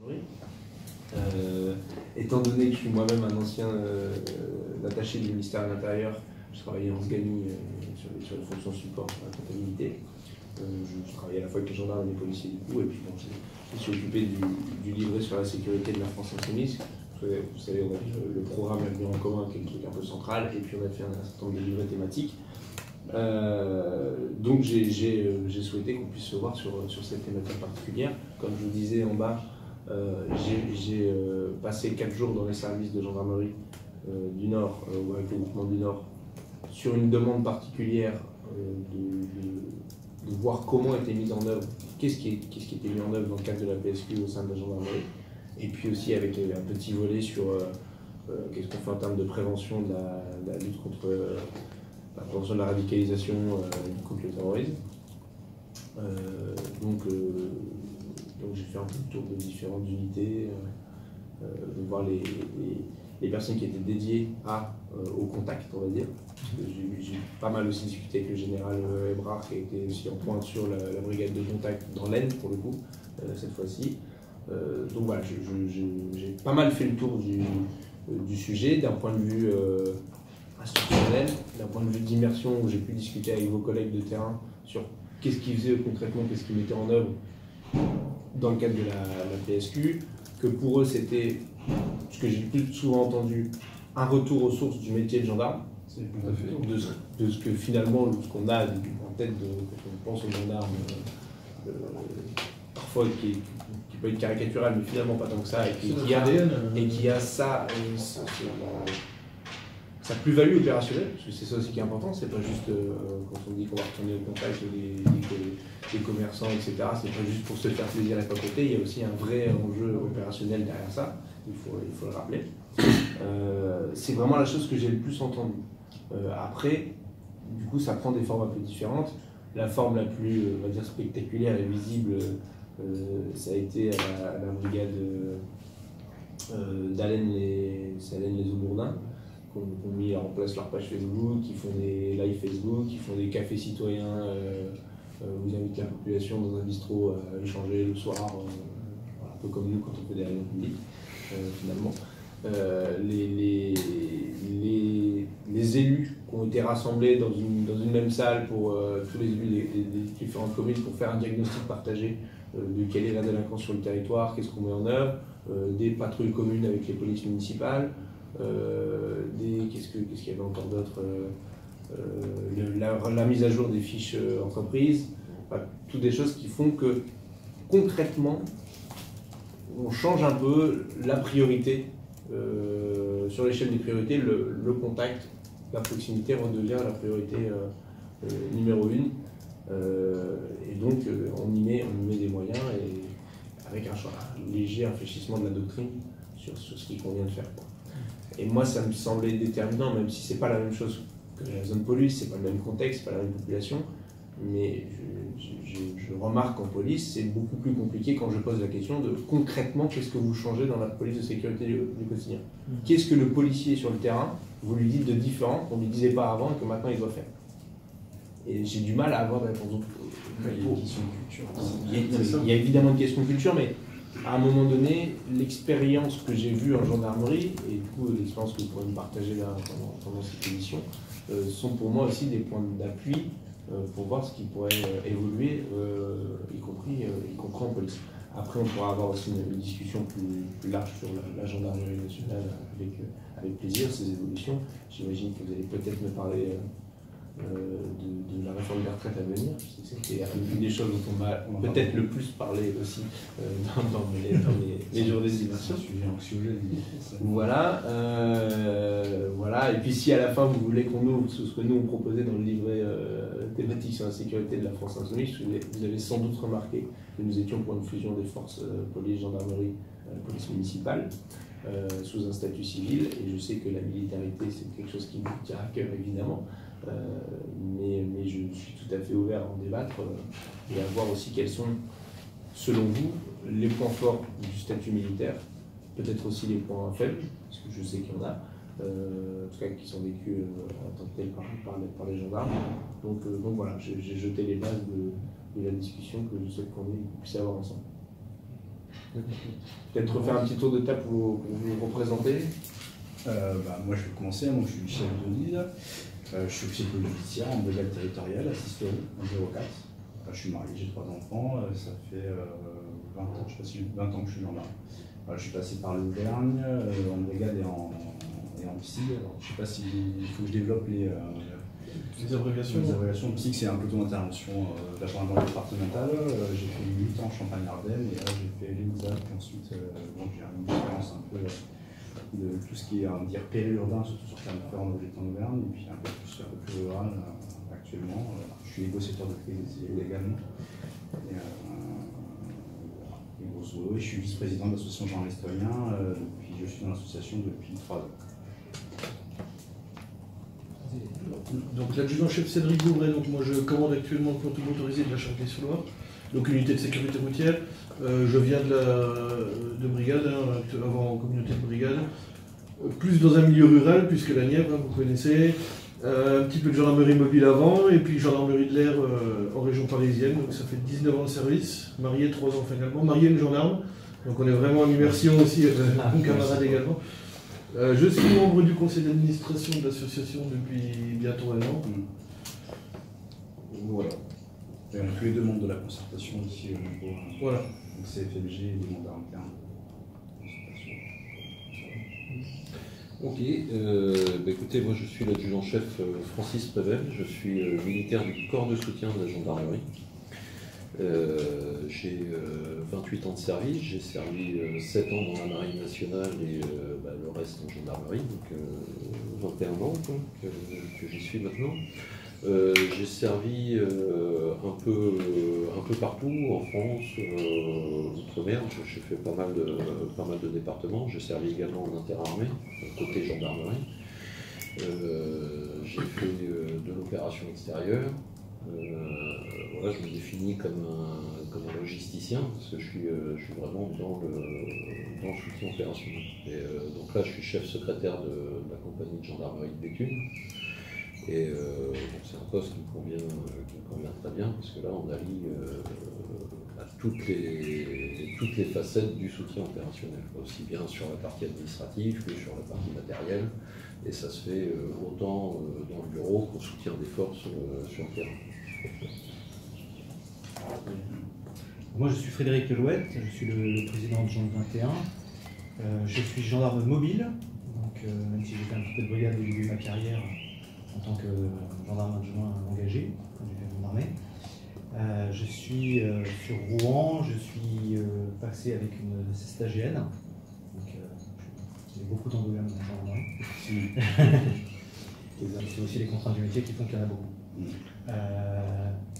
Oui. Étant donné que je suis moi-même un ancien attaché du ministère de l'Intérieur, je travaillais en SGANI sur les fonctions support, sur la comptabilité. Je travaillais à la fois avec les gendarmes et les policiers du coup, et puis bon, je me suis occupé du livret sur la sécurité de la France Insoumise. Vous savez, on a le programme Avenir en commun, qui est le truc un peu central, et puis on a fait un certain nombre de livrets thématiques. Donc j'ai souhaité qu'on puisse se voir sur cette thématique particulière. Comme je vous disais en bas, j'ai passé 4 jours dans les services de gendarmerie du Nord, ou avec le groupement du Nord, sur une demande particulière de voir comment était mise en œuvre, qu'est-ce qui était mis en œuvre dans le cadre de la PSQ au sein de la gendarmerie, et puis aussi avec un petit volet sur qu'est-ce qu'on fait en termes de prévention de la lutte contre la prévention de la radicalisation et contre le terrorisme. Donc j'ai fait un peu le tour de différentes unités, de voir les personnes qui étaient dédiées au contact, on va dire. J'ai pas mal aussi discuté avec le général Ebrard, qui était aussi en pointe sur la brigade de contact dans l'Aisne, pour le coup, cette fois-ci. Donc voilà, j'ai pas mal fait le tour du sujet, d'un point de vue institutionnel, d'un point de vue d'immersion, où j'ai pu discuter avec vos collègues de terrain sur qu'est-ce qu'ils faisaient concrètement, qu'est-ce qu'ils mettaient en œuvre dans le cadre de la PSQ, que pour eux c'était, ce que j'ai le plus souvent entendu, un retour aux sources du métier de gendarme, de ce que finalement, ce qu'on a en tête quand on pense aux gendarmes, parfois qui peut être caricatural, mais finalement pas tant que ça, et qui a ça, sa plus-value opérationnelle, parce que c'est ça aussi qui est important, c'est pas juste quand on dit qu'on va retourner au contact des commerçants, etc., c'est pas juste pour se faire plaisir et papoter, il y a aussi un vrai enjeu opérationnel derrière ça, il faut le rappeler. C'est vraiment la chose que j'ai le plus entendue. Après, du coup, ça prend des formes un peu différentes. La forme la plus, on va dire, spectaculaire et visible, ça a été à la brigade d'Allen-les-Aubourdins, qui ont mis en place leur page Facebook, qui font des lives Facebook, qui font des cafés citoyens, vous invitent la population dans un bistrot à échanger le soir, un peu comme nous quand on fait des réunions publiques, finalement. Les élus qui ont été rassemblés dans une même salle pour tous les élus des différentes communes pour faire un diagnostic partagé de quelle est la délinquance sur le territoire, qu'est-ce qu'on met en œuvre, des patrouilles communes avec les polices municipales, qu'est-ce qu'il y avait encore d'autre, la mise à jour des fiches entreprises, enfin, toutes des choses qui font que concrètement on change un peu la priorité. Sur l'échelle des priorités, le contact, la proximité redevient la priorité numéro 1. Et donc on y met des moyens et avec un léger réfléchissement de la doctrine sur ce qu'il convient de faire. Et moi ça me semblait déterminant, même si c'est pas la même chose que la zone police, c'est pas le même contexte, c'est pas la même population, mais je remarque qu'en police, c'est beaucoup plus compliqué quand je pose la question de concrètement qu'est-ce que vous changez dans la police de sécurité du quotidien. Qu'est-ce que le policier sur le terrain, vous lui dites de différent qu'on ne lui disait pas avant et que maintenant il doit faire. Et j'ai du mal à avoir des réponses. Il y a évidemment une question de culture, mais à un moment donné, l'expérience que j'ai vue en gendarmerie, et du coup l'expérience que vous pourrez me partager là pendant cette émission, sont pour moi aussi des points d'appui pour voir ce qui pourrait évoluer, y compris en police. Après, on pourra avoir aussi une discussion plus large sur la gendarmerie nationale avec plaisir, ces évolutions. J'imagine que vous allez peut-être me parler de la réforme des retraites à venir. C'était une des choses dont on m'a peut-être le plus parlé aussi dans mes journées d'immersion. Voilà. Voilà. Et puis si à la fin vous voulez qu'on ouvre ce que nous on proposait dans le livret thématique sur la sécurité de la France Insoumise, vous avez sans doute remarqué que nous étions pour une fusion des forces police, gendarmerie, police municipale, sous un statut civil. Et je sais que la militarité c'est quelque chose qui me tient à cœur évidemment. Mais je suis tout à fait ouvert à en débattre et à voir aussi quels sont, selon vous, les points forts du statut militaire, peut-être aussi les points faibles, parce que je sais qu'il y en a, en tout cas qui sont vécus en tant que tels par les gendarmes. Donc voilà, j'ai jeté les bases de la discussion que je souhaite qu'on puisse avoir ensemble. Peut-être refaire un petit tour de table pour vous représenter. Moi je vais commencer, moi, je suis chef de l'île, je suis officier de police judiciaire en brigade territoriale, assisté en 04. Je suis marié, j'ai 3 enfants, ça fait 20 ans, je sais pas si 20 ans que je suis gendarme. Je suis passé par l'Auvergne, en brigade et en psy. Alors, je ne sais pas s'il faut que je développe les abréviations. Les abréviations. Psy, c'est un peloton d'intervention de la gendarmerie départementale. J'ai fait 8 ans en Champagne-Ardenne et là j'ai fait l'ENSA. Puis ensuite, j'ai une expérience un peu de tout ce qui est dire périurbain, surtout sur Clermont-Ferrand, en Auvergne, et puis un peu plus rural actuellement. Je suis négociateur de prix également. Et grosso modo, je suis vice-président de l'association Jean Estonien, puis je suis dans l'association depuis 3 ans. Donc l'adjudant-chef Cédric Bouvray, donc moi je commande actuellement le peloton motorisé de la Charité-sur-Loire, donc une unité de sécurité routière. Je viens de brigade, avant en communauté de brigade, plus dans un milieu rural, puisque la Nièvre, vous connaissez, un petit peu de gendarmerie mobile avant, et puis gendarmerie de l'air en région parisienne, donc ça fait 19 ans de service, marié, 3 enfants également, marié une gendarme, donc on est vraiment en immersion aussi, mon camarade également. Je suis membre du conseil d'administration de l'association depuis bientôt 1 an. Voilà. Et on a tous les deux membres de la concertation ici au niveau. Voilà. Donc CFLG et des mandats internes. Ok, écoutez, moi je suis l'adjudant-chef Francis Prével, je suis militaire du corps de soutien de la gendarmerie. J'ai 28 ans de service, j'ai servi 7 ans dans la marine nationale et le reste en gendarmerie, donc 21 ans que j'y suis maintenant. J'ai servi un peu partout en France, outre-mer. J'ai fait pas mal de départements. J'ai servi également en interarmée, côté gendarmerie. J'ai fait de l'opération extérieure. Voilà, je me définis comme un logisticien parce que je suis vraiment dans le soutien opérationnel. Et donc là, je suis chef secrétaire de la compagnie de gendarmerie de Béthune. Et c'est un poste qui me convient très bien parce que là on allie toutes les facettes du soutien opérationnel, aussi bien sur la partie administrative que sur la partie matérielle, et ça se fait autant dans le bureau qu'au soutien des forces sur le terrain. Moi je suis Frédéric Lelouette, je suis le président de Gendarme 21. Je suis gendarme mobile, donc même si j'ai fait un petit peu de brigade au début de ma carrière, en tant que gendarme adjoint engagé, quand j'ai fait mon armée. Je suis sur Rouen, je suis passé avec une stagiaire, donc j'ai beaucoup d'endogames dans la gendarmerie. C'est aussi les contraintes du métier qui font qu'il y en a beaucoup.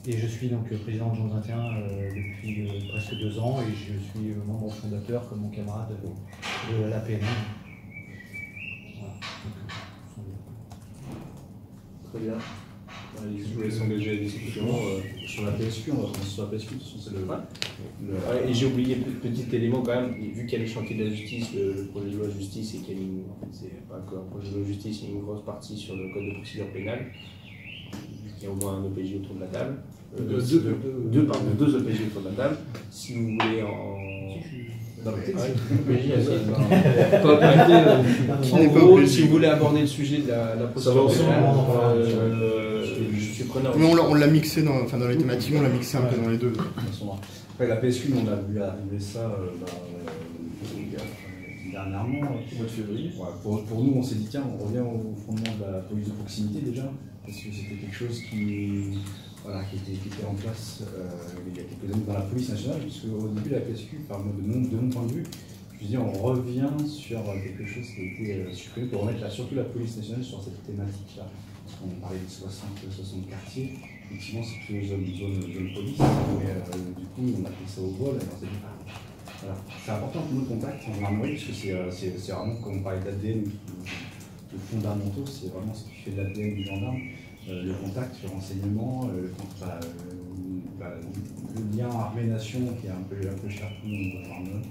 Et je suis donc président de Gendarme 21 depuis presque 2 ans et je suis membre fondateur comme mon camarade de l'APN. Voilà. Très bien. Je voulais s'engager à la discussion sur la PSQ, on va commencer sur la PSQ, de toute façon c'est le... Et j'ai oublié petit élément quand même, vu qu'il y a les chantiers de la justice, le projet de loi de justice, et qu'il y a c'est pas qu'un projet de loi de justice, il y a une grosse partie sur le code de procédure pénale, il y a au moins un OPJ autour de la table. Deux OPJ autour de la table. Si vous voulez si vous voulez aborder le sujet de la procédure pénale, je suis preneur. Mais on l'a mixé dans les thématiques, on l'a mixé un peu dans les deux. Après la PSQ, on a vu arriver ça dernièrement, au mois de février. Pour nous, on s'est dit tiens, on revient au fondement de la police de proximité déjà, parce que c'était quelque chose qui était en place il y a quelques années dans la police nationale, puisque au début de la PSQ, de mon point de vue, je dis on revient sur quelque chose qui a été supprimé pour remettre surtout la police nationale sur cette thématique-là. On parlait de 60 quartiers, effectivement c'est plus zone police, mais du coup on a fait ça au vol et on s'est dit voilà. C'est important pour nous contacts en gendarmerie, parce que c'est vraiment, comme on parlait d'ADN, de fondamentaux, c'est vraiment ce qui fait l'ADN du gendarme. Le contact, le renseignement, le lien armée-nation qui est un peu cher pour nous.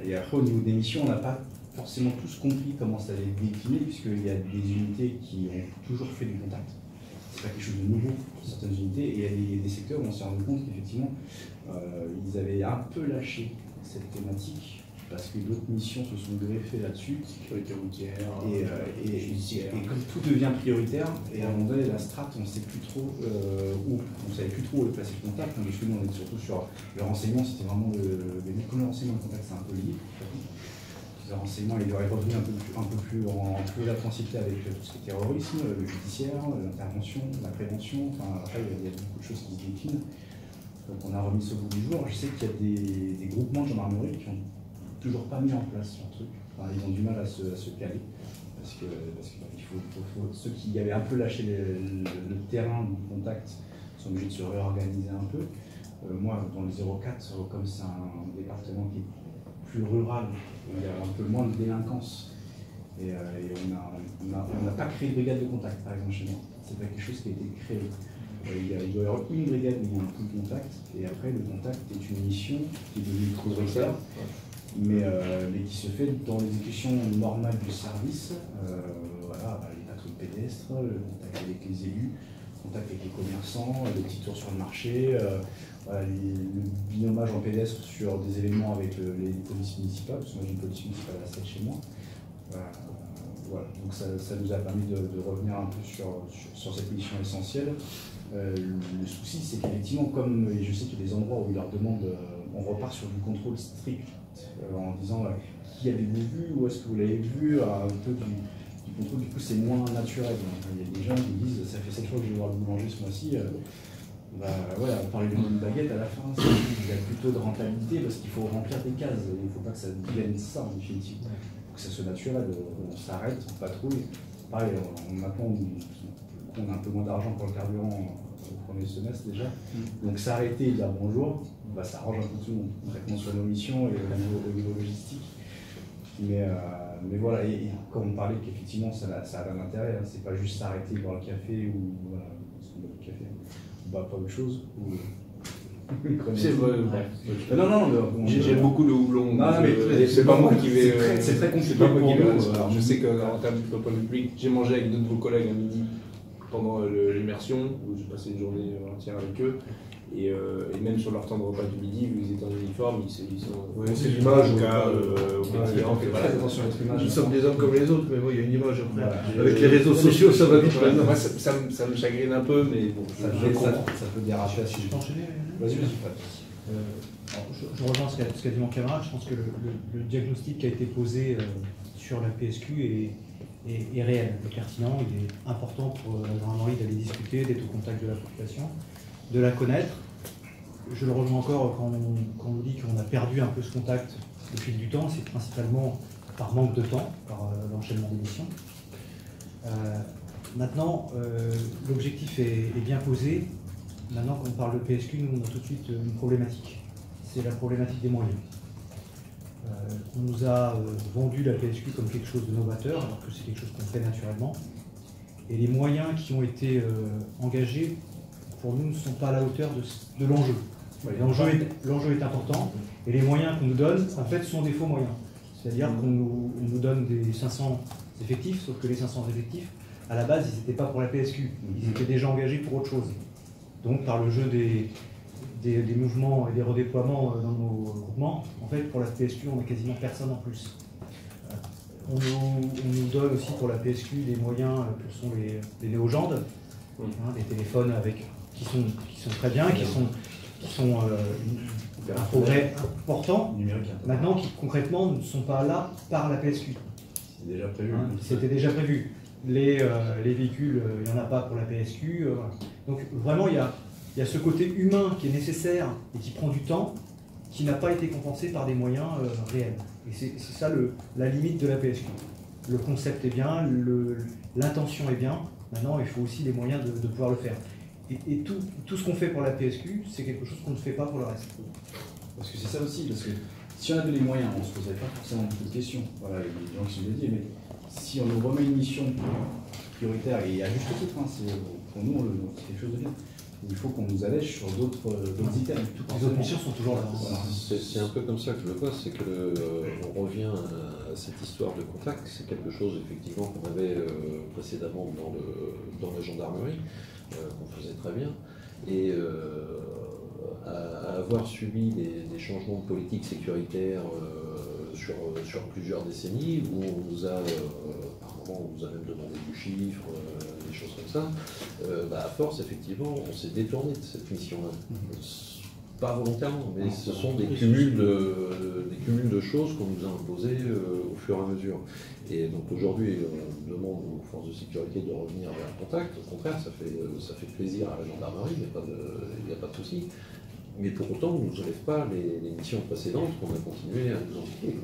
Et après, au niveau des missions, on n'a pas forcément tous compris comment ça allait être décliné, puisqu'il y a des unités qui ont toujours fait du contact. c'est pas quelque chose de nouveau pour certaines unités, et il y a des secteurs où on s'est rendu compte qu'effectivement, ils avaient un peu lâché cette thématique, parce que d'autres missions se sont greffées là-dessus. Sécurité routière, Et comme tout devient prioritaire, et à un moment donné, la strate, on ne sait plus trop on savait plus trop où placer le contact, parce que nous on est surtout sur le renseignement, c'était vraiment comme le renseignement et le contact, c'est un peu lié. Le renseignement, il devrait revenir un peu plus en intensité avec tout ce qui est terrorisme, le judiciaire, l'intervention, la prévention, enfin après il y a beaucoup de choses qui se déclinent. Donc on a remis ce bout du jour. Je sais qu'il y a des groupements de gendarmerie qui n'ont toujours pas mis en place leur truc. Enfin, ils ont du mal à se caler. Parce que ceux qui avaient un peu lâché le terrain du contact sont obligés de se réorganiser un peu. Moi, dans le 04, comme c'est un département qui est plus rural, il y a un peu moins de délinquance. Et on n'a pas créé de brigade de contact, par exemple, chez moi. C'est pas quelque chose qui a été créé. Il doit y avoir une brigade où il y a un peu de contact, et après le contact est une mission qui est devenue prioritaire, mais qui se fait dans l'exécution normale du service. Voilà, les patrouilles pédestres, le contact avec les élus, le contact avec les commerçants, les petits tours sur le marché, voilà, le binomage en pédestre sur des événements avec les polices municipales, parce que moi j'ai une police municipale à 7 chez moi. Voilà, donc ça nous a permis de revenir un peu sur cette mission essentielle. Le souci, c'est qu'effectivement, comme je sais qu'il y a des endroits où ils leur demandent, on repart sur du contrôle strict, en disant qui avez-vous vu, où est-ce que vous l'avez vu, un peu du contrôle, du coup c'est moins naturel. Il y a des gens qui disent, ça fait 7 fois que je vais voir le boulanger ce mois-ci, ouais, on parlait d'une baguette à la fin, il y a plutôt de rentabilité parce qu'il faut remplir des cases, il ne faut pas que ça devienne ça en définitive. Il faut que ça soit naturel, on s'arrête, on patrouille. Pareil, maintenant on a un peu moins d'argent pour le carburant au premier semestre déjà, donc s'arrêter et dire bonjour, ça arrange un peu tout le monde, directement sur nos missions et au niveau logistique. Mais voilà, et comme on parlait qu'effectivement ça a un intérêt, hein, c'est pas juste s'arrêter, boire le café ou voilà, parce qu'on boit du café, pas autre chose. C'est vrai, non, j'aime beaucoup le houblon. Mais c'est pas moi qui vais. C'est très compliqué pour pour nous. Alors, je sais qu'en termes de point public, j'ai mangé avec d'autres de vos collègues à midi pendant l'immersion, où j'ai passé une journée entière avec eux. Et même sur leur temps de repas du midi, vu qu'ils étaient en uniforme, ils sont. C'est l'image, au pétillant. Très attention à notre image. Nous sommes des hommes comme les autres, mais bon, il y a une image après. Voilà. Avec les réseaux sociaux, ça va vite maintenant. Moi, ça me chagrine un peu, mais bon, Ça peut déraper à ce Je sujet. peux enchaîner Vas-y. Je rejoins ce qu'a dit mon camarade. Je pense que le diagnostic qui a été posé sur la PSQ est réel, est pertinent. Il est important pour la gendarmerie d'aller discuter, d'être au contact de la population, de la connaître. Je le rejoins encore quand on nous dit qu'on a perdu un peu ce contact au fil du temps. C'est principalement par manque de temps, par l'enchaînement des missions. Maintenant, l'objectif est bien posé. Maintenant, quand on parle de PSQ, nous, on a tout de suite une problématique. C'est la problématique des moyens. On nous a vendu la PSQ comme quelque chose de novateur, alors que c'est quelque chose qu'on fait naturellement. Et les moyens qui ont été engagés, pour nous, ne sont pas à la hauteur de l'enjeu. L'enjeu est important, et les moyens qu'on nous donne, en fait, sont des faux moyens. C'est-à-dire qu'on nous donne des 500 effectifs, sauf que les 500 effectifs, à la base, ils n'étaient pas pour la PSQ, ils étaient déjà engagés pour autre chose. Donc, par le jeu des mouvements et des redéploiements dans nos groupements, en fait, pour la PSQ, on n'a quasiment personne en plus. On nous donne aussi pour la PSQ des moyens que sont les néo-gendes, des téléphones qui sont très bien, qui sont un progrès important, maintenant qui concrètement ne sont pas là par la PSQ. C'est déjà prévu. C'était déjà prévu. Les véhicules, il n'y en a pas pour la PSQ. Voilà. Donc vraiment, il y a ce côté humain qui est nécessaire et qui prend du temps, qui n'a pas été compensé par des moyens réels. Et c'est ça la limite de la PSQ. Le concept est bien, l'intention est bien, maintenant il faut aussi les moyens de pouvoir le faire. Et tout ce qu'on fait pour la PSQ, c'est quelque chose qu'on ne fait pas pour le reste. Parce que c'est ça aussi, parce que si on avait les moyens, on ne se poserait pas forcément beaucoup de questions. Voilà, il y a des gens qui sont dédiés, mais si on nous remet une mission prioritaire, et à juste titre, pour nous, c'est quelque chose de bien. Il faut qu'on nous allège sur d'autres items. Les autres missions sont toujours là. Voilà. C'est un peu comme ça que je le vois, c'est que on revient à cette histoire de contact. C'est quelque chose effectivement qu'on avait précédemment dans la gendarmerie. qu'on faisait très bien. Et à avoir subi des changements de politique sécuritaire sur plusieurs décennies, où on nous a, par moment, on nous a même demandé du chiffre, des choses comme ça, à force, effectivement, on s'est détourné de cette mission-là. Pas volontairement, mais ce sont des cumuls de choses qu'on nous a imposées au fur et à mesure. Et donc aujourd'hui, on demande aux forces de sécurité de revenir vers le contact. Au contraire, ça fait plaisir à la gendarmerie, il n'y a pas de souci. Mais pour autant, on ne nous enlève pas les missions précédentes qu'on a continué à nous envoyer.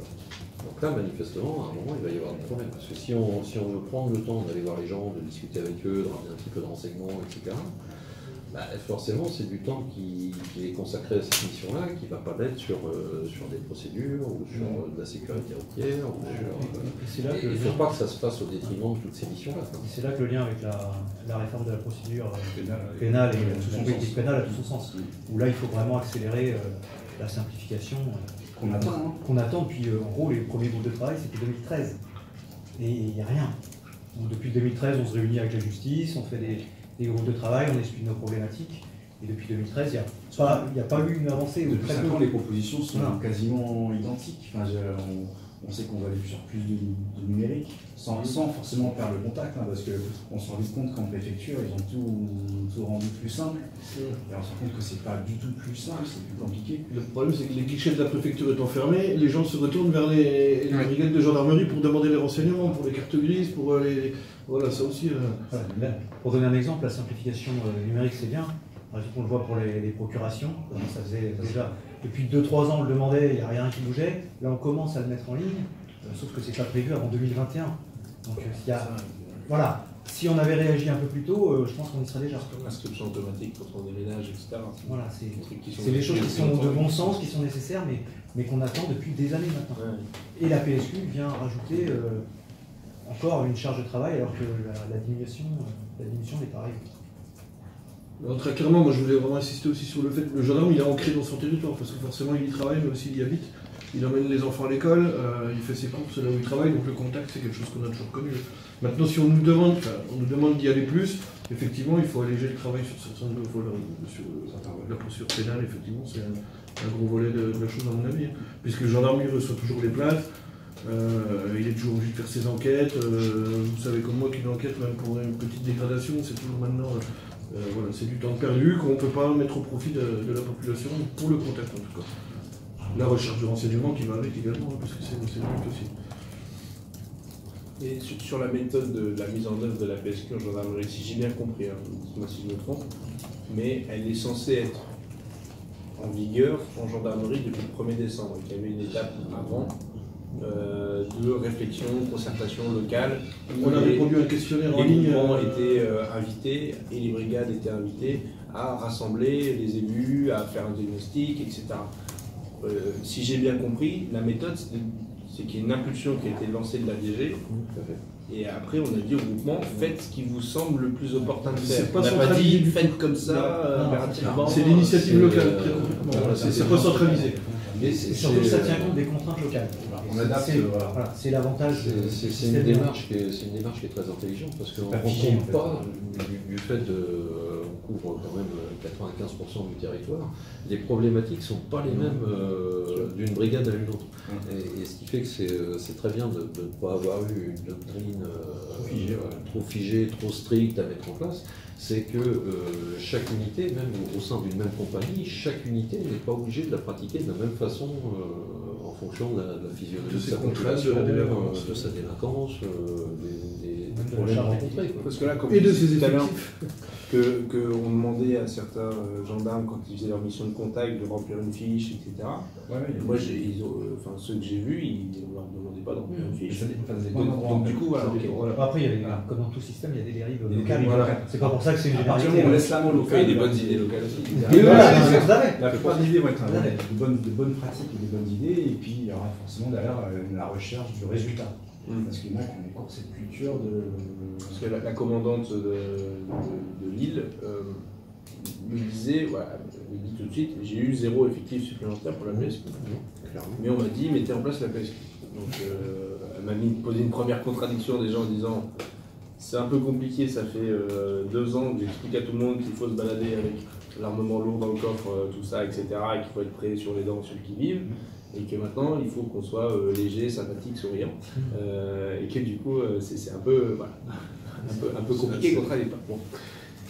Donc là, manifestement, à un moment, il va y avoir des problèmes. Parce que si on veut prendre le temps d'aller voir les gens, de discuter avec eux, de ramener un petit peu de renseignements, etc., forcément, c'est du temps qui est consacré à cette mission-là, qui ne va pas l'être sur des procédures, ou sur de la sécurité routière, ou sur... Il ne faut pas que ça se fasse au détriment de toutes ces missions-là. C'est là que le lien avec la réforme de la procédure pénale et la politique pénale a tout son sens. Où là, il faut vraiment accélérer la simplification qu'on attend depuis, en gros, les premiers groupes de travail, c'était 2013. Et il n'y a rien. Donc, depuis 2013, on se réunit avec la justice, on fait des groupes de travail, on explique nos problématiques. Et depuis 2013, il n'y a pas eu une avancée. Depuis 5 ans, les propositions sont quasiment identiques. Enfin, on sait qu'on va aller sur plus de numérique, sans forcément faire le contact, parce qu'on se rend vite compte qu'en préfecture, ils ont tout rendu plus simple. Et on se rend compte que c'est pas du tout plus simple, c'est plus compliqué. Le problème, c'est que les guichets de la préfecture étant fermés, les gens se retournent vers les brigades de gendarmerie pour demander les renseignements, pour les cartes grises, pour les... Voilà, ça aussi... Pour donner un exemple, la simplification numérique, c'est bien. On le voit pour les procurations. Ça faisait déjà depuis 2-3 ans, on le demandait, il n'y a rien qui bougeait. Là, on commence à le mettre en ligne, sauf que c'est pas prévu avant 2021. Donc, voilà. Si on avait réagi un peu plus tôt, je pense qu'on y serait déjà. L'inscription automatique pour son déménage, etc. Voilà, c'est des choses qui sont de bon sens, qui sont nécessaires, mais qu'on attend depuis des années maintenant. Ouais. Et la PSQ vient rajouter encore une charge de travail, alors que la diminution n'est pas arrivée. Alors, très clairement, moi je voulais vraiment insister aussi sur le fait que le gendarme il est ancré dans son territoire, parce que forcément il y travaille, mais aussi il y habite. Il emmène les enfants à l'école, il fait ses courses là où il travaille, donc le contact c'est quelque chose qu'on a toujours connu. Maintenant, si on nous demande d'y aller plus, effectivement il faut alléger le travail sur certains volets. La procédure pénale, effectivement, c'est un gros volet de la chose à mon avis, puisque le gendarme il reçoit toujours les plaintes. Il est toujours obligé de faire ses enquêtes. Vous savez comme moi qu'une enquête, même pour une petite dégradation, c'est toujours maintenant... voilà, c'est du temps perdu qu'on ne peut pas mettre au profit de la population, pour le contact en tout cas. La recherche de renseignements qui va avec également, parce que c'est le but aussi. Et sur la méthode de la mise en œuvre de la PSQ en gendarmerie, si j'ai bien compris, dites-moi si je me trompe, mais elle est censée être en vigueur en gendarmerie depuis le 1er décembre. Il y avait une étape avant de réflexion, concertation locale. On a répondu à un questionnaire en ligne. Les groupements étaient invités et les brigades étaient invitées à rassembler les élus, à faire un diagnostic, etc. Si j'ai bien compris, la méthode, c'est qu'il y a une impulsion qui a été lancée de la DG. Et après, on a dit au groupement, faites ce qui vous semble le plus opportun de faire. On n'a pas dit, faites comme ça, impérativement. C'est l'initiative locale, très complètement. C'est pas centralisé. Et surtout, ça tient compte des contraintes locales. On adapte. Voilà, c'est l'avantage. C'est une démarche qui est très intelligente, parce qu'on ne compte pas du fait on couvre quand même 95% du territoire. Les problématiques ne sont pas les mêmes d'une brigade à une autre. Et ce qui fait que c'est très bien de ne pas avoir eu une doctrine trop figée, trop stricte à mettre en place. C'est que chaque unité, même au sein d'une même compagnie, chaque unité n'est pas obligée de la pratiquer de la même façon en fonction de la physionomie de sa population, de sa délinquance, des problèmes rencontrés. Parce que là, comme et de ses tout à l'heure, effectifs. qu'on demandait à certains gendarmes, quand ils faisaient leur mission de contact, de remplir une fiche, etc. Moi, ceux que j'ai vus, on ne leur demandait pas de remplir une fiche. Donc, du coup, voilà. Après, comme dans tout système, il y a des dérives locales. C'est pas pour ça que c'est une généralité. On laisse la main locale. Il y a des bonnes idées locales aussi. La plupart des idées vont être de bonnes pratiques et des bonnes idées, et puis il y aura forcément derrière la recherche du résultat. Parce qu'il y en a qui ont encore cette culture de... Parce que la commandante de Lille me disait, voilà, elle me dit tout de suite, j'ai eu 0 effectif supplémentaire pour la PSQ. Mais on m'a dit, mettez en place la PSQ. Donc elle m'a posé une première contradiction déjà en disant, c'est un peu compliqué, ça fait 2 ans que j'explique à tout le monde qu'il faut se balader avec l'armement lourd dans le coffre, tout ça, etc. Et qu'il faut être prêt sur les dents, sur le qui-vive. Et que maintenant, il faut qu'on soit léger, sympathique, souriant. Et que du coup, c'est un peu, voilà, un peu compliqué qu'on travaille pas. Bon.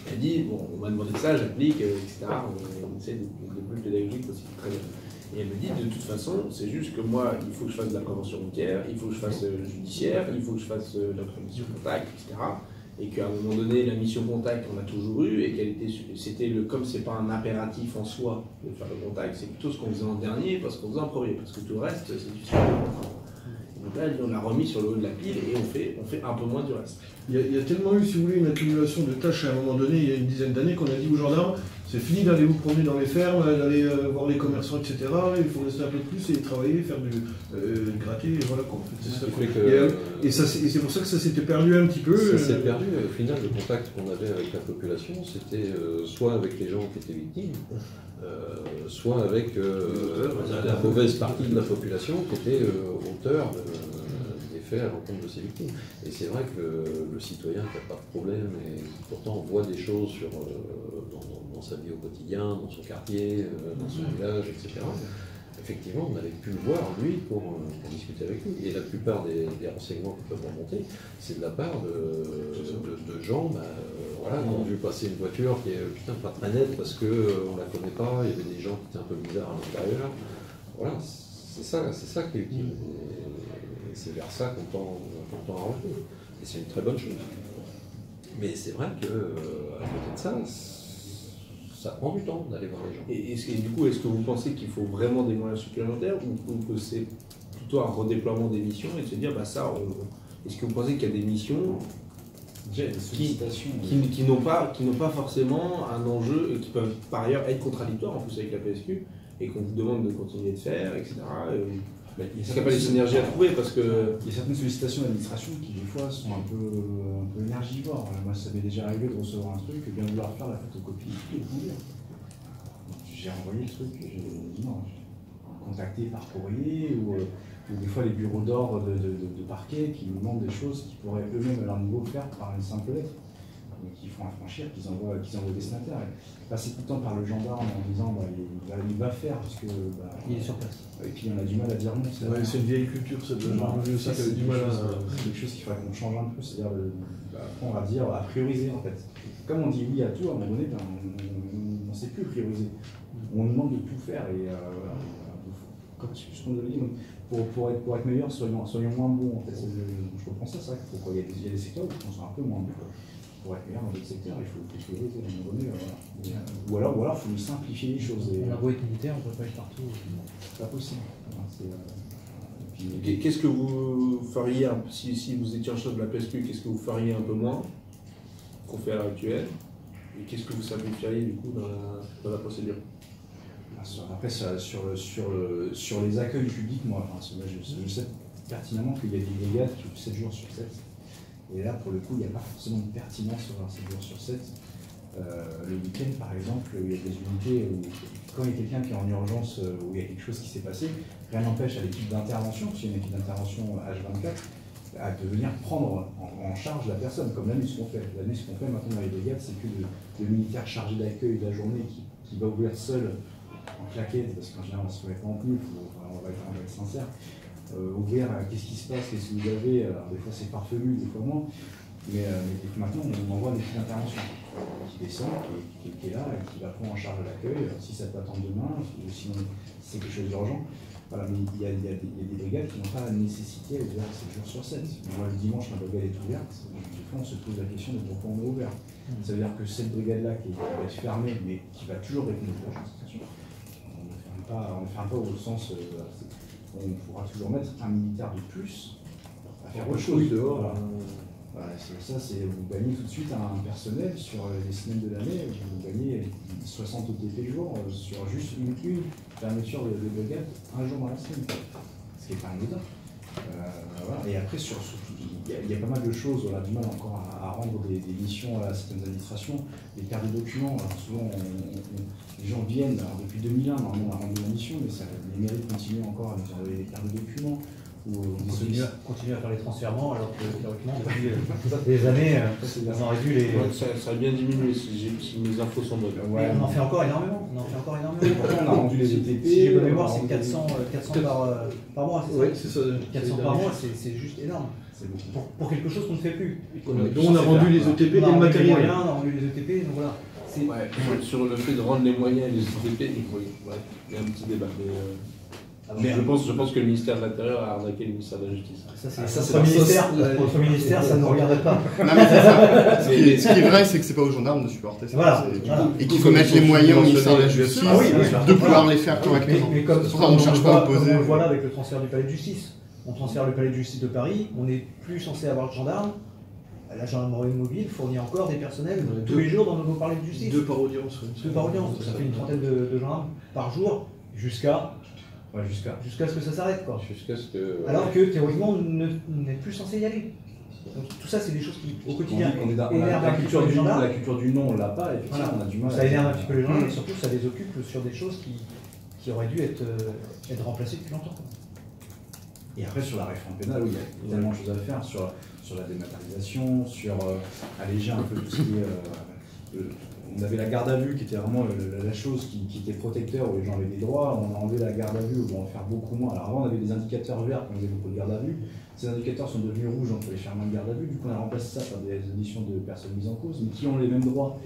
Elle dit, bon, on m'a demandé ça, j'applique, etc. On essaie de plus pédagogique aussi, très bien. Et elle me dit, de toute façon, c'est juste que moi, il faut que je fasse de la prévention routière, il faut que je fasse judiciaire, il faut que je fasse de la prévention contact, etc. Et qu'à un moment donné, la mission contact, on a toujours eu, et qu'elle était, c'était comme c'est pas un impératif en soi de faire le contact, c'est plutôt ce qu'on faisait en dernier, parce qu'on faisait en premier, parce que tout le reste, c'est difficile. Donc là, on l'a remis sur le haut de la pile et on fait un peu moins du reste. Il y a tellement eu, si vous voulez, une accumulation de tâches à un moment donné, il y a une dizaine d'années, qu'on a dit aux gendarmes, c'est fini d'aller vous promener dans les fermes, d'aller voir les commerçants, etc. Il faut rester un peu plus et travailler, faire du gratter, et voilà quoi. En fait, c'est ça. Et c'est pour ça que ça s'était perdu un petit peu. Ça s'est perdu. Au final, le contact qu'on avait avec la population, c'était soit avec les gens qui étaient victimes, soit avec la mauvaise partie de la population qui était auteur des faits à l'encontre de ces victimes. Et c'est vrai que le citoyen qui n'a pas de problème et qui pourtant voit des choses dans sa vie au quotidien, dans son quartier, dans son village, etc. Effectivement, on n'avait pu le voir, lui, pour discuter avec lui. Et la plupart des renseignements qui peuvent remonter, c'est de la part de gens voilà, qui ont vu passer une voiture qui est pas très nette parce qu'on ne la connaît pas, il y avait des gens qui étaient un peu bizarres à l'intérieur. Voilà, c'est ça qui est utile. Et c'est vers ça qu'on tend à revenir. Et c'est une très bonne chose. Mais c'est vrai qu'à côté de ça, ça prend du temps d'aller voir les gens. Et du coup, est-ce que vous pensez qu'il faut vraiment des moyens supplémentaires ou que c'est plutôt un redéploiement des missions et de se dire, bah ça, est-ce que vous pensez qu'il y a des missions qui n'ont pas forcément un enjeu et qui peuvent par ailleurs être contradictoires en plus avec la PSQ et qu'on vous demande de continuer de faire, etc. Est-ce qu'il n'y a pas des synergies à trouver parce que... Il y a certaines sollicitations d'administration qui, des fois, sont un peu énergivores. Moi, ça m'est déjà arrivé de recevoir un truc et bien vouloir faire la photocopie et tout dire. J'ai envoyé le truc et j'ai dit non. J'ai contacté par courrier ou des fois les bureaux d'ordre de parquet qui nous demandent des choses qu'ils pourraient eux-mêmes à leur niveau faire par une simple lettre. Mais qu'ils font affranchir, qu'ils envoient au destinataire. Et passer tout le temps par le gendarme en disant il va faire parce que il est sur place. Et puis on a du mal à dire non. C'est une vieille culture, c'est du mal c'est quelque chose qu'il faudrait qu'on change un peu, c'est-à-dire apprendre à dire, à prioriser en fait. Comme on dit oui à tout, à un moment donné, on ne sait plus prioriser. On nous demande de tout faire et comme ce qu'on avait dit, pour être meilleur, soyons moins bons en fait. Je comprends ça, c'est vrai qu'il y a des secteurs où on soit un peu moins bons. Pour être meilleur dans d'autres secteurs, il faut prioriser à un moment donné. Voilà. Ou alors il faut simplifier les choses. On a beau être militaire, on ne peut pas être partout. C'est pas possible. Qu'est-ce que vous feriez, si vous étiez en chef de la PSQ, qu'est-ce que vous feriez un peu moins qu'on fait à l'heure actuelle? Et qu'est-ce que vous simplifieriez du coup dans la procédure? Après, sur les accueils publics, moi, je sais pertinemment qu'il y a des brigades qui ouvrent 7 jours sur 7. Et là, pour le coup, il n'y a pas forcément de pertinence sur 7 jours sur 7. Le week-end, par exemple, il y a des unités où, quand il y a quelqu'un qui est en urgence, où il y a quelque chose qui s'est passé, rien n'empêche à l'équipe d'intervention, parce qu'il y a une équipe d'intervention H24, à de venir prendre en charge la personne, comme l'année ce qu'on fait. L'année ce qu'on fait maintenant dans les brigades, c'est que le militaire chargé d'accueil de la journée qui va ouvrir seul en claquette, parce qu'en général on ne se fait pas en tenue, on va être sincère. Ouvrir, qu'est-ce qui se passe, qu'est-ce que vous avez, alors des fois c'est parfumé, des fois moins, mais maintenant on envoie une équipe d'intervention qui descend, qui est là et qui va prendre en charge l'accueil, si ça peut attendre demain, ou sinon c'est quelque chose d'urgent. Voilà, mais il y a des brigades qui n'ont pas la nécessité d'ouvrir 7 jours sur 7. Moi le dimanche, ma brigade est ouverte, des fois on se pose la question de pourquoi on est ouvert. Ça veut dire que cette brigade-là qui va être fermée, mais qui va toujours répondre aux urgences, on ne ferme pas au sens... on pourra toujours mettre un militaire de plus à faire autre chose dehors. Voilà, ça, c'est vous gagnez tout de suite un personnel sur les semaines de l'année, vous gagnez 60 OTP jour sur juste une fermeture de brigade un jour dans la semaine. Ce qui est pas anodin. Voilà. Et après, il y a pas mal de choses, on a du mal encore à rendre des missions à certaines administrations, des cartes de documents. Alors souvent, les gens viennent, alors depuis 2001, normalement on a rendu la mission, mais les mairies continuent encore à nous envoyer des cartes de documents. Ou On continue à faire les transfèrements alors que théoriquement depuis des années on aurait dû les. Ouais, ça a bien diminué si mes infos sont bonnes. Ouais, on en fait encore énormément. Pourtant, on a rendu les ETP. Si j'ai bonne mémoire, c'est 400 par mois, c'est ça? Oui, c'est ça. 400 par mois, c'est juste énorme. Pour quelque chose qu'on ne fait plus. Donc on a rendu les ETP et le matériel. On a rendu les ETP, donc voilà. Ouais, sur le fait de rendre les moyens et les ETP, il y a un petit débat. Mais je pense que le ministère de l'Intérieur a arnaqué le ministère de la Justice. Ça, c'est notre ministère, ça ne nous regarde pas. Non, mais c'est ça. Ce qui est vrai, c'est que c'est pas aux gendarmes de supporter ça. Voilà. Et qu'il faut mettre les moyens au ministère de la Justice de pouvoir les faire correctement. Mais comme C'est pour ça qu'on ne cherche pas à opposer. On le voit là avec le transfert du palais de justice. On transfère le palais de justice de Paris, on n'est plus censé avoir de gendarmes. La gendarmerie mobile fournit encore des personnels tous les jours dans nos palais de justice. 2 par audience. 2 par audience, ça fait une trentaine de gendarmes par jour jusqu'à ce que ça s'arrête, quoi. Jusqu'à ce que. Alors que théoriquement, on n'est plus censé y aller. Donc tout ça, c'est des choses qui, au quotidien, énervent un petit peu les gendarmes. La culture du non, on l'a pas, effectivement, on a du mal. Ça énerve un petit peu les gendarmes, et surtout, ça les occupe sur des choses qui auraient dû être remplacées depuis longtemps. Et après, sur la réforme pénale, oui, il y a tellement de choses à faire sur la dématérialisation, sur alléger un peu tout ce qui est. On avait la garde à vue qui était vraiment la chose qui était protecteur, où les gens avaient des droits. On a enlevé la garde à vue, où on va en faire beaucoup moins. Alors avant, on avait des indicateurs verts quand on faisait beaucoup de garde à vue. Ces indicateurs sont devenus rouges, on pouvait faire moins de garde à vue. Du coup, on a remplacé ça par des auditions de personnes mises en cause, mais qui ont les mêmes droits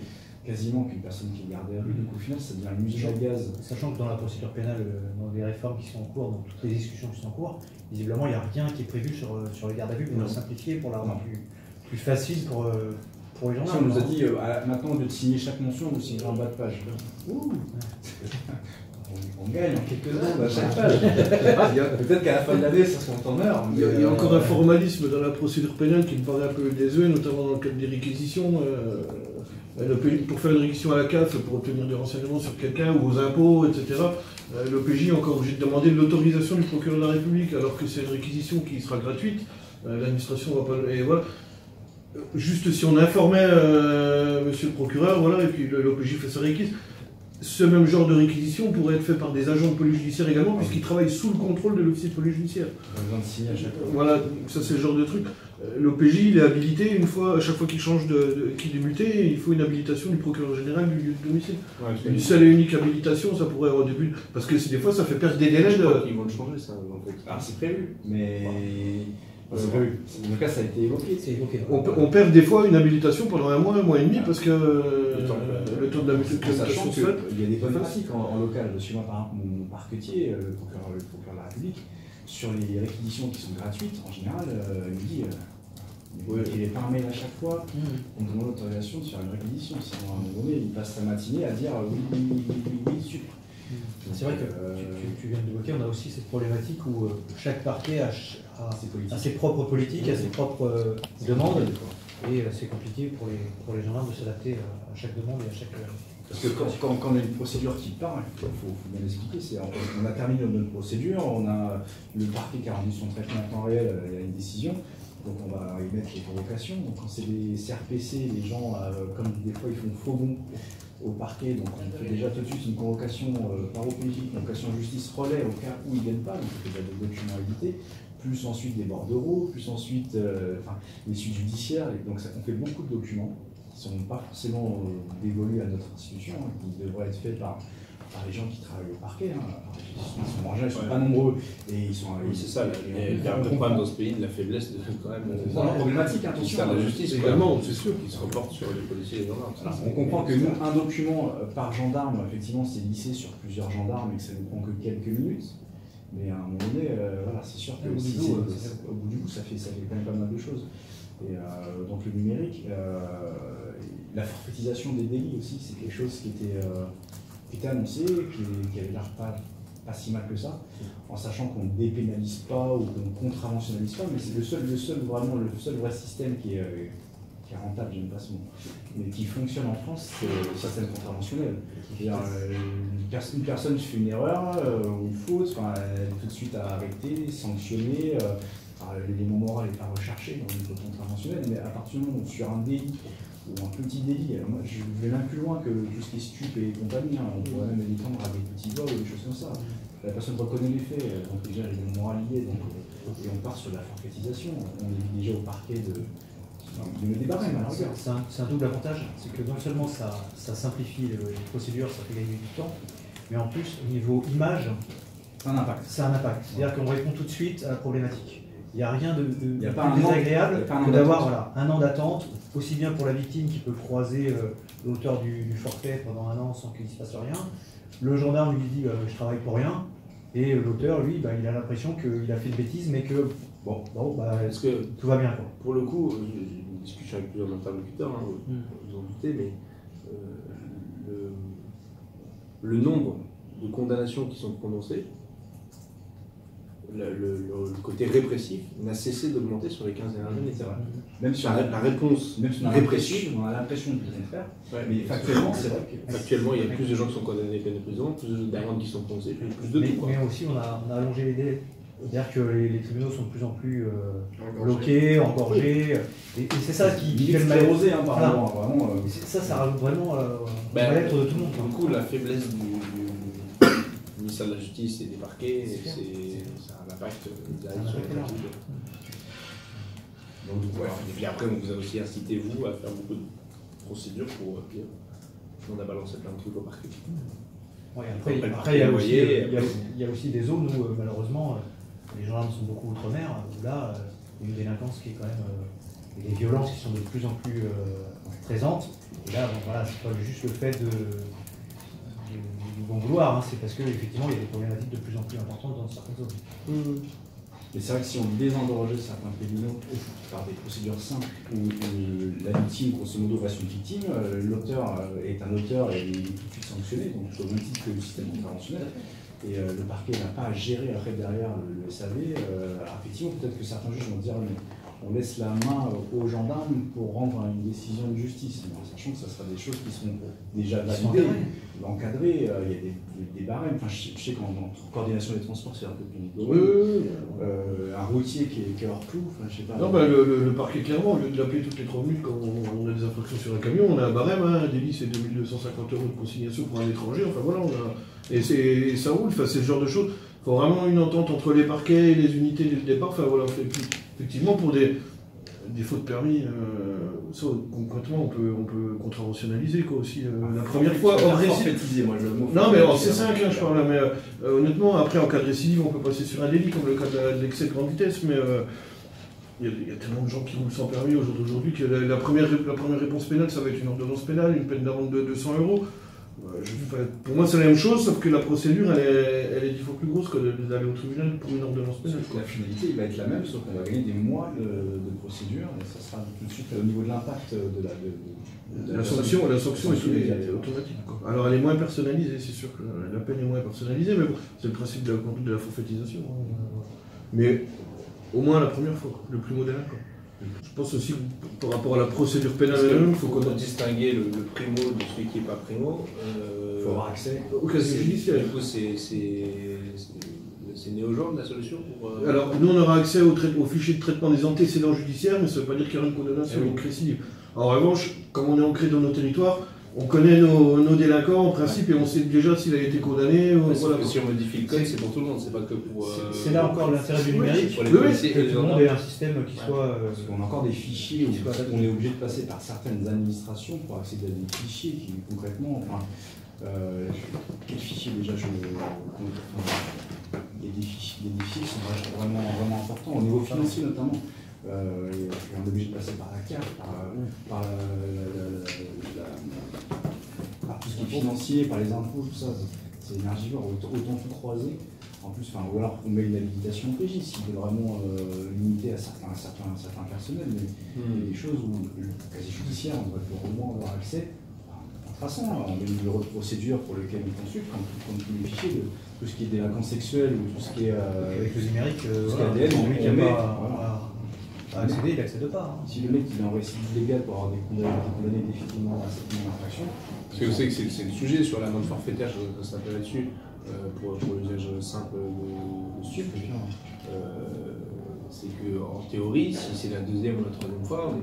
quasiment qu'une personne qui est gardée à vue. Donc au final, ça devient une usine à gaz. Sachant que dans la procédure pénale, dans les réformes qui sont en cours, dans toutes les discussions qui sont en cours, visiblement, il n'y a rien qui est prévu sur les gardes à vue pour la simplifier, pour la rendre plus facile pour les gendarmes. On nous a dit, maintenant, au lieu de signer chaque mention, on vous signera en bas de page. Ouh. On gagne en quelques secondes à chaque page. Peut-être qu'à la fin de l'année, ça sera en temps heure. Il y a encore un formalisme dans la procédure pénale qui me paraît un peu désuet, notamment dans le cadre des réquisitions. Pour faire une réquisition à la CAF, pour obtenir des renseignements sur quelqu'un ou aux impôts, etc., l'OPJ est encore obligé de demander l'autorisation du procureur de la République, alors que c'est une réquisition qui sera gratuite. L'administration va pas. Et voilà. Juste si on informait monsieur le procureur, voilà, et puis l'OPJ fait sa réquisition. Ce même genre de réquisition pourrait être fait par des agents de police judiciaire également, puisqu'ils travaillent sous le contrôle de l'officier de police judiciaire. Pas besoin de signer à chaque fois. Voilà, ça c'est le genre de truc. L'OPJ, il est habilité, à chaque fois qu'il change qu'il est muté, il faut une habilitation du procureur général du lieu de domicile. Ouais, une seule et unique habilitation, ça pourrait au début. Parce que des fois, ça fait perdre des délais. Je crois qu'ils vont le changer, ça, en fait. Alors c'est prévu, mais. C'est prévu. En tout cas, ça a été évoqué. On perd des fois une habilitation pendant un mois et demi, parce que le temps de l'habilitation se fait. Il y a des bonnes pratiques en local. Je suis moi, par exemple, mon parquetier, le procureur de la République, sur les réquisitions qui sont gratuites, en général, il me dit. Il est par mail à chaque fois, on demande l'autorisation de faire une réquisition. Sinon, à un moment donné, il passe sa matinée à dire oui, super. C'est vrai que tu viens d'évoquer, on a aussi cette problématique où chaque parquet a ses propres politiques, a ses propres demandes, et c'est compliqué pour les gendarmes de s'adapter à chaque demande et à chaque. Parce que quand on a une procédure qui part, il faut bien l'expliquer, on a terminé notre procédure, on a le parquet qui a rendu son traitement en temps réel, il y a une décision. Donc on va émettre les convocations. Donc quand c'est des CRPC, les gens, comme des fois ils font faux bond au parquet, donc on fait déjà tout de suite une convocation par OPJ, convocation justice relais au cas où ils ne viennent pas, donc il y a des documents à éviter, plus ensuite des bordereaux, plus ensuite les suites judiciaires, et donc on fait beaucoup de documents qui ne sont pas forcément dévolus à notre institution, qui devraient être faits par les gens qui travaillent au parquet. Ils ne sont pas nombreux. Et ils sont. Oui, c'est ça. Il y a un problème dans ce pays de la faiblesse de quand même. C'est problématique, attention. La justice également, c'est sûr. Qui se reporte sur les policiers et les gendarmes. Alors, on comprend que nous, un document par gendarme, effectivement, c'est lissé sur plusieurs gendarmes et que ça ne prend que quelques minutes. Mais à un moment donné, voilà, c'est sûr que au bout du bout, ça fait quand même pas mal de choses. Et donc le numérique, la forfaitisation des délits aussi, c'est quelque chose qui était annoncé, qui avait l'air pas si mal que ça, en sachant qu'on ne dépénalise pas ou qu'on ne contraventionnalise pas, mais c'est le seul vrai système qui est rentable, j'aime pas ce mot, mais qui fonctionne en France, c'est le système contraventionnel. Une personne qui fait une erreur ou une faute, elle est tout de suite arrêtée, sanctionnée, l'élément moral n'est pas recherché dans le code contraventionnel, mais à partir du moment où sur un délit, ou un petit délit. Alors moi, je vais même plus loin que tout ce qui est stup et compagnie. On pourrait même l'étendre à des petits vols ou des choses comme ça. La personne reconnaît les faits, donc déjà elle est moralisée, et on part sur la forfaitisation. On évite déjà au parquet de mettre des barèmes à la rigueur. C'est un double avantage, c'est que non seulement ça simplifie les procédures, ça fait gagner du temps, mais en plus, au niveau image, Un impact. ça a un impact. C'est-à-dire qu'on répond tout de suite à la problématique. Il n'y a rien de Il y a plus pas un an, désagréable il y a pas un an que d'avoir d'attente. un an d'attente, aussi bien pour la victime qui peut croiser l'auteur du forfait pendant un an sans qu'il ne se passe rien. Le gendarme lui dit je travaille pour rien, et l'auteur, lui, il a l'impression qu'il a fait une bêtise, mais que Parce que tout va bien, quoi. pour le coup, j'ai eu une discussion avec plusieurs interlocuteurs, vous en doutez, mais le nombre de condamnations qui sont prononcées, le côté répressif n'a cessé d'augmenter sur les 15 dernières années, c'est vrai. Même sur La réponse même si on a répressive, l'impression- on a l'impression de bien faire, ouais, mais factuellement, c'est vrai que factuellement, il y a plus de gens qui sont condamnés à des peines de prison, plus d'amendes qui sont prononcées, plus de tout, quoi. Mais aussi, on a allongé les délais. C'est-à-dire que les tribunaux sont de plus en plus bloqués, engorgés, et c'est ça qui fait le mal. sclérosé, hein, par Voilà. moment, vraiment. Et ça rajoute vraiment au Ben, mal-être de tout le monde, quoi. Du coup, la faiblesse du ministère de la Justice et des parquets, C'est ça a un impact direct Ça a un sur les impact trafics. Donc, ouais. Et puis après, on vous a aussi incité, vous, à faire beaucoup de procédures pour dire on a balancé plein de trucs au parquet. Ouais, Après, après, il y a aussi, voyez, il y a aussi des zones où, malheureusement, les gendarmes sont beaucoup outre-mer, où là, il y a une délinquance qui est quand même. Et des violences qui sont de plus en plus présentes. Et là, bon, voilà, c'est pas juste le fait du bon vouloir, hein, c'est parce qu'effectivement, il y a des problématiques de plus en plus importantes dans certaines zones. Mais c'est vrai que si on désengorgeait certains tribunaux par des procédures simples où la victime, grosso modo, reste une victime, l'auteur est un auteur et il est tout de suite sanctionné, donc au même titre que le système conventionnel, et le parquet n'a pas à gérer après derrière le SAV, alors effectivement, peut-être que certains juges vont dire mais on laisse la main aux gendarmes pour rendre une décision de justice, mais en sachant que ce sera des choses qui seront déjà validées, encadrées, il y a des barèmes. Enfin, je sais qu'en coordination des transports, c'est un peu plus rigolo. Un routier qui est hors clou, enfin, je sais pas. Non, le parquet, clairement, au lieu de l'appeler toutes les 3 minutes quand on a des infractions sur un camion, on a un barème, un délit c'est 2250 € de consignation pour un étranger, enfin voilà, et ça roule, enfin, c'est ce genre de choses. Il faut vraiment une entente entre les parquets et les unités dès le départ, enfin voilà, effectivement pour des fautes de permis, ça concrètement on peut contraventionnaliser quoi aussi. La première fois, hors récidive. Non mais c'est ça que je parle, mais honnêtement, après en cas de récidive, on peut passer sur un délit, comme le cas de l'excès de grande vitesse, mais il y a tellement de gens qui roulent sans permis au jour d'aujourd'hui que la première réponse pénale, ça va être une ordonnance pénale, une peine d'amende de 200 €. Pour moi, c'est la même chose, sauf que la procédure, elle est 10 fois plus grosse que d'aller au tribunal pour une ordonnance pénale. La finalité va être la même, sauf qu'on va gagner des mois de procédure, et ça sera tout de suite au niveau de l'impact de La sanction est automatique, quoi. Alors elle est moins personnalisée, c'est sûr que la peine est moins personnalisée, mais bon, c'est le principe de la forfaitisation. Mais au moins la première fois, quoi, le plus moderne. Quoi. Je pense aussi que par rapport à la procédure pénale, il faut qu'on distinguer le primo de celui qui n'est pas primo. Il faut avoir accès au casier judiciaire. Du coup, c'est néo-genre la solution pour, Alors, nous, on aura accès au fichier de traitement des antécédents judiciaires, mais ça ne veut pas dire qu'il y aura une condamnation ou une récidive. En revanche, comme on est ancré dans nos territoires, on connaît nos délinquants en principe et on sait déjà s'il a été condamné. Voilà. Si on modifie le code, c'est pour tout le monde, c'est pas que pour. C'est là encore l'intérêt du numérique. Pour les oui, policiers que et les tout le monde gendarmes. ait un système qui soit. Parce qu'on a encore des fichiers où on est obligé de passer par certaines administrations pour accéder à des fichiers qui concrètement. Enfin, quel fichier déjà il y a des fichiers qui sont vraiment importants, au niveau financier notamment. On est obligé de passer par la CAF, par tout ce qui est financier, par les impôts, tout ça. C'est énergivore, autant tout croiser. En plus, ou alors on met une habilitation PJ, s'il est vraiment limité à certains personnels, mais il y a des choses où le casier judiciaire, on devrait au moins avoir accès. De toute façon, on met le numéro de procédure pour lequel on consulte, comme tous les fichiers, de tout ce qui est délinquance sexuelle ou tout ce qui est. Avec le numérique, ADN, celui qui on n'a met, pas à accéder, il n'accède pas. Hein. Si le mec il est en récidive illégale pour avoir été condamné définitivement à cette même infraction. Parce que vous savez que c'est le sujet sur l'amende forfaitaire, je s'appelle là-dessus. pour l'usage simple de stup. C'est qu'en théorie, si c'est la deuxième ou la troisième fois, on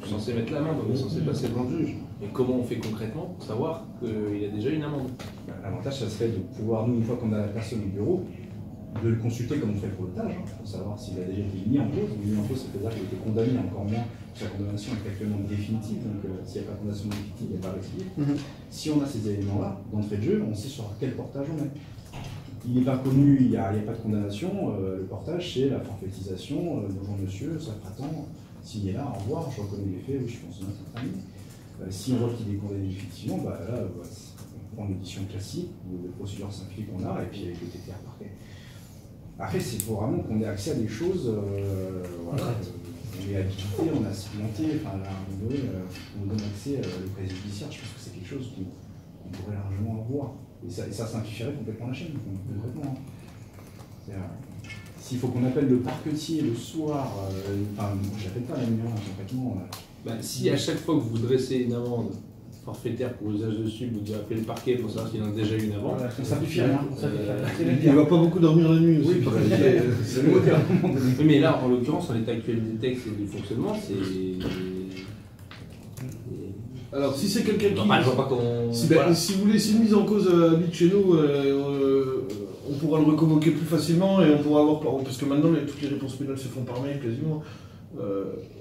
est censé mettre l'amende, on est censé passer devant le juge. Mais comment on fait concrètement pour savoir qu'il a déjà une amende? L'avantage, ça serait de pouvoir, nous, une fois qu'on a la personne au bureau, de le consulter comme on fait pour l'otage, pour savoir s'il a déjà été mis en cause. Mis en cause, ça veut dire qu'il a été condamné, encore moins. Sa condamnation est actuellement définitive, donc s'il n'y a pas de condamnation définitive, il n'y a pas récidive. Si on a ces éléments-là, d'entrée de jeu, on sait sur quel portage on est. Il n'est pas connu, il n'y a pas de condamnation. Le portage, c'est la forfaitisation. Bonjour monsieur, ça fera tant, signez là, au revoir, je reconnais les faits, oui, je pense à notre famille. Si on voit qu'il est condamné effectivement, là, on prend l'édition classique, ou la procédure simplifiée qu'on a, et puis avec le TTR parquet. Après, c'est pour vraiment qu'on ait accès à des choses, voilà, on est habilité, on a segmenté, enfin là, on nous donne accès au casier judiciaire, je pense que c'est quelque chose qu'on pourrait largement avoir. Et ça simplifierait complètement la chaîne, complètement. S'il faut qu'on appelle le parquetier le soir, enfin, je l'appelle pas la nuit, complètement. Si à chaque fois que vous dressez une amende forfaitaire pour usage de stup, vous devez appeler le parquet pour savoir s'il en a déjà eu une amende. On simplifie rien. Il ne va pas beaucoup dormir la nuit aussi. Oui, c'est le mot dire. Oui, mais là, en l'occurrence, en l'état actuel des textes et du fonctionnement, c'est. Alors, si c'est quelqu'un qui. Je vois pas comment. Si vous voulez, si une mise en cause habite chez nous, on pourra le reconvoquer plus facilement et on pourra avoir. Parce que maintenant, toutes les réponses pénales se font par mail quasiment.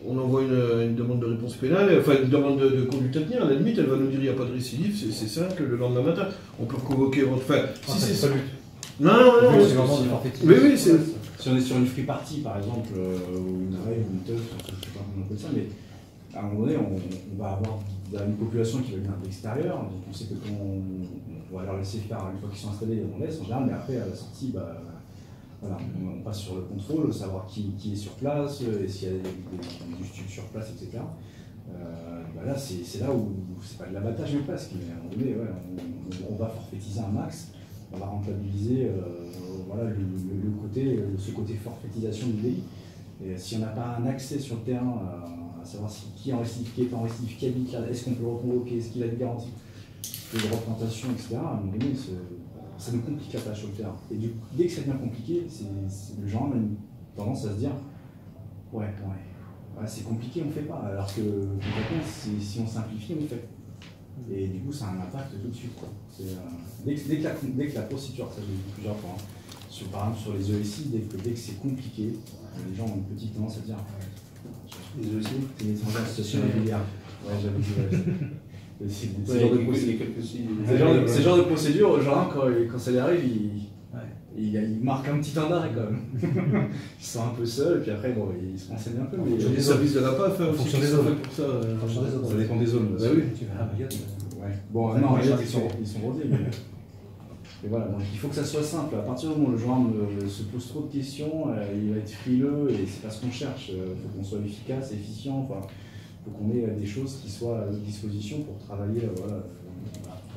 On envoie une demande de réponse pénale, enfin une demande de conduite à tenir, à la limite elle va nous dire il n'y a pas de récidive, c'est simple, le lendemain matin, on peut reconvoquer, enfin, si c'est ça. Non, oui, c'est... Si on est sur une free party par exemple, ou une rave, ou une teuf, je ne sais pas comment on appelle ça, mais à un moment donné, on va avoir une population qui va venir de l'extérieur, donc on sait que quand on va leur laisser faire, une fois qu'ils sont installés, on laisse en général, mais après à la sortie, voilà, on passe sur le contrôle, savoir qui est sur place, et s'il y a du stup sur place, etc. Là, c'est là où c'est pas de l'abattage, mais presque. Mais à un moment donné, on va forfaitiser un max, on va rentabiliser voilà, ce côté forfaitisation du délit. Et si on n'a pas un accès sur le terrain à savoir qui est en récidive, qui est en récidive, qui habite là, est-ce qu'on peut le reconvoquer, est-ce qu'il a des garanties de représentation, etc. À un moment donné, ça nous complique la tâche sur le terrain. Et dès que ça devient compliqué, le genre a une tendance à se dire ouais, c'est compliqué, on ne fait pas. Alors que si on simplifie, on le fait. Et du coup, ça a un impact tout de suite. Dès que la procédure, ça j'ai vu plusieurs fois, par exemple sur les ESI, dès que c'est compliqué, les gens ont une petite tendance à dire les ESI, c'est une étrangère en situation régulière. Ouais, j'avais dit. Ce genre de procédure, genre quand ça lui arrive, il marque un petit temps d'arrêt quand même. Il se sent un peu seul, et puis après il se renseigne un peu. Il y a des services de la PAF aussi qui sont faits pour ça. Ça dépend des zones. Bah oui. Bon, non, ils sont rodés. Et voilà, donc il faut que ça soit simple. À partir du moment où le gendarme se pose trop de questions, il va être frileux et c'est pas ce qu'on cherche. Il faut qu'on soit efficace, efficient. Enfin, il faut qu'on ait des choses qui soient à notre disposition pour travailler. Voilà,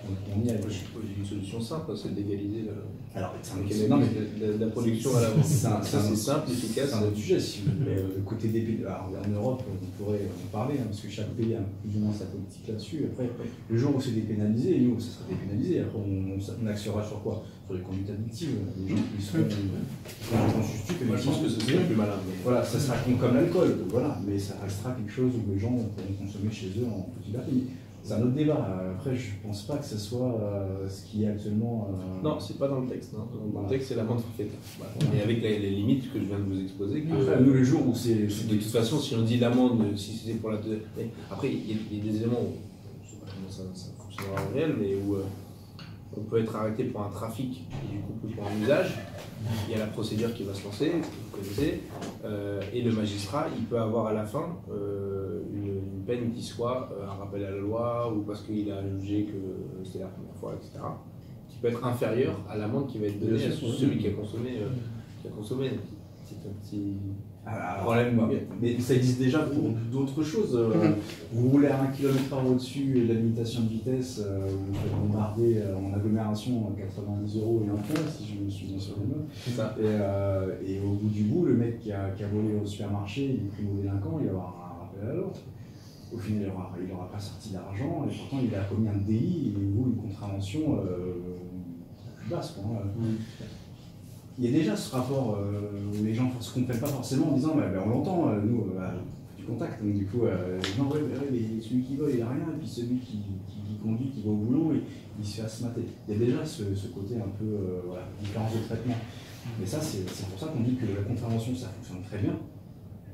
on y a une solution simple, c'est d'égaliser la production à l'avance. C'est simple, efficace. C'est un autre sujet. Le côté des pays, en Europe, on pourrait en parler, parce que chaque pays a plus ou moins sa politique là-dessus. Après, le jour où c'est dépénalisé, nous, ça sera dépénalisé. Après, on axera sur quoi? Sur les conduites addictives. Les gens qui seront Moi, je pense que ce serait plus malin. Voilà, ça sera comme l'alcool, voilà. Mais ça restera quelque chose où les gens pourront consommer chez eux en petite liberté. C'est un autre débat. Après, je pense pas que ce soit ce qui est actuellement. Non, c'est pas dans le texte. Non. Dans le texte, c'est l'amende forfaitaire. Et avec les limites que je viens de vous exposer. Après, nous, les jours où c'est. De toute façon, si on dit l'amende, si c'était pour la. Après, il y a des éléments où je sais pas comment ça fonctionnera en réel, mais où on peut être arrêté pour un trafic et du coup plus pour un usage. Il y a la procédure qui va se lancer, vous connaissez, et le magistrat, il peut avoir à la fin une peine qui soit un rappel à la loi ou parce qu'il a jugé que c'était la première fois, etc., qui peut être inférieure à l'amende qui va être donnée à celui qui a consommé. C'est un petit problème. Mais ça existe déjà pour d'autres choses. Vous roulez à 1 km/h au-dessus de la limitation de vitesse, vous faites bombarder en agglomération 90 € et un point, si je me souviens sur les notes. Et au bout du bout, le mec qui a volé au supermarché, il est primo délinquant, il va avoir un rappel à l'autre. Au final, il n'aura pas sorti d'argent, et pourtant il a commis un délit, et vous, une contravention, basse. Quoi, Il y a déjà ce rapport où les gens ne se comprennent pas forcément en disant bah, on l'entend, nous, du contact. Donc, du coup, les gens, mais celui qui vole, il n'a rien, et puis celui qui conduit, qui va au boulot, il se fait asmater. Il y a déjà ce côté un peu différence de traitement. Mais ça, c'est pour ça qu'on dit que la contravention, ça fonctionne très bien,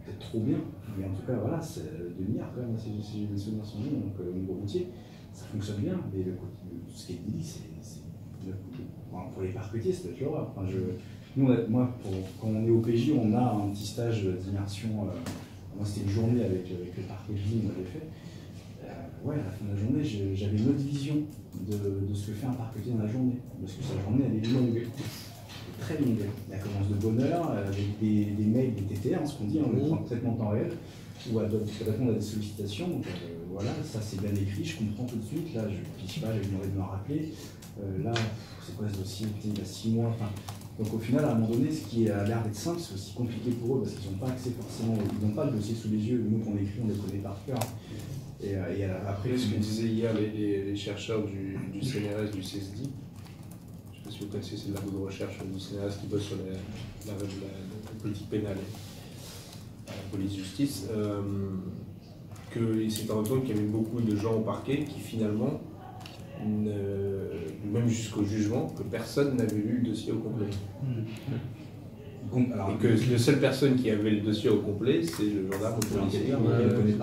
peut-être trop bien, mais en tout cas, voilà, c'est demi-heure quand même, si j'ai des souvenirs sur nous, donc au niveau routier, ça fonctionne bien, mais ce qui est dit, pour les parquetiers, c'est peut-être l'horreur. Enfin, quand on est au PJ, on a un petit stage d'immersion. Moi, c'était une journée avec le parquet de Lille, on l'avait fait. À la fin de la journée, j'avais une autre vision de ce que fait un parquetier dans la journée. Parce que sa journée, elle est longue, très longue. Elle commence de bonne heure, avec des mails, des TTR, ce qu'on dit, le traitement de temps réel, où elle doit répondre à des sollicitations. Donc, ça c'est bien écrit, je comprends tout de suite. Là, je ne piche pas, j'ai demandé de me rappeler. Là, c'est quoi ce dossier? Il y a 6 mois. Donc au final, à un moment donné, ce qui a l'air d'être simple, c'est aussi compliqué pour eux parce qu'ils n'ont pas accès forcément, ils n'ont pas le dossier sous les yeux. Nous, qu'on écrit, on les connaît par cœur. Et après, ce que disaient hier les chercheurs du CNRS, du CESDI, je ne sais pas si vous connaissez, c'est le labo de recherche du CNRS qui bosse sur la politique pénale et la police-justice, qu'il s'est rendu compte qu'il y avait beaucoup de gens au parquet qui finalement, même jusqu'au jugement, que personne n'avait lu le dossier au complet. Et que la seule personne qui avait le dossier au complet, c'est le gendarme ou le policier.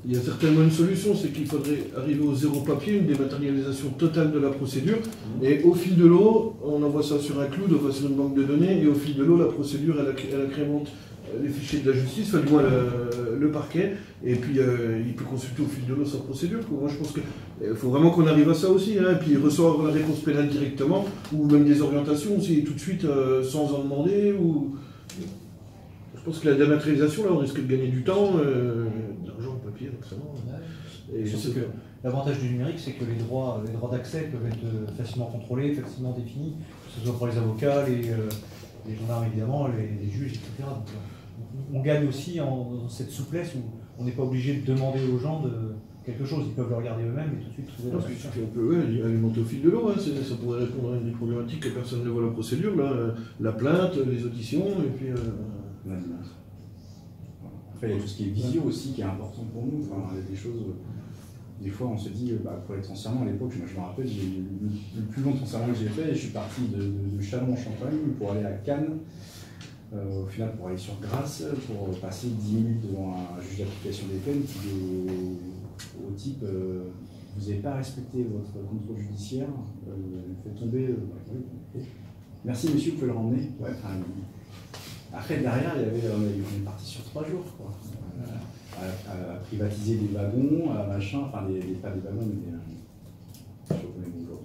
Il y a certainement une solution, c'est qu'il faudrait arriver au zéro papier, une dématérialisation totale de la procédure, et au fil de l'eau, on envoie ça sur un cloud, enfin sur une banque de données, et au fil de l'eau, la procédure, elle incrémente les fichiers de la justice, enfin du moins le parquet, et puis il peut consulter au fil de l'eau sa procédure. Moi je pense qu'il faut vraiment qu'on arrive à ça aussi, et puis recevoir la réponse pénale directement, ou même des orientations aussi, tout de suite, sans en demander. Je pense que la dématérialisation, là, on risque de gagner du temps, de l'argent, le papier, forcément. Et je sais que l'avantage du numérique, c'est que les droits d'accès peuvent être facilement contrôlés, facilement définis, que ce soit pour les avocats, les gendarmes évidemment, les juges, etc. Donc, on gagne aussi dans cette souplesse où on n'est pas obligé de demander aux gens de quelque chose, ils peuvent le regarder eux-mêmes et tout de suite trouver la solution. On peut alimenter au fil de l'eau, ça pourrait répondre à une des problématiques que personne ne voit la procédure, la plainte, les auditions, et puis... Après, il y a tout ce qui est visio aussi qui est important pour nous. Enfin, il y a des choses, des fois on se dit, pour les transferts, à l'époque, je me rappelle, le plus long transfert que j'ai fait, je suis parti de Châlons en Champagne pour aller à Cannes. Au final, pour aller sur Grasse, pour passer 10 minutes devant un juge d'application des peines qui dit au type vous n'avez pas respecté votre contrôle judiciaire, fait tomber. Merci monsieur, vous pouvez le ramener. Après, derrière, on est parti sur 3 jours. Quoi. À privatiser des wagons, pas des wagons, mais je reconnais mon jour.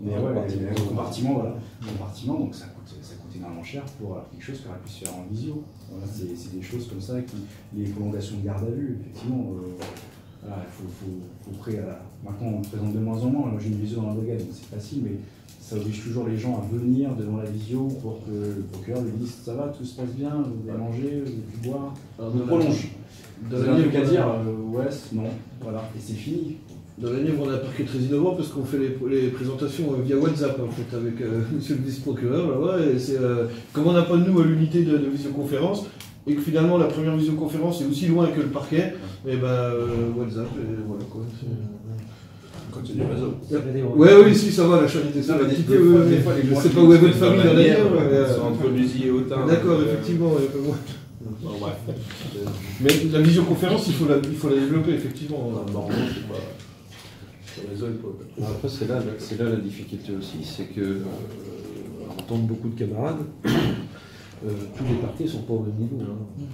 Mais ouais, compartiment, voilà. Compartiment, donc ça coûte énormément cher pour quelque chose qui aurait pu se faire en visio. Voilà, c'est des choses comme ça, les prolongations de garde à vue, effectivement. Il faut maintenant, on présente de moins en moins. Moi, j'ai une visio dans la brigade, donc c'est facile, mais ça oblige toujours les gens à venir devant la visio pour que le procureur lui dise ça va, tout se passe bien, vous avez mangé, vous avez pu boire. On prolonge. Vous avez un truc à dire, ouais, non, voilà, et c'est fini. Dans la livre, on a un parquet très innovant parce qu'on fait les présentations via WhatsApp en fait, avec monsieur le vice-procureur là-bas. Et c'est comme on n'a pas nous l'unité de visioconférence et que finalement la première visioconférence est aussi loin que le parquet, et WhatsApp, et voilà quoi. Quand il y a du réseau. Oui, si ça va, la charité, ça va un petit peu. Je sais pas où est votre famille dans la Nièvre. C'est entre Luzy et Autun. D'accord, effectivement. Bon, bref. Mais la visioconférence, il faut la développer, effectivement. Après, c'est là la difficulté aussi, c'est que, entendre beaucoup de camarades, tous les parquets ne sont pas au même niveau. Hein.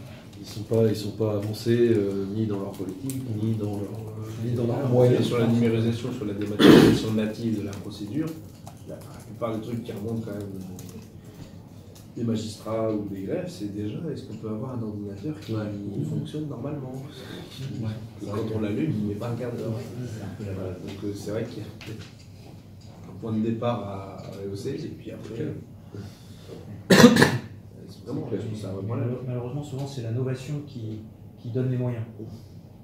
Ils sont pas avancés ni dans leur politique, ni dans leur moyen. Sur la numérisation, sur la dématérialisation native de la procédure, la plupart des trucs qui remontent quand même des magistrats ou des greffes, c'est déjà est-ce qu'on peut avoir un ordinateur qui fonctionne normalement. Quand on l'allume, il n'est pas un quart d'heure. Donc c'est vrai qu'il y a peut-être un point de départ à rehausser, et puis après. Malheureusement, souvent, c'est la novation qui donne les moyens.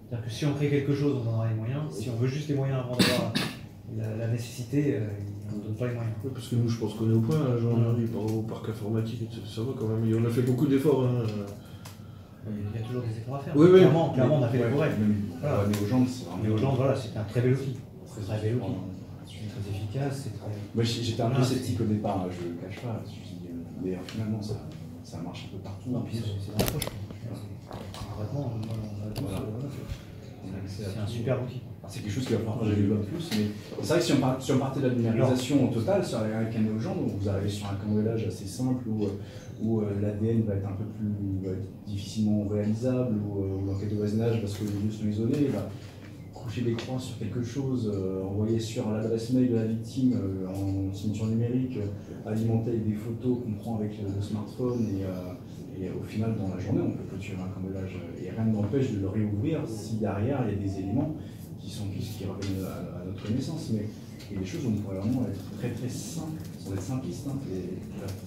C'est-à-dire que si on crée quelque chose, on en aura les moyens. Si on veut juste les moyens avant d'avoir la nécessité, on ne donne pas les moyens. Oui, parce que nous, je pense qu'on est au point, hein, gendarmerie, au parc informatique, ça va quand même. Et on a fait beaucoup d'efforts. Hein. Il y a toujours des efforts à faire. Oui, oui. Clairement, on a fait des progrès. Voilà, mais aux gens, c'est vraiment. Mais aux gens, voilà, c'est un très bel outil. Très bel outil. C'est très efficace, c'est très. Moi, j'étais un peu sceptique au départ, je ne le cache pas. Je me suis dit, mais finalement, ça marche un peu partout. Non, puis c'est dans la poche. Concrètement, c'est un super outil. C'est quelque chose qui va falloir que je développe plus, mais c'est vrai que si on partait de la numérisation totale avec un néogendre, vous arrivez sur un cambriolage assez simple où l'ADN va être un peu plus difficilement réalisable, ou l'enquête de voisinage, parce que les lieux sont isolés, va coucher des croix sur quelque chose, envoyer sur l'adresse mail de la victime en signature numérique, alimenter avec des photos qu'on prend avec le smartphone, et au final, dans la journée, on peut clôturer un cambriolage, et rien ne m'empêche de le réouvrir si derrière il y a des éléments qui reviennent à notre connaissance, mais il y a des choses où on pourrait vraiment être très très simple, sans être simpliste, hein,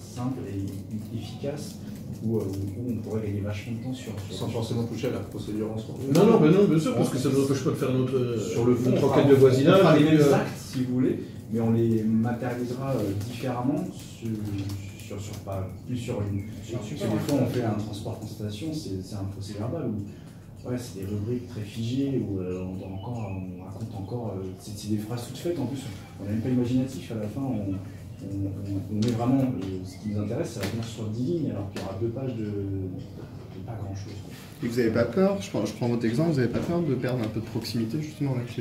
simple et efficace, où on pourrait gagner vachement de temps sans forcément toucher à la procédure en soi. Non, bien sûr, parce que ça ne nous empêche pas de faire sur le fond, notre enquête de voisinage. On fera les mêmes actes, si vous voulez, mais on les matérialisera différemment plus sur une. Parce que des fois, on fait un transport constatation, c'est un procès verbal où. Ouais, c'est des rubriques très figées où on raconte encore. C'est des phrases toutes faites en plus. On n'est même pas imaginatif à la fin. On met vraiment. Ce qui nous intéresse, c'est la réponse sur 10 lignes, alors qu'il y aura 2 pages de pas grand chose. Et vous n'avez pas peur, je prends votre exemple, vous n'avez pas peur de perdre un peu de proximité justement avec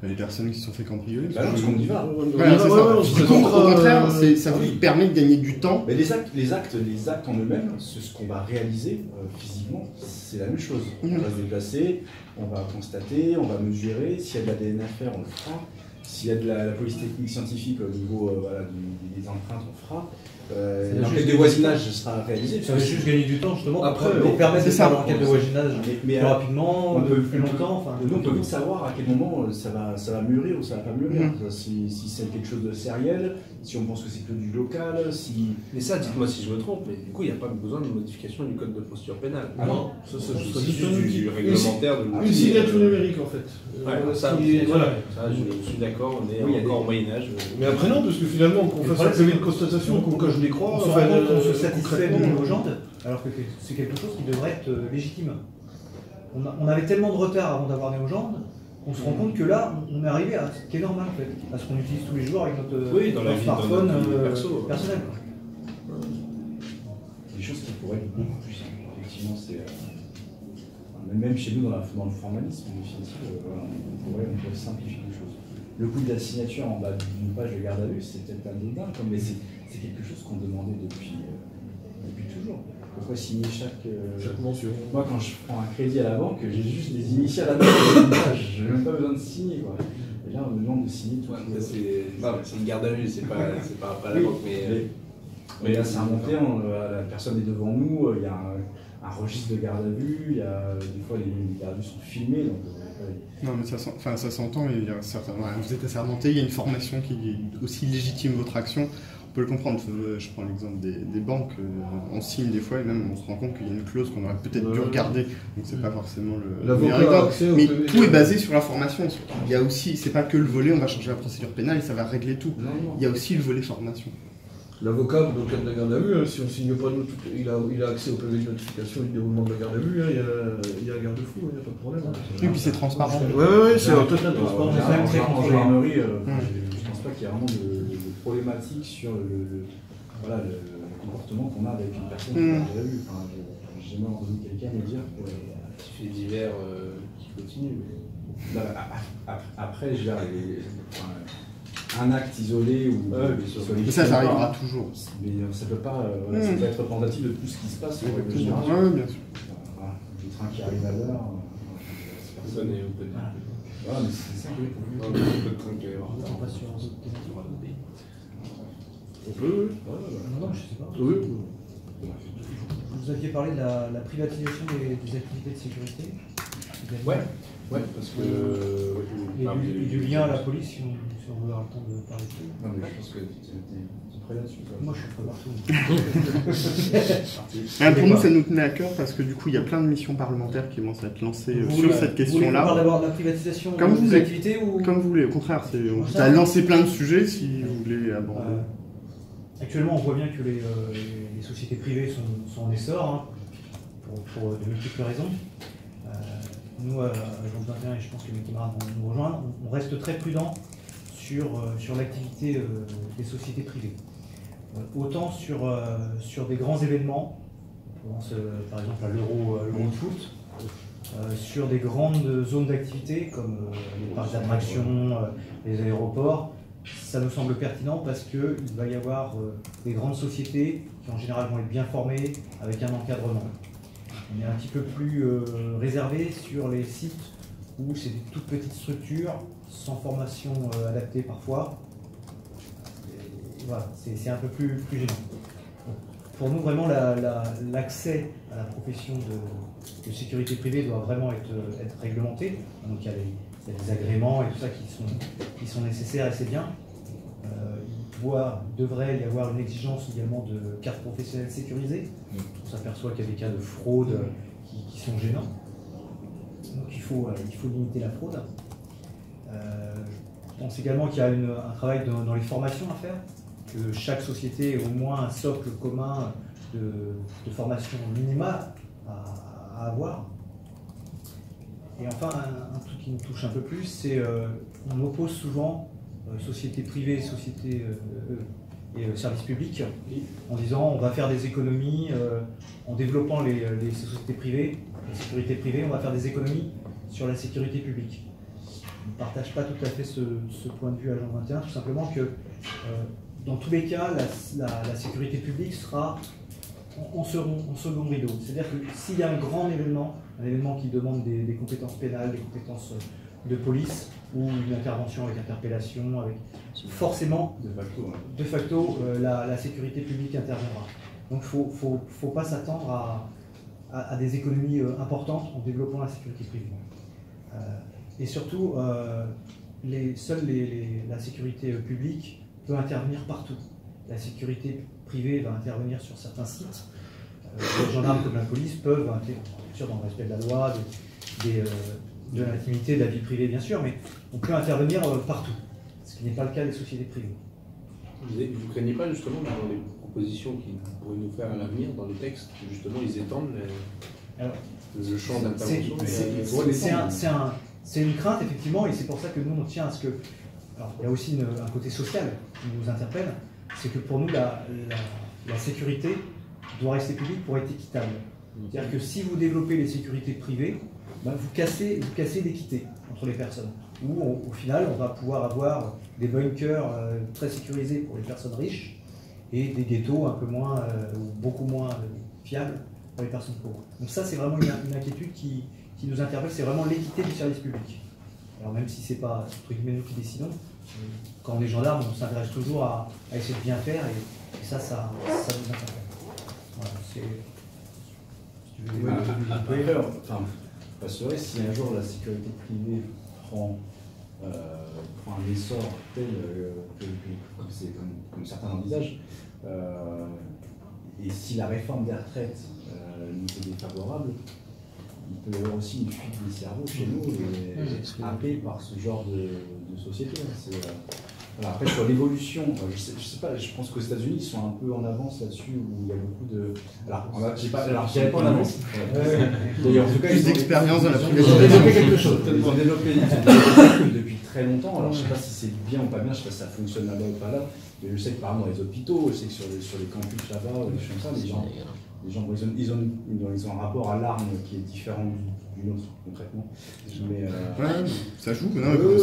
les personnes qui se sont fait cambrioler? Bah non, parce qu'on y va. Voilà, c'est ça. Au contraire, ça vous permet de gagner du temps. Mais les actes en eux-mêmes, ce qu'on va réaliser physiquement, c'est la même chose. On va se déplacer, on va constater, on va mesurer. S'il y a de l'ADN à faire, on le fera. S'il y a de la police technique scientifique au niveau des empreintes, on fera. L'enquête de voisinage sera réalisée. Ça va juste gagner du temps justement Après, pour permettre de faire l'enquête de voisinage mais plus rapidement, plus longtemps. Nous, on peut vite savoir à quel moment ça va mûrir ou ça va pas mûrir. Si c'est quelque chose de sériel, si on pense que c'est que du local, si. Mais ça, dites-moi si je me trompe, mais du coup, il n'y a pas besoin de modification du code de procédure pénale. Ah non, ça c'est juste du réglementaire de une signature numérique en fait. Voilà. Ça, je suis d'accord, on est encore au Moyen-Âge. Mais après, non, parce que finalement, qu'on fasse un PV de constatation, qu'on coche des croix, on se rend compte qu'on se satisfait de néogendre, alors que c'est quelque chose qui devrait être légitime. On avait tellement de retard avant d'avoir néogendre, on se rend compte que là, on est arrivé à ce qui est normal en fait, à ce qu'on utilise tous les jours avec notre smartphone personnel. Des choses qui pourraient être beaucoup plus simples. Effectivement, c'est. Même chez nous, dans le formalisme, on pourrait simplifier les choses. Le coût de la signature en bas d'une page de garde à vue, c'est peut-être anodin, mais c'est quelque chose qu'on demandait depuis toujours. Pourquoi signer chaque mention? Moi, quand je prends un crédit à la banque, j'ai juste des initiales à la banque, je n'ai même pas besoin de signer. Quoi. Et là, on me demande de signer tout. C'est une garde à vue, c'est pas après la banque. Mais là, c'est remonté, la personne est devant nous, il y a un registre de garde à vue, il y a, des fois les gardes à vue sont filmés. Donc, non, mais ça s'entend, et il y a vous êtes assermenté, il y a une formation qui aussi légitime votre action. On peut le comprendre. Je prends l'exemple des banques. On signe des fois et même on se rend compte qu'il y a une clause qu'on aurait peut-être dû regarder. Donc c'est pas forcément le meilleur exemple. Mais tout est basé sur la formation. Il y a aussi, c'est pas que le volet, on va changer la procédure pénale et ça va régler tout. Il y a aussi le volet formation. L'avocat, dans le cadre de la garde à vue, si on ne signe pas, il a accès au PV de notification et du déroulement de la garde à vue, il y a un garde-fou, il n'y a pas de problème. Et puis c'est transparent. Oui, c'est totalement transparent. En gendarmerie, je pense pas qu'il y a vraiment de problématique sur le comportement qu'on a avec une personne qui a déjà vu. J'ai jamais entendu quelqu'un me dire que fait divers qui continue. Après, je veux dire, un acte isolé ou mais ça arrivera toujours. Mais ça peut pas ça peut être représentatif de tout ce qui se passe. Oui, bien sûr. Le train qui arrive à l'heure. Personne n'est au peu. Voilà, mais c'est ça. On peut. Non, je sais pas. Oui. Vous aviez parlé de la privatisation des activités de sécurité. Ouais, parce que... Et du lien à la police, si on veut avoir le temps de parler de ça. Non, mais je pense que tu es prêt là-dessus. Moi, je suis prêt partout. Pour nous, ça nous tenait à cœur parce que du coup, il y a plein de missions parlementaires qui vont être lancées sur cette Vous voulez qu'on question-là. parle d'abord de la privatisation Comme vous des voulez. activités ou... Comme vous voulez, au contraire, on vous a lancé plein de sujets si vous voulez aborder. Actuellement, on voit bien que les sociétés privées sont en essor, hein, pour de multiples raisons. Nous, à l'Agence 21, et je pense que mes camarades vont nous rejoindre, on reste très prudent sur l'activité des sociétés privées. Autant sur des grands événements, on pense par exemple à l'Euro de foot, sur des grandes zones d'activité comme les parcs d'attractions, les aéroports, ça nous semble pertinent parce qu'il va y avoir des grandes sociétés qui en général vont être bien formées avec un encadrement. On est un petit peu plus réservé sur les sites où c'est des toutes petites structures, sans formation adaptée parfois. Et voilà, c'est un peu plus gênant. Donc, pour nous, vraiment, l'accès à la profession de sécurité privée doit vraiment être réglementé. Donc il y a des agréments et tout ça qui sont nécessaires et c'est bien. Il devrait y avoir une exigence également de carte professionnelle sécurisée. On s'aperçoit qu'il y a des cas de fraude qui sont gênants. Donc il faut limiter la fraude. Je pense également qu'il y a un travail dans les formations à faire, que chaque société ait au moins un socle commun de formation minimale à avoir. Et enfin, un truc qui nous touche un peu plus, c'est on oppose souvent sociétés privées, sociétés et services publics, en disant on va faire des économies en développant les sociétés privées, la sécurité privée, on va faire des économies sur la sécurité publique. On ne partage pas tout à fait ce point de vue à Agence 21, tout simplement que dans tous les cas, la sécurité publique sera en second rideau. C'est-à-dire que s'il y a un grand événement, un événement qui demande des compétences pénales, des compétences de police, ou une intervention avec interpellation, forcément, de facto, la sécurité publique interviendra. Donc il ne faut pas s'attendre à des économies importantes en développant la sécurité privée. Et surtout, seule la sécurure publique peut intervenir partout. La sécurité privée va intervenir sur certains sites. Les gendarmes comme la police peuvent, bien sûr dans le respect de la loi, de l'intimité, de la vie privée bien sûr, mais on peut intervenir partout, ce qui n'est pas le cas des sociétés privées. Vous ne craignez pas justement dans les propositions qu'ils pourraient nous faire à l'avenir, dans les textes, que justement ils étendent le champ d'intervention? C'est une crainte effectivement, et c'est pour ça que nous on tient à ce que... Alors il y a aussi un côté social qui nous interpelle, c'est que pour nous la sécurité doit rester publique pour être équitable. C'est-à-dire que si vous développez les sécurités privées, vous cassez l'équité entre les personnes. Où au final, on va pouvoir avoir des bunkers très sécurisés pour les personnes riches et des ghettos un peu moins, ou beaucoup moins fiables pour les personnes pauvres. Donc ça, c'est vraiment une inquiétude qui nous interpelle, c'est vraiment l'équité du service public. Alors même si ce n'est pas entre guillemets nous qui décidons, quand on est gendarme, on s'intéresse toujours à essayer de bien faire et ça nous interpelle. Voilà, c'est... Pas serait si un jour la sécurité privée prend un essor tel comme certains l'envisagent, et si la réforme des retraites nous est défavorable, il peut y avoir aussi une fuite des cerveaux chez nous et happés par ce genre de société. Voilà, après, sur l'évolution, je sais pas, je pense qu'aux États-Unis, ils sont un peu en avance là-dessus, où il y a beaucoup de. Alors, je dirais pas en avance. D'ailleurs, en tout cas, plus d'expérience dans la privatisation. Ils ont développé quelque chose. Ils ont développé depuis très longtemps. Alors, je sais pas si c'est bien ou pas bien, je sais pas si ça fonctionne là-bas ou pas là. Mais je sais que par exemple, dans les hôpitaux, je sais que sur les campus là-bas, des choses comme ça, les gens ils ont un rapport à l'arme qui est différent du nôtre, concrètement. Mais, ça joue,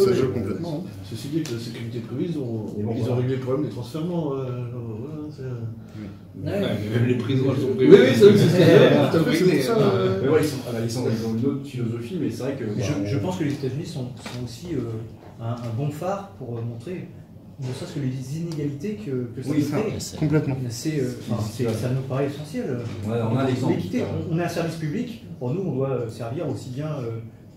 ça joue complètement. Ceci dit, que la sécurité privée, ils ont réglé le problème des transfèrements. Même les prisons, elles sont privées. Oui, c'est pour ça. Mais ouais, ils ont une autre philosophie, mais c'est vrai que. Je pense que les États-Unis sont aussi un bon phare pour montrer ne serait-ce que les inégalités que ça crée. Complètement. Ça nous paraît essentiel. On a l'exemple. L'équité. On est un service public. Pour nous, on doit servir aussi bien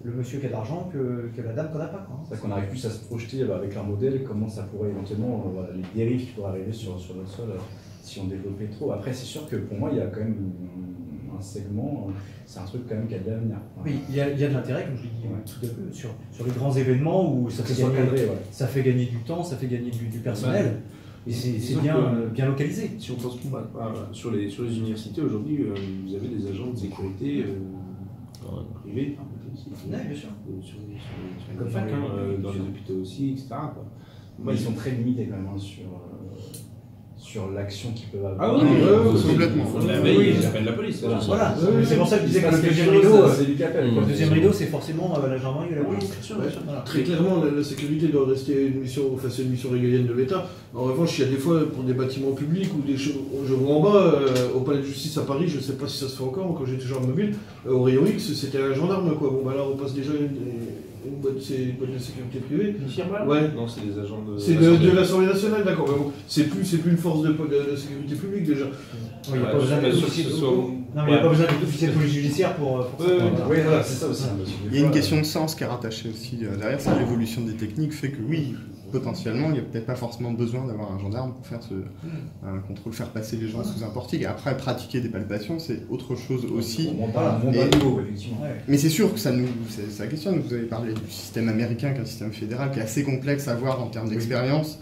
le monsieur qui a de l'argent que la dame qui n'en a pas. C'est-à-dire qu'on arrive plus à se projeter avec leur modèle, comment ça pourrait éventuellement, voilà, les dérives qui pourraient arriver sur notre sol si on développait trop. Après, c'est sûr que pour moi, il y a quand même un segment, c'est un truc quand même qui a de l'avenir. Oui, il y a de l'intérêt, comme je l'ai dit tout à l'heure, sur les grands événements où ça fait gagner du temps, ça fait gagner du personnel. Et c'est bien localisé. Si on pense sur les universités aujourd'hui, vous avez des agents de sécurité privés, bien sûr. Comme ça, dans les hôpitaux aussi, etc. Moi, ils sont très limités quand même sur l'action qu'ils peuvent avoir. Ah oui, complètement. La veille, ils appellent la police. Voilà, c'est pour ça que je disais que le deuxième rideau, c'est forcément la gendarmerie et la police. Très clairement, la sécurité doit rester une mission régalienne de l'État. En revanche, il y a des fois, pour des bâtiments publics ou des choses, je vois en bas, au palais de justice à Paris, je ne sais pas si ça se fait encore, quand j'étais gendarme mobile, au rayon X, c'était un gendarme, quoi. Bon, bah là, on passe déjà une boîte de sécurité privée. Ouais. Non, c'est des agents de. C'est de l'Assemblée nationale, d'accord. Mais bon, c'est plus une force de sécurité publique déjà. Oui, il n'y a pas besoin d'officier de police judiciaire pour ça. Oui, voilà, c'est ça aussi. Il y a une question de sens qui est rattachée aussi derrière ça. L'évolution des techniques fait que oui, potentiellement, il n'y a peut-être pas forcément besoin d'avoir un gendarme pour faire un contrôle, faire passer les gens sous un portique. Et après, pratiquer des palpations, c'est autre chose aussi. On parle à un niveau, effectivement. Mais c'est sûr que ça questionne. Vous avez parlé du système américain, qui est un système fédéral, qui est assez complexe à voir en termes d'expérience.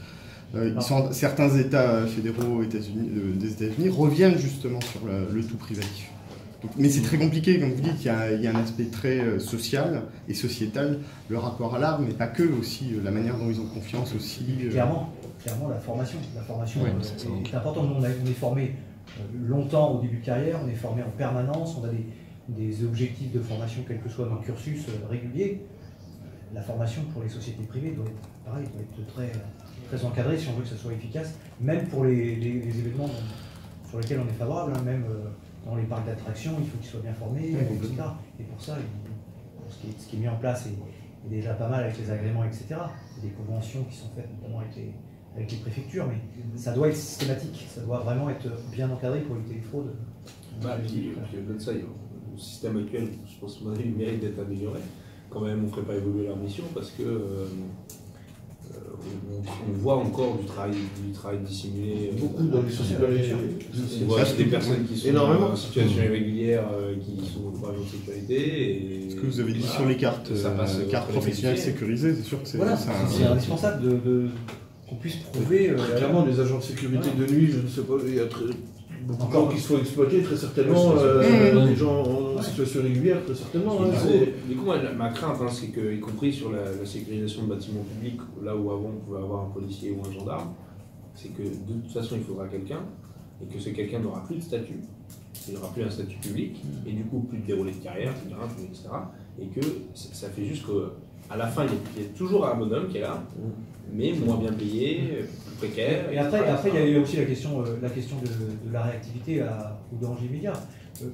Certains États fédéraux des États-Unis reviennent justement sur le tout privatif. Donc, mais c'est très compliqué, comme vous dites, il y a un aspect très social et sociétal, le rapport à l'art, mais pas que, aussi la manière dont ils ont confiance aussi. Clairement, la formation est importante. Nous, on est formé longtemps au début de carrière, on est formé en permanence, on a des objectifs de formation, quel que soit notre cursus régulier. La formation pour les sociétés privées doit être très encadrée si on veut que ça soit efficace, même pour les événements sur lesquels on est favorable, même dans les parcs d'attractions, il faut qu'ils soient bien formés, etc. Et pour ça, ce qui est mis en place est déjà pas mal avec les agréments, etc. Il y a des conventions qui sont faites notamment avec les préfectures, mais ça doit être systématique, ça doit vraiment être bien encadré pour éviter les fraudes. Puis au-delà de ça, le système actuel, je pense qu'il mérite d'être amélioré. Quand même, on ne ferait pas évoluer leur mission parce que on voit encore du travail dissimulé. Beaucoup dans les sociétés. On voit des personnes qui sont énormément en situation irrégulière, qui sont au problème de sécurité. Ce que vous avez dit sur les cartes professionnelles sécurisées, c'est sûr que c'est indispensable qu'on puisse prouver. Clairement, les agents de sécurité de nuit, je ne sais pas, il y a beaucoup de gens qui se font exploiter, très certainement, des gens en situation régulière, très certainement. Du coup, ma crainte, c'est qu'y compris sur la sécurisation de bâtiments publics, là où avant on pouvait avoir un policier ou un gendarme, c'est que de toute façon il faudra quelqu'un, et que ce quelqu'un n'aura plus de statut, il n'aura plus un statut public, et du coup plus de déroulé de carrière, etc. Et que ça fait juste qu'à la fin, il y a toujours un bonhomme qui est là, mais moins bien payé, plus précaire. Et après, il y a aussi la question de la réactivité au danger immédiat.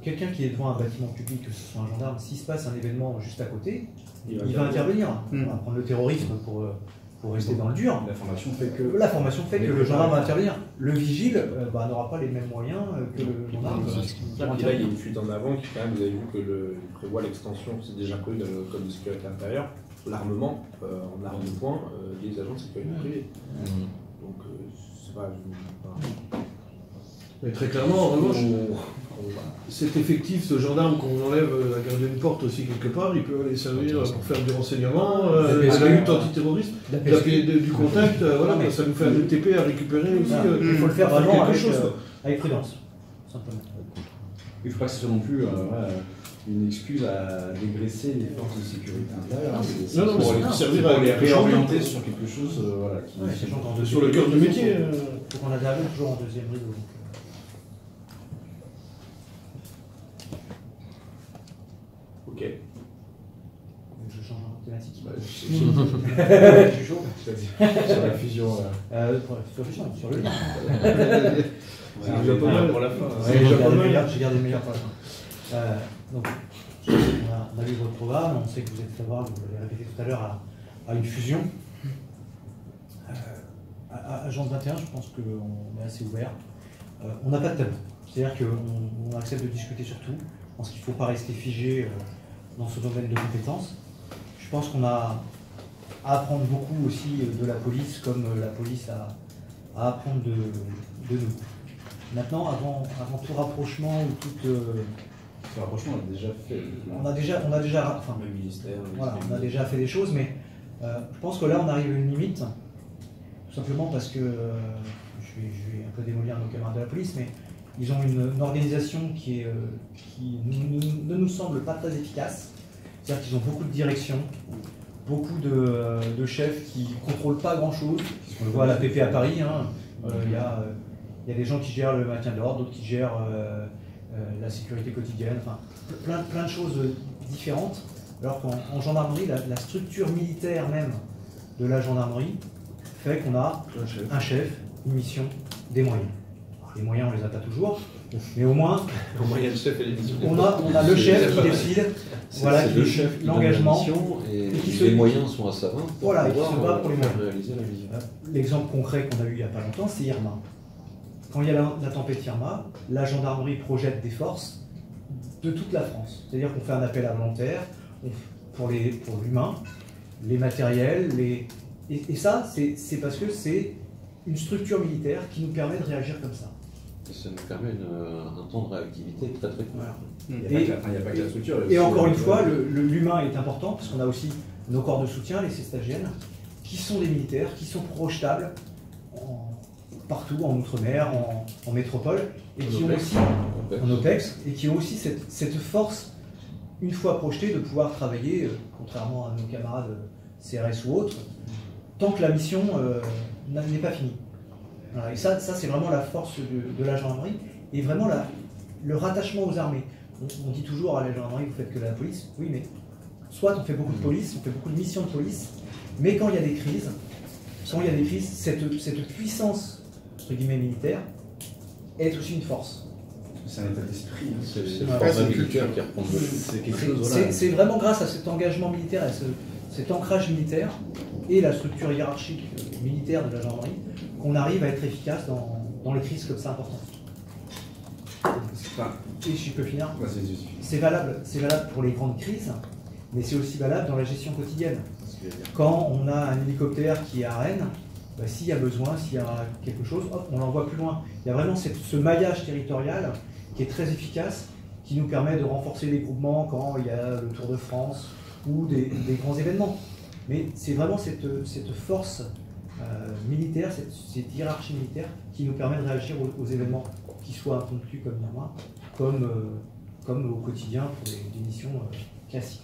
Quelqu'un qui est devant un bâtiment public, que ce soit un gendarme, s'il se passe un événement juste à côté, il va intervenir. On va prendre le terrorisme pour rester dans le dur. La formation fait que le gendarme va intervenir. Le vigile n'aura pas les mêmes moyens que le gendarme. Là, il y a une fuite en avant qui, quand même, vous avez vu il prévoit l'extension, c'est déjà prévu dans le code de sécurité intérieure, l'armement en armes de poing des agents de sécurité privée. Donc, c'est pas. Mais très clairement, en revanche, cet effectif, ce gendarme qu'on enlève à garder une porte aussi quelque part, il peut aller servir pour faire du renseignement, de la lutte antiterroriste, du contact, voilà, ça nous fait un ETP à récupérer aussi. Il faut le faire vraiment avec prudence, simplement. Il ne faut pas que ce soit non plus une excuse à dégraisser les forces de sécurité intérieure. Non, pour servir à les réorienter sur quelque chose sur le cœur du métier. Il faut qu'on intervienne toujours en deuxième rideau. Ok. Je change de thématique. Je suis chaud. Sur la fusion. Sur le lien. C'est déjà pas mal pour la fin. J'ai gardé le meilleur pour la fin. Donc, on a lu votre programme, on sait que vous êtes favorable, vous l'avez répété tout à l'heure, à une fusion. À Jean 21, je pense qu'on est assez ouvert. On n'a pas de tabou. C'est-à-dire qu'on accepte de discuter sur tout. Je pense qu'il ne faut pas rester figé dans ce domaine de compétences. je pense qu'on a à apprendre beaucoup aussi de la police, comme la police a à apprendre de nous. Maintenant, avant tout rapprochement ou toute... Ce rapprochement, on l'a déjà fait. On a déjà enfin, le ministère. voilà, on a déjà fait des choses, mais je pense que là, on arrive à une limite, tout simplement parce que je vais un peu démolir nos camarades de la police, mais ils ont une organisation qui ne nous semble pas très efficace. C'est-à-dire qu'ils ont beaucoup de directions, beaucoup de chefs qui ne contrôlent pas grand-chose. On le voit à la PP à Paris, hein. Il y a des gens qui gèrent le maintien de l'ordre, d'autres qui gèrent la sécurité quotidienne, enfin, plein de choses différentes. Alors qu'en gendarmerie, la structure militaire même de la gendarmerie fait qu'on a un chef, une mission, des moyens. Alors, les moyens, on ne les a pas toujours, mais au moins, il y a le chef et les missions. on a le chef qui décide, voilà, le chef qui l'engagement, et qui les moyens sont à sa main pour voilà, pouvoir il se bat pour les moyens. réaliser la vision. L'exemple concret qu'on a eu il n'y a pas longtemps, c'est Irma. Quand il y a la tempête Irma, la gendarmerie projette des forces de toute la France. C'est-à-dire qu'on fait un appel à volontaires pour l'humain, les matériels, et ça, c'est parce que c'est une structure militaire qui nous permet de réagir comme ça. Et ça nous permet un temps de réactivité très très court. Voilà. Il n'y a pas que la structure. Et encore une fois, l'humain est important, parce qu'on a aussi nos corps de soutien, les cestagiennes, qui sont des militaires, qui sont projetables partout, en Outre-mer, en métropole, et qui ont aussi, en OPEX, et qui ont aussi cette force, une fois projetés, de pouvoir travailler, contrairement à nos camarades CRS ou autres, tant que la mission n'est pas finie. Voilà. Et ça c'est vraiment la force de la gendarmerie, et vraiment le rattachement aux armées. On dit toujours à la gendarmerie, vous faites que de la police. Oui, mais soit on fait beaucoup de police, on fait beaucoup de missions de police, mais quand il y a des crises, cette puissance, entre guillemets, militaire, est aussi une force. C'est un état d'esprit. Hein. C'est le format militaire qui reprend de C'est quelque chose, voilà. C'est vraiment grâce à cet engagement militaire, à cet ancrage militaire, et la structure hiérarchique militaire de la gendarmerie, qu'on arrive à être efficace dans les crises comme ça importantes. Et si je peux finir, c'est valable pour les grandes crises, mais c'est aussi valable dans la gestion quotidienne. Quand on a un hélicoptère qui est à Rennes, bah, s'il y a besoin, s'il y a quelque chose, hop, on l'envoie plus loin. Il y a vraiment ce maillage territorial qui est très efficace, qui nous permet de renforcer les groupements quand il y a le Tour de France ou des grands événements. Mais c'est vraiment cette force militaire, cette hiérarchie militaire qui nous permet de réagir aux événements qui soient impromptus comme Irma, comme au quotidien pour des missions classiques.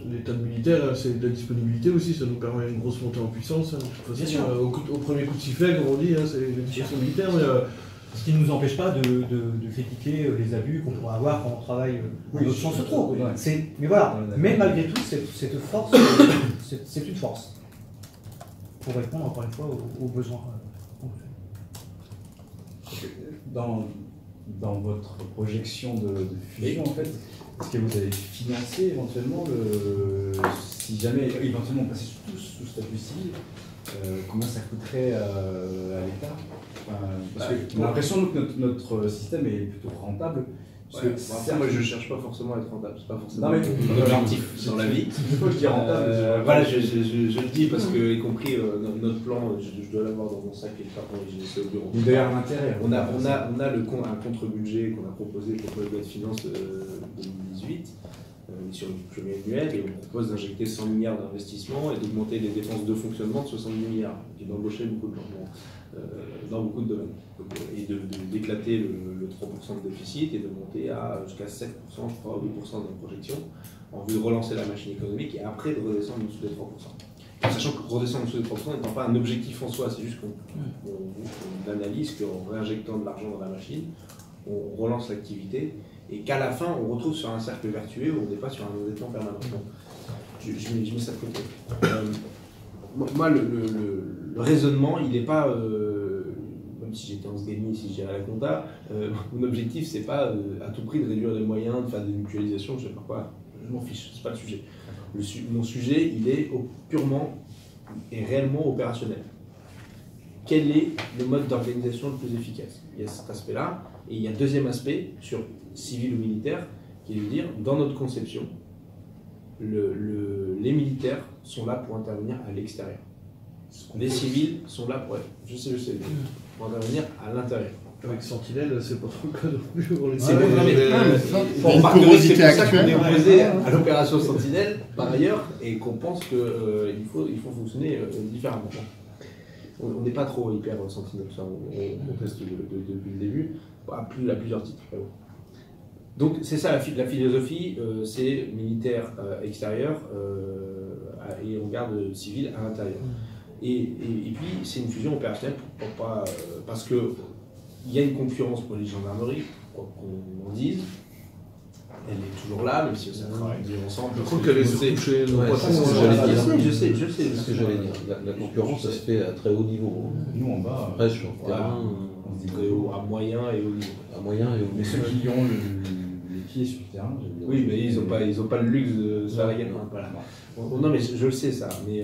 L'état militaire, c'est de la disponibilité aussi, ça nous permet une grosse montée en puissance. Hein. De toute façon, au premier coup de sifflet, comme on dit, hein, c'est la disposition militaire. Mais, ce qui ne nous empêche pas de critiquer les abus qu'on pourrait avoir quand on travaille dans notre sens trop. Ouais. Mais voilà, mais malgré tout, cette force, c'est une force pour répondre encore une fois aux besoins. Dans votre projection de fusion, en fait, est-ce que vous avez financé éventuellement si jamais éventuellement on passait tous sous statut civil, combien ça coûterait à l'État? Parce qu'on a l'impression que notre système est plutôt rentable. Parce que après, moi, je ne cherche pas forcément à être rentable, c'est pas forcément mon objectif dans la vie. Je dis rentable. Voilà, je le dis parce que, y compris notre plan, je dois l'avoir dans mon sac quelque part quand j'ai laissé au bureau. Derrière l'intérêt. On a un contre-budget qu'on a proposé pour le loi de finances 2018 sur une chemin annuel, et on propose d'injecter 100 milliards d'investissements et d'augmenter les dépenses de fonctionnement de 70 milliards, et d'embaucher beaucoup de gens dans beaucoup de domaines. Et d'éclater le 3% de déficit et de monter à jusqu'à 7%, je crois, ou 8% de notre projection, en vue de relancer la machine économique et après de redescendre en dessous des 3%. Sachant que redescendre en dessous des 3% n'étant pas un objectif en soi, c'est juste qu'on analyse qu'en réinjectant de l'argent dans la machine, on relance l'activité et qu'à la fin, on retrouve sur un cercle vertueux où on n'est pas sur un endettement permanent. Donc, je mets ça de côté. Moi, le raisonnement, il n'est pas, même si j'étais en SGMI, si je gérais la compta, mon objectif, c'est pas à tout prix de réduire les moyens, de faire des mutualisations, je sais pas quoi, je m'en fiche, c'est pas le sujet. Mon sujet, il est purement et réellement opérationnel. Quel est le mode d'organisation le plus efficace? Il y a cet aspect-là, et il y a un deuxième aspect, sur civil ou militaire, qui est de dire, dans notre conception, les militaires sont là pour intervenir à l'extérieur. Les civils sont là pour intervenir à l'intérieur. Avec Sentinelle, c'est pas trop le cas non plus pour les C'est pour ça qu'on est opposé à l'opération Sentinelle, par ailleurs, et qu'on pense qu'il faut fonctionner différemment. On n'est pas trop hyper Sentinelle, ça, on teste depuis le début, à plusieurs titres. Donc c'est ça la philosophie, c'est militaire extérieur et on garde civil à l'intérieur. Et puis c'est une fusion opérationnelle parce que il y a une concurrence pour les gendarmeries, quoi qu'on en dise. Elle est toujours là, même si ça travaille ensemble. Je crois qu'elle est surcouchée. Je sais. C'est ce que j'allais dire. La concurrence, ça se fait à très haut niveau. Nous en bas, Après, sur le terrain, on se dit à moyen et haut niveau. à moyen et haut mais niveau. ceux qui ont les pieds sur le terrain, Oui, mais ils n'ont pas le luxe de se faire la gueule. Voilà. Non, mais je le sais ça. Mais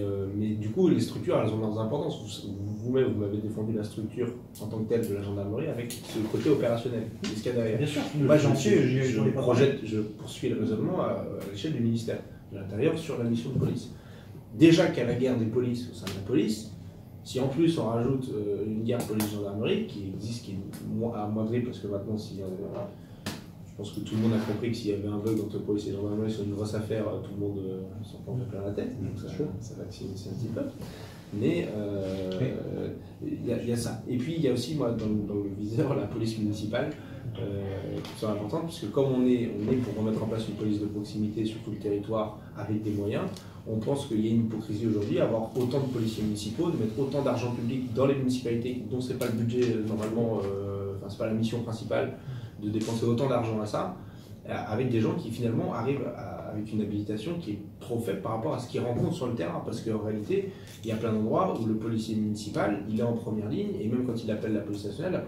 du coup, les structures, elles ont leurs importances. Vous-même, vous m'avez défendu la structure en tant que telle de la gendarmerie avec ce côté opérationnel. C'est ce qu'il y a derrière. Bien sûr, Moi, je poursuis le raisonnement à l'échelle du ministère de l'Intérieur sur la mission de police. Déjà qu'il y a la guerre des polices au sein de la police, si en plus on rajoute une guerre police-gendarmerie qui existe, qui est amoindrie, parce que maintenant, je pense que tout le monde a compris que s'il y avait un bug entre police et gendarmerie sur une grosse affaire, tout le monde s'en prend plein la tête, donc ça vaccine aussi un petit peu. Mais il y a ça. Et puis il y a aussi, moi, dans le viseur, la police municipale, qui sont importantes, puisque comme on est pour remettre en place une police de proximité sur tout le territoire avec des moyens, on pense qu'il y a une hypocrisie aujourd'hui à avoir autant de policiers municipaux, de mettre autant d'argent public dans les municipalités dont c'est pas le budget normalement, c'est pas la mission principale, de dépenser autant d'argent à ça, avec des gens qui finalement arrivent avec une habilitation qui est trop faible par rapport à ce qu'ils rencontrent sur le terrain. Parce qu'en réalité, il y a plein d'endroits où le policier municipal, il est en première ligne, et même quand il appelle la police nationale,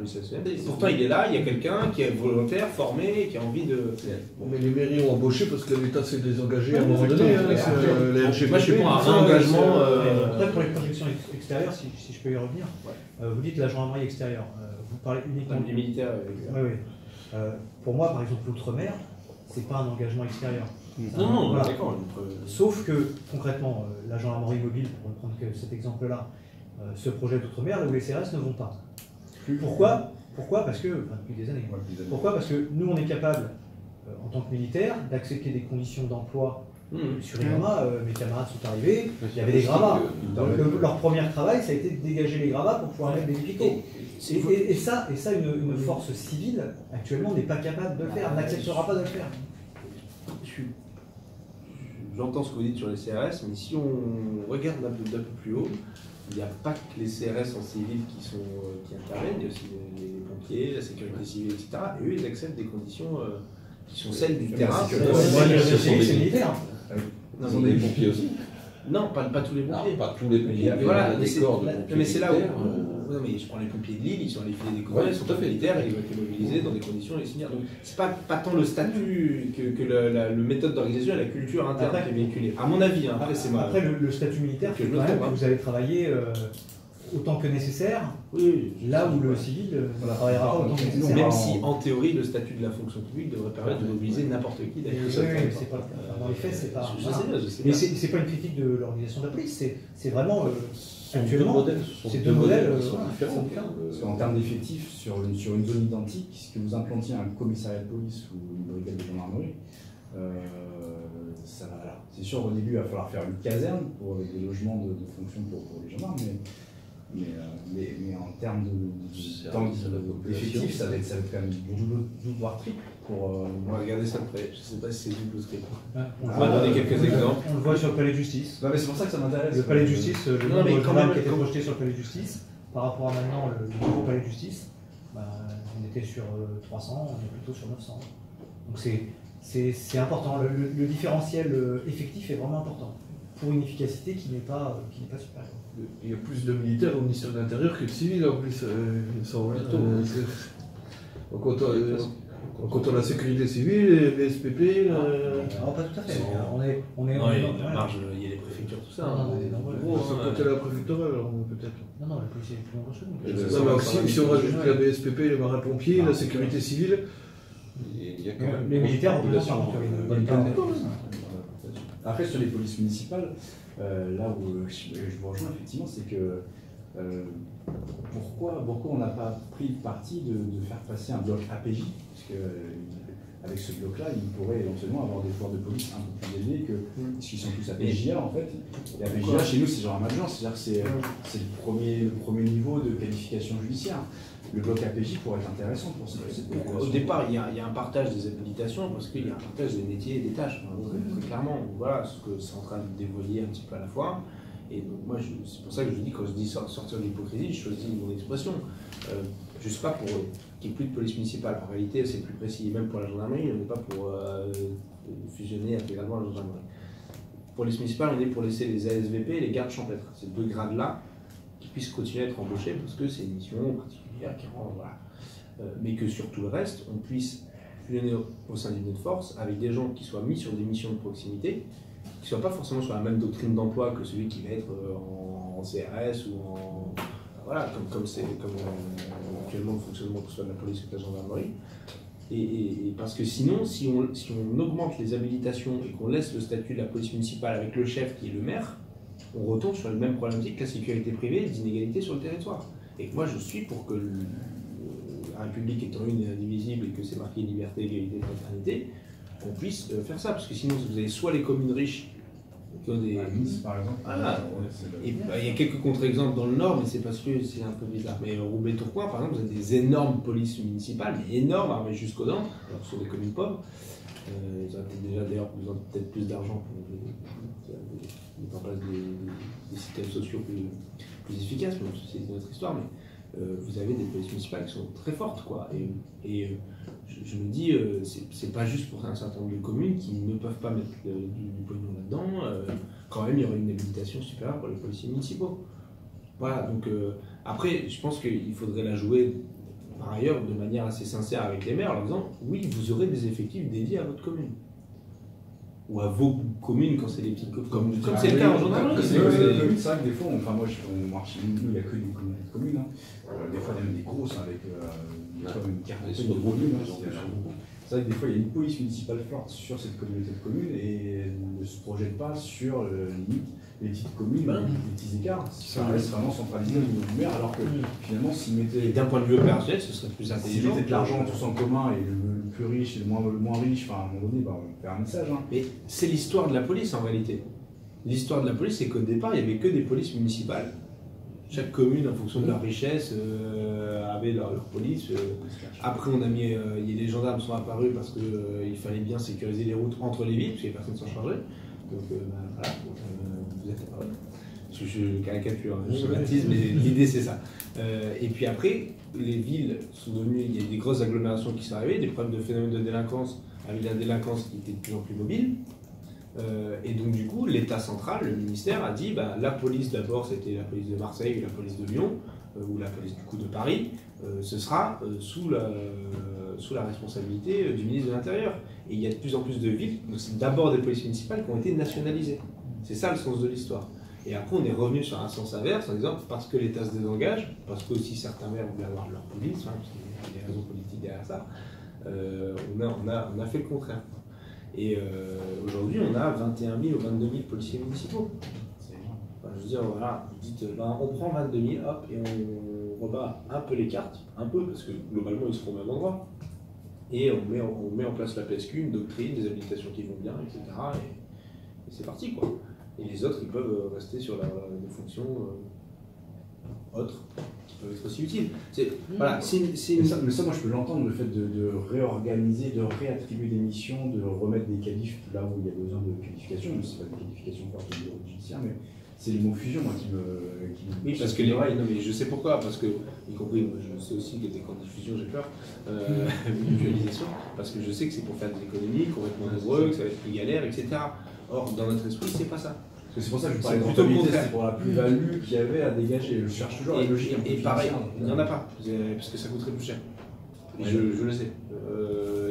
pourtant il est là, il y a quelqu'un qui est volontaire, formé, qui a envie de... Bon, mais les mairies ont embauché parce que l'État s'est désengagé à un moment donné. Moi je suis pour un réengagement... Peut-être pour les projections extérieures, si je peux y revenir, vous dites la gendarmerie extérieure, vous parlez uniquement des militaires. Oui. Pour moi, par exemple, l'outre-mer, c'est pas un engagement extérieur. Non, voilà. d'accord. Sauf que, concrètement, la gendarmerie mobile, pour ne prendre que cet exemple-là, ce projet d'outre-mer, là où les CRS ne vont pas. Pourquoi Parce que, depuis des années. Pourquoi Parce que nous, on est capable, en tant que militaire, d'accepter des conditions d'emploi sur Irma. Mes camarades sont arrivés, il y avait des gravats. Leur premier travail, ça a été de dégager les gravats pour pouvoir mettre des épicots. Et ça, une force civile, actuellement, n'est pas capable de le faire, n'acceptera pas de le faire. J'entends ce que vous dites sur les CRS, mais si on regarde d'un peu plus haut, il n'y a pas que les CRS en civil qui interviennent, il y a aussi les pompiers, la sécurité civile, etc. Et eux, ils acceptent des conditions qui sont celles du terrain. C'est militaire. Ils ont des pompiers aussi. Non, pas tous les pompiers. Pas tous les pompiers. Voilà, mais c'est là où. militaires. Non, mais je prends les pompiers de Lille, ils sont allés filer des coups, ils sont tout à fait militaires, ils ont été mobilisés dans des conditions similaires. Donc, c'est pas tant le statut que le méthode d'organisation et la culture interne qui est véhiculée. À mon avis, après, c'est moi. Après, le statut militaire, que je me trompe, vous allez travailler autant que nécessaire, là où le civil ne travaillera pas autant que nécessaire. Même si, en théorie, le statut de la fonction publique devrait permettre de mobiliser n'importe qui. C'est pas, dans les faits, c'est pas. Je sais mais c'est pas une critique de l'organisation de la police, c'est vraiment. Actuellement, c'est deux modèles différents. Parce qu'en termes d'effectifs, sur une zone identique, si vous implantiez un commissariat de police ou une brigade de gendarmerie, c'est sûr au début il va falloir faire une caserne pour des logements de fonction pour les gendarmes, mais en termes d'effectifs, ça va être quand même double voire triple. On va regarder ça de près, je ne sais pas si c'est double ou triple. On va donner quelques exemples. On le voit sur le palais de justice. Mais c'est pour ça que ça m'intéresse. Le palais de justice, le nombre de gendarmes qui était projeté sur le palais de justice, par rapport à maintenant le nouveau palais de justice, on était sur 300, on est plutôt sur 900. Donc c'est important, le différentiel effectif est vraiment important, pour une efficacité qui n'est pas supérieure. Il y a plus de militaires au ministère de l'Intérieur que de civils en plus. Quand on a la sécurité civile, les SPP. Non, pas tout à fait. Il y a la marge, il y a les préfectures, tout ça. Quand la préfecture, alors peut-être. Non, la police est plus nombreux que nous. Si on rajoute la BSPP, les marins-pompiers, la sécurité civile. Les militaires, on peut dire, Après, sur les polices municipales, là où je vous rejoins effectivement, c'est que pourquoi on n'a pas pris le parti de faire passer un bloc APJ, parce que avec ce bloc-là, ils pourraient éventuellement avoir des pouvoirs de police un peu plus élevés que parce qu'ils sont tous APJA en fait. Et APJA chez nous c'est genre un adjoint, c'est-à-dire que c'est le premier niveau de qualification judiciaire. Le bloc APJ pourrait être intéressant pour cette population. Au départ, il y a un partage des habilitations parce qu'il y a un partage des métiers et des tâches, très clairement. Voilà ce que c'est en train de dévoyer un petit peu à la fois. Et donc moi, c'est pour ça que je dis, quand je dis sortir de l'hypocrisie, je choisis mon expression. Je ne suis pas pour qu'il n'y ait plus de police municipale. En réalité, c'est plus précis. Même pour la gendarmerie, on n'est pas pour fusionner intégralement la gendarmerie. Police municipale, on est pour laisser les ASVP et les gardes champêtres. Ces deux grades-là qui puissent continuer à être embauchés parce que c'est une mission particulière qui rend. Voilà. Mais que sur tout le reste, on puisse fusionner au sein d'une autre force avec des gens qui soient mis sur des missions de proximité, qui ne soient pas forcément sur la même doctrine d'emploi que celui qui va être en CRS ou en. Voilà, comme actuellement le fonctionnement que ce soit de la police ou de la gendarmerie. Et parce que sinon, si on augmente les habilitations et qu'on laisse le statut de la police municipale avec le chef qui est le maire, on retombe sur le même problématique que la sécurité privée et d'inégalité sur le territoire. Et moi je suis pour que la République étant une et indivisible et que c'est marqué liberté, égalité, fraternité, qu'on puisse faire ça. Parce que sinon vous avez soit les communes riches qui ont des... Nice par exemple. Voilà. Et il y a quelques contre-exemples dans le Nord, mais c'est parce que c'est un peu bizarre. Mais Roubaix-Tourcoing, par exemple, vous avez des énormes polices municipales, mais énormes, armées jusqu'aux dents, alors ce sont des communes pauvres. Ils ont déjà d'ailleurs besoin de peut-être plus d'argent pour mettre en place des systèmes sociaux plus efficaces, mais c'est une autre histoire. Mais vous avez des polices municipales qui sont très fortes, quoi. Et je me dis, c'est pas juste pour un certain nombre de communes qui ne peuvent pas mettre du pognon là-dedans. Quand même, il y aurait une habilitation supérieure pour les policiers municipaux. Voilà, donc après, je pense qu'il faudrait la jouer par ailleurs de manière assez sincère avec les maires en leur disant oui, vous aurez des effectifs dédiés à votre commune. Ou à vos communes quand c'est des petites communes. Comme c'est le cas en gendarmerie. C'est vrai que des fois, on marche, nous, il n'y a que des communes. Des fois, il y a même des grosses avec une quarantaine de communes. C'est vrai que des fois, il y a une police municipale forte sur cette communauté de communes et ne se projette pas sur limite les petites communes, les petits écarts. Ça reste vraiment centralisé au niveau du maire, alors que finalement, s'ils mettaient. D'un point de vue opérationnel, ce serait plus intelligent. S'ils mettaient de l'argent tous en commun et le plus riche et le moins riche, enfin, à un moment donné, on fait un message. Mais c'est l'histoire de la police en réalité. L'histoire de la police, c'est qu'au départ, il n'y avait que des polices municipales. Chaque commune, en fonction de leur richesse, avait leur police. Après, on a mis, les gendarmes sont apparus parce qu'il fallait bien sécuriser les routes entre les villes, parce que les personnes s'en chargeaient. Donc voilà, vous êtes apparus. Je caricature, je schématise, mais l'idée c'est ça. Et puis après, les villes sont devenues, il y a des grosses agglomérations qui sont arrivées, des problèmes de phénomènes de délinquance, avec la délinquance qui était de plus en plus mobile. Et donc du coup, l'État central, le ministère, a dit la police d'abord, c'était la police de Marseille ou la police de Lyon, ou la police du coup de Paris, ce sera sous la responsabilité du ministre de l'Intérieur. Et il y a de plus en plus de villes, donc c'est d'abord des polices municipales qui ont été nationalisées. C'est ça le sens de l'histoire. Et après, on est revenu sur un sens inverse en disant parce que l'État se désengage, parce que aussi certains maires voulaient avoir leur police, parce qu'il y a des raisons politiques derrière ça, on a fait le contraire. Et aujourd'hui, on a 21 000 ou 22 000 policiers municipaux. Enfin, je veux dire, voilà, vous dites, on prend 22 000, hop, et on rebat un peu les cartes, un peu, parce que globalement, ils seront au même endroit. Et on met en place la PSQ, une doctrine, des habilitations qui vont bien, etc. Et c'est parti, quoi. Et les autres, ils peuvent rester sur des fonctions autres, qui peuvent être aussi utiles. Voilà, mais ça, moi, je peux l'entendre, le fait de réorganiser, de réattribuer des missions, de remettre des qualifs là où il y a besoin de qualifications. Ce n'est pas des qualifications fortes au bureau judiciaire, mais c'est les mots fusion, moi, qui me... Oui, parce que non, mais je sais pourquoi, parce que, y compris, je sais aussi que quand des fusions, j'ai peur, mutualisation, parce que je sais que c'est pour faire des économies, complètement nombreux, que ça va être plus galère, etc. Or, dans notre esprit, c'est pas ça. C'est pour ça que je parlais de rentabilité, c'est pour la plus-value qu'il y avait à dégager. Je cherche toujours la logique. Et pareil, il n'y en a pas, parce que ça coûterait plus cher. Je le sais.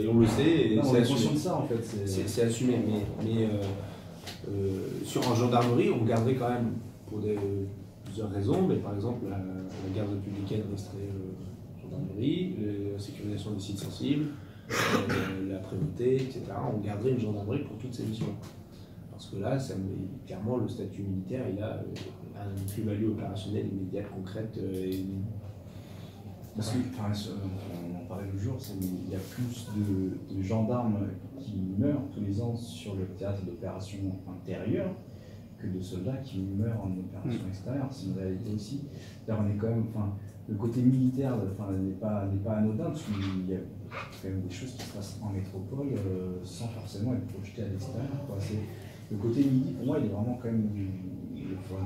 Et on le sait, et c'est assumé. De ça, en fait. C'est assumé, mais en gendarmerie, on garderait quand même, pour plusieurs raisons, mais par exemple, la garde républicaine resterait gendarmerie, la sécurisation des sites sensibles, la prévôté, etc. On garderait une gendarmerie pour toutes ces missions. Parce que là, clairement, le statut militaire, il a une plus-value opérationnelle immédiate, concrète. Parce que, on en parlait le jour, il y a plus de gendarmes qui meurent tous les ans sur le théâtre d'opération intérieure que de soldats qui meurent en opération extérieure. C'est une réalité aussi. D'ailleurs, on est quand même, le côté militaire n'est pas anodin, parce qu'il y a quand même des choses qui se passent en métropole sans forcément être projetées à l'extérieur. Le côté militaire, pour moi, il est vraiment quand même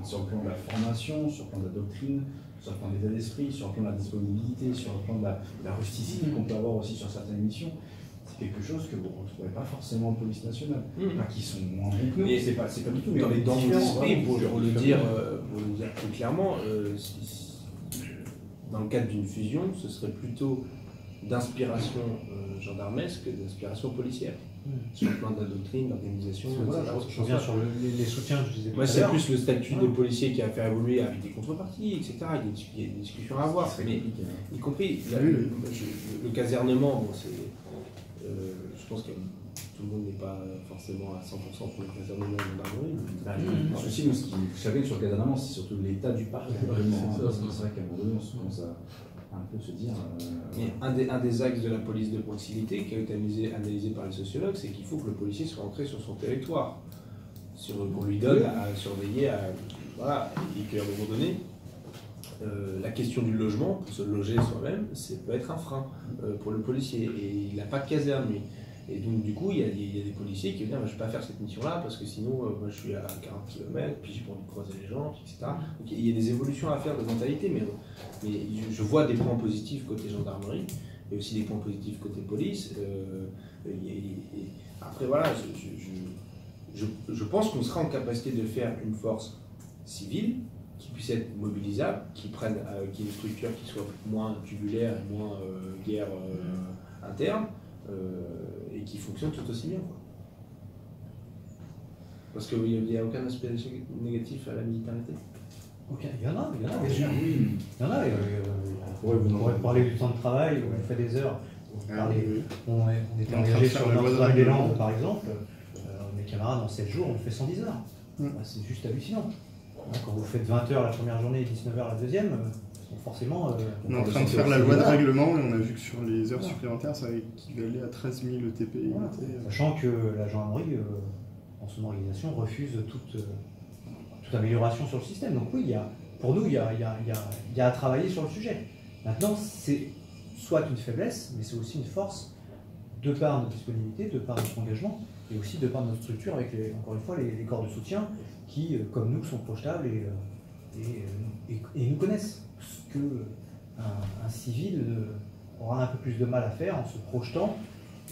sur le plan de la formation, sur le plan de la doctrine, sur le plan de l'état d'esprit, sur le plan de la disponibilité, sur le plan de la rusticité qu'on peut avoir aussi sur certaines missions. C'est quelque chose que vous ne retrouverez pas forcément en police nationale. Qui sont moins bons que nous, c'est pas du tout. Dans les esprits, pour le dire plus clairement, dans le cadre d'une fusion, ce serait plutôt d'inspiration gendarmesque que d'inspiration policière. Sur le plan de la doctrine, de l'organisation, voilà, je reviens sur les soutiens que je disais tout à l'heure. C'est plus le statut de policier qui a à faire évoluer avec des contreparties, etc. Il y a des discussions à avoir, mais y compris le casernement. Je pense que tout le monde n'est pas forcément à 100% pour le casernement de gendarmerie. Le souci, ce qui chagrine sur le casernement, c'est surtout l'état du parc. C'est vrai qu'à un moment donné, on commence à un peu se dire. Un des axes de la police de proximité qui a été analysé par les sociologues, c'est qu'il faut que le policier soit ancré sur son territoire, qu'on lui donne à surveiller, et qu'à un moment donné, la question du logement, pour se loger soi-même, peut être un frein pour le policier. Et il n'a pas de caserne, lui. Et donc, du coup, il y a des policiers qui vont dire je ne vais pas faire cette mission-là parce que sinon, moi, je suis à 40 km, puis j'ai pas envie de croiser les gens, etc. Donc, il y a des évolutions à faire de mentalité, mais je vois des points positifs côté gendarmerie et aussi des points positifs côté police. Après, voilà, je pense qu'on sera en capacité de faire une force civile qui puisse être mobilisable, qui ait une structure qui soit moins tubulaire et moins guerre interne. Et qui fonctionne tout aussi bien. Parce qu'il n'y a aucun aspect négatif à la militarité. Ok, il y en a, bien sûr. Il y en a. On pourrait parler du temps de travail, on fait des heures. On était engagé sur Notre-Dame-des-Landes, par exemple. Mes camarades, en 7 jours, on fait 110 heures. C'est juste hallucinant. Quand vous faites 20 heures la première journée et 19 heures la deuxième, forcément. On est en train de faire la loi de règlement et on a vu que sur les heures supplémentaires, ça équivalait à 13 000 TP. Voilà. Sachant que la gendarmerie, en son organisation, refuse toute amélioration sur le système. Donc oui, pour nous, il y a à travailler sur le sujet. Maintenant, c'est soit une faiblesse, mais c'est aussi une force de par notre disponibilité, de par notre engagement, et aussi de par notre structure avec, encore une fois, les corps de soutien qui, comme nous, sont projetables et nous connaissent. Ce qu'un civil aura un peu plus de mal à faire en se projetant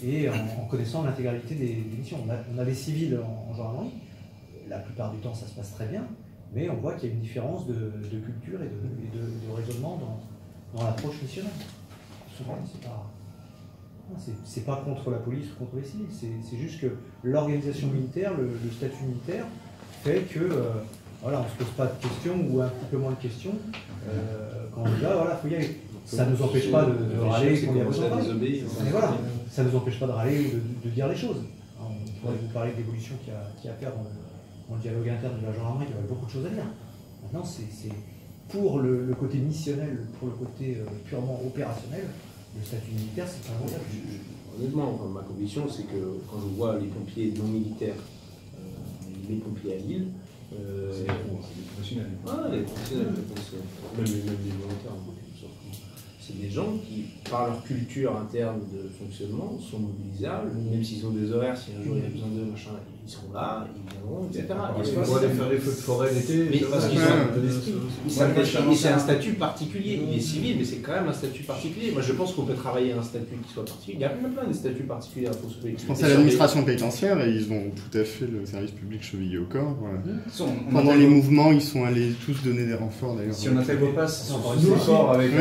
et en connaissant l'intégralité des missions. On a des civils en gendarmerie, la plupart du temps ça se passe très bien, mais on voit qu'il y a une différence de culture et de raisonnement dans l'approche missionnaire. Souvent, c'est pas contre la police ou contre les civils, c'est juste que l'organisation militaire, le statut militaire fait que voilà, on ne se pose pas de questions ou un petit peu moins de questions. Quand on y va, voilà, il faut y aller. Ça ne nous empêche pas de râler quand il y a besoin de râler. Mais voilà, ça ne nous empêche pas de râler ou de dire les choses. On pourrait vous parler de l'évolution qu'il y a à faire dans le dialogue interne de la gendarmerie, il y aurait beaucoup de choses à dire. Maintenant, c'est pour le côté missionnel, pour le côté purement opérationnel, le statut militaire, c'est un avantage. Honnêtement, ma conviction, c'est que quand je vois les pompiers non militaires, les pompiers à Lille, c'est des professionnels. Les professionnels, même les volontaires, c'est des gens qui, par leur culture interne de fonctionnement, sont mobilisables, même s'ils ont des horaires, si un jour il y a besoin d'eux, machin, ils seront là, ils viendront, etc. Ils vont aller faire les feux de forêt l'été. Mais parce qu'ils ont un peu d'esprit. C'est un statut particulier. Il est civil, mais c'est quand même un statut particulier. Moi, je pense qu'on peut travailler un statut qui soit particulier. Il y a plein de statuts particuliers à construire. Je pense à l'administration pénitentiaire et ils ont tout à fait le service public chevillé au corps. Pendant les mouvements, ils sont allés tous donner des renforts d'ailleurs. Si on intègre au pass, nous aussi. Avec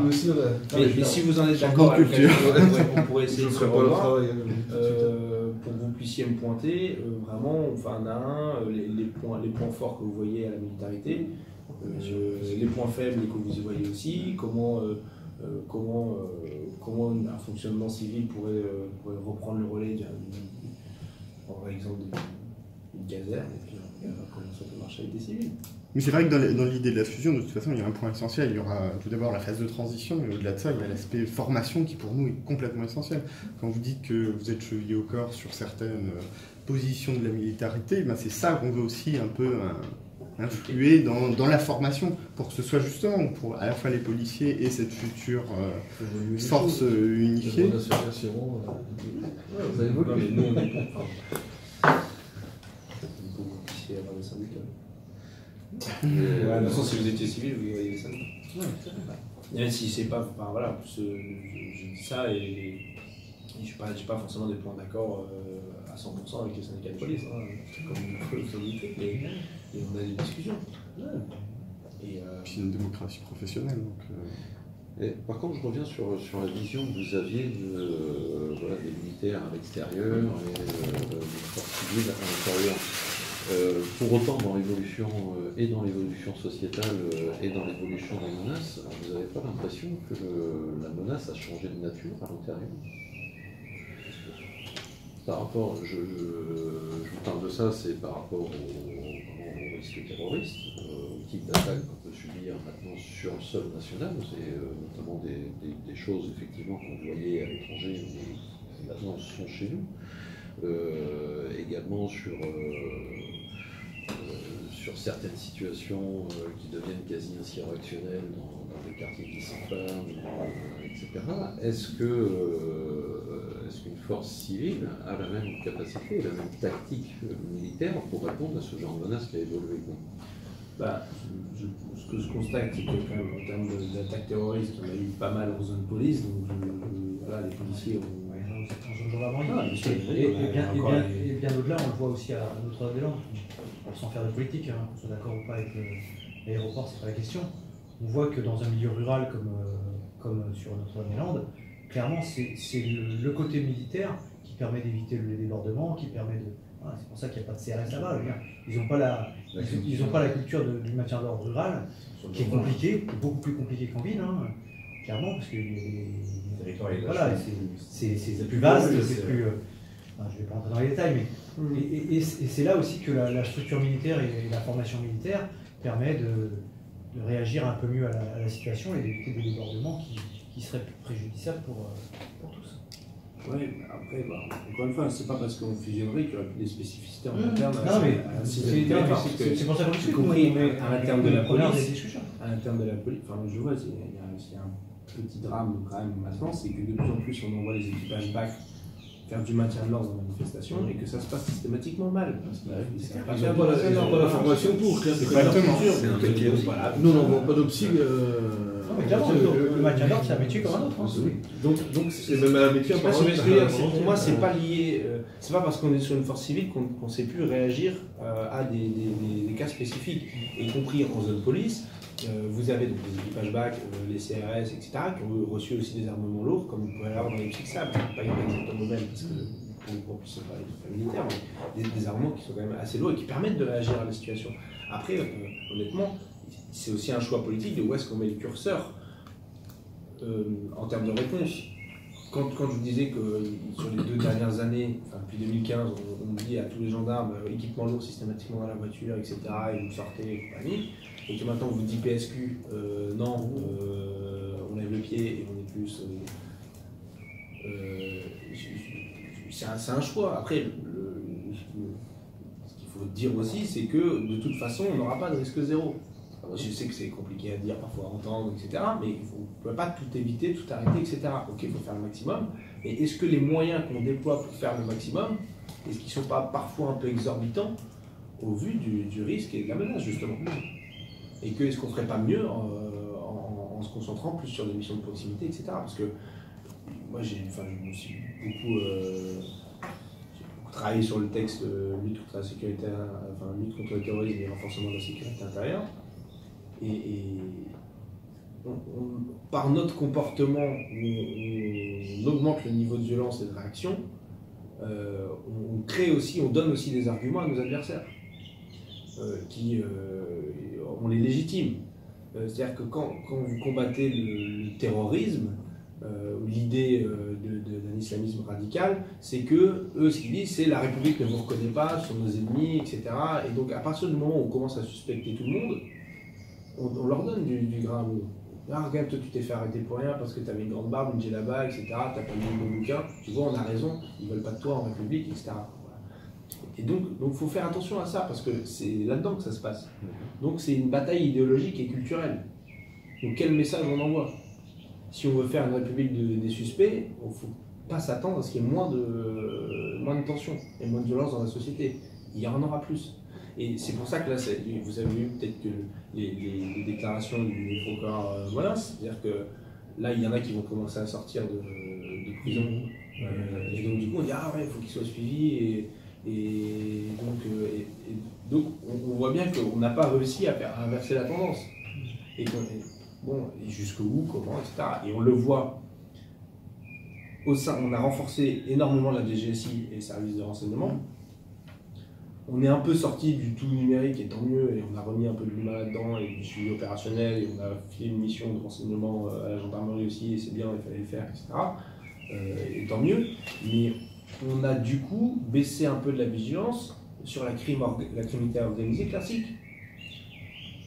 nous aussi, mais si vous en êtes d'accord, on pourrait essayer de se revoir. Pour que vous puissiez me pointer vraiment, enfin un à un, les points forts que vous voyez à la militarité, les points faibles que vous y voyez aussi, comment un fonctionnement civil pourrait reprendre le relais prendra l'exemple d'une caserne, et puis on verra comment ça peut marcher avec des civils. Mais c'est vrai que dans l'idée de la fusion, de toute façon, il y a un point essentiel. Il y aura tout d'abord la phase de transition, mais au-delà de ça, il y a l'aspect formation qui, pour nous, est complètement essentiel. Quand vous dites que vous êtes chevillé au corps sur certaines positions de la militarité, ben c'est ça qu'on veut aussi un peu influer dans la formation, pour que ce soit justement pour à la fois les policiers et cette future force unifiée. Vous avez évolué. Non, mais nous, on est beaucoup policiers avant les syndicats. Ouais, de toute façon, si vous étiez civil, vous voyez les syndicats. Même si c'est pas. Enfin, voilà, je dis ça et je n'ai pas forcément des points d'accord à 100% avec les syndicats de police, hein, comme une possibilité, mais on a des discussions. Et puis une démocratie professionnelle. Donc, Et, par contre, je reviens sur la vision que vous aviez voilà, des militaires à l'extérieur et des forces civiles à l'intérieur. Pour autant, dans l'évolution et dans l'évolution sociétale et dans l'évolution des menaces, vous n'avez pas l'impression que la menace a changé de nature à l'intérieur? Par rapport, je vous parle de ça, c'est par rapport au risque terroriste, au type d'attaque qu'on peut subir maintenant sur le sol national. C'est notamment des choses effectivement qu'on voyait à l'étranger, mais maintenant sont chez nous. Également sur certaines situations qui deviennent quasi insurrectionnelles dans des quartiers qui s'enflamment, etc. Est-ce qu'une force civile a la même capacité, la même tactique militaire pour répondre à ce genre de menace qui a évolué? Ce que je constate, c'est que quand même, en termes d'attaques terroristes, on a eu pas mal en zone police, donc voilà, les policiers ont... En zone gendarmerie, et bien au-delà, on le voit aussi à Notre-Dame-des-Landes, sans faire de politique, hein, qu'on soit d'accord ou pas avec l'aéroport, c'est pas la question. On voit que dans un milieu rural comme sur Notre-Dame-des-Landes, clairement, c'est le côté militaire qui permet d'éviter les débordements, qui permet de... Voilà, c'est pour ça qu'il n'y a pas de CRS là-bas. Ils n'ont pas la culture du maintien de l'ordre rural, qui est compliqué, qui est beaucoup plus compliqué qu'en ville, hein, clairement, parce que voilà, c'est plus vaste, c'est plus... je ne vais pas rentrer dans les détails, mais et c'est là aussi que la structure militaire et la formation militaire permet de réagir un peu mieux à la situation et d'éviter des débordements qui seraient préjudiciables pour tous. Oui, après, encore une fois, c'est pas parce qu'on fusionnerait qu'il y aura des spécificités en interne. Non, mais c'est pour ça qu'on discute, compris à l'interne de la police. Discussions. À l'interne de la police, enfin, je vois, il y a un petit drame quand même maintenant, c'est que de plus en plus on envoie les équipages BAC faire du maintien de l'ordre dans la manifestation et que ça se passe systématiquement mal. Parce qu'ils n'ont pas la formation pour. C'est pas la culture. Nous, on n'envoie pas d'opsie. Non, mais clairement, le maintien d'ordre, c'est un métier comme un autre. Donc, c'est même un métier. Pour moi, c'est pas lié. C'est pas parce qu'on est sur une force civile qu'on ne sait plus réagir à des cas spécifiques, y compris en zone police. Vous avez donc les équipages BAC, les CRS, etc., qui ont reçu aussi des armements lourds, comme vous pouvez l'avoir dans les petits sables. Pas exactement le même, parce que pour plus, ce n'est pas militaire, mais des armements qui sont quand même assez lourds et qui permettent de réagir à la situation. Après, honnêtement, c'est aussi un choix politique de où est-ce qu'on met le curseur en termes de réponse. Quand je vous disais que sur les 2 dernières années, enfin depuis 2015, on dit à tous les gendarmes équipement lourd systématiquement dans la voiture, etc., et vous sortez et compagnie, et que maintenant on vous dit PSQ, non, on lève le pied et on est plus. C'est un choix. Après, ce qu'il faut dire aussi, c'est que de toute façon, on n'aura pas de risque zéro. Je sais que c'est compliqué à dire, parfois à entendre, etc. Mais on ne peut pas tout éviter, tout arrêter, etc. Ok, il faut faire le maximum. Mais est-ce que les moyens qu'on déploie pour faire le maximum, est-ce qu'ils ne sont pas parfois un peu exorbitants au vu du risque et de la menace, justement? Et que est-ce qu'on ne ferait pas mieux en se concentrant plus sur des missions de proximité, etc. Parce que moi, je me suis beaucoup travaillé sur le texte lutte contre la sécurité, lutte contre le terrorisme et renforcement de la sécurité intérieure. Et par notre comportement, on augmente le niveau de violence et de réaction, on donne aussi des arguments à nos adversaires, on les légitime. C'est-à-dire que quand vous combattez le terrorisme, l'idée d'un islamisme radical, c'est que eux, ce qu'ils disent, c'est la République ne vous reconnaît pas, ce sont nos ennemis, etc. Et donc, à partir du moment où on commence à suspecter tout le monde, on leur donne du grain à moudre. Ah, regarde, toi, tu t'es fait arrêter pour rien parce que tu avais une grande barbe, une djellaba, etc. Tu n'as pas lu de bouquin. Tu vois, on a raison, ils ne veulent pas de toi en République, etc. Voilà. Et donc, il faut faire attention à ça parce que c'est là-dedans que ça se passe. Donc, c'est une bataille idéologique et culturelle. Donc, quel message on envoie? Si on veut faire une République des suspects, il ne faut pas s'attendre à ce qu'il y ait moins de tensions et moins de violence dans la société. Il y en aura plus. Et c'est pour ça que là, vous avez vu peut-être que les déclarations du procureur Monas, c'est-à-dire que là, il y en a qui vont commencer à sortir de prison. Et donc, du coup, on dit ah ouais, il faut qu'ils soient suivis. Et donc, on voit bien qu'on n'a pas réussi à inverser la tendance. Et bon, jusqu'où, comment, etc. Et on le voit au sein, on a renforcé énormément la DGSI et les services de renseignement. On est un peu sorti du tout numérique, et tant mieux, et on a remis un peu de l'humain là-dedans, et du suivi opérationnel, et on a fait une mission de renseignement à la gendarmerie aussi, et c'est bien, il fallait le faire, etc. Et tant mieux. Mais on a du coup baissé un peu de la vigilance sur la criminalité organisée classique.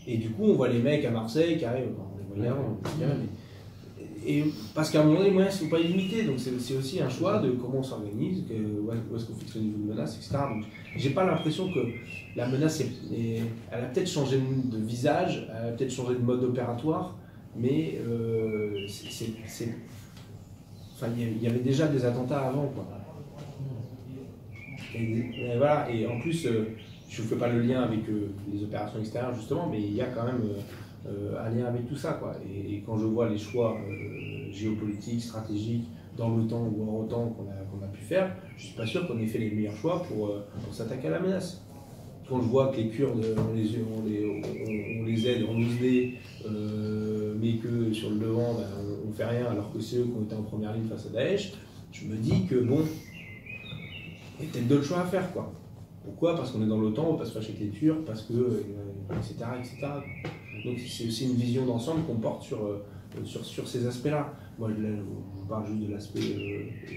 Et du coup, on voit les mecs à Marseille qui arrivent, on les voit bien, et parce qu'à un moment donné, les moyens ne sont pas illimités, donc c'est aussi un choix de comment on s'organise, où est-ce qu'on fixe le niveau de menace, etc. Donc, j'ai pas l'impression que la menace, elle a peut-être changé de visage, elle a peut-être changé de mode opératoire, mais enfin, il y avait déjà des attentats avant, quoi. Et voilà, et en plus, je ne fais pas le lien avec les opérations extérieures, justement, mais il y a quand même un lien avec tout ça, quoi. Et quand je vois les choix géopolitiques, stratégiques, dans l'OTAN ou en OTAN qu'on a pu faire, je ne suis pas sûr qu'on ait fait les meilleurs choix pour s'attaquer à la menace. Quand je vois que les Kurdes, on les aide, on nous aide, mais que sur le Levant, on ne fait rien, alors que c'est eux qui ont été en première ligne face à Daesh, je me dis que bon, il y a peut-être d'autres choix à faire, quoi. Pourquoi? Parce qu'on est dans l'OTAN, on va pas se fâcher avec les Turcs, parce que, etc., etc. Donc c'est aussi une vision d'ensemble qu'on porte sur ces aspects-là. Moi, je vous parle juste de l'aspect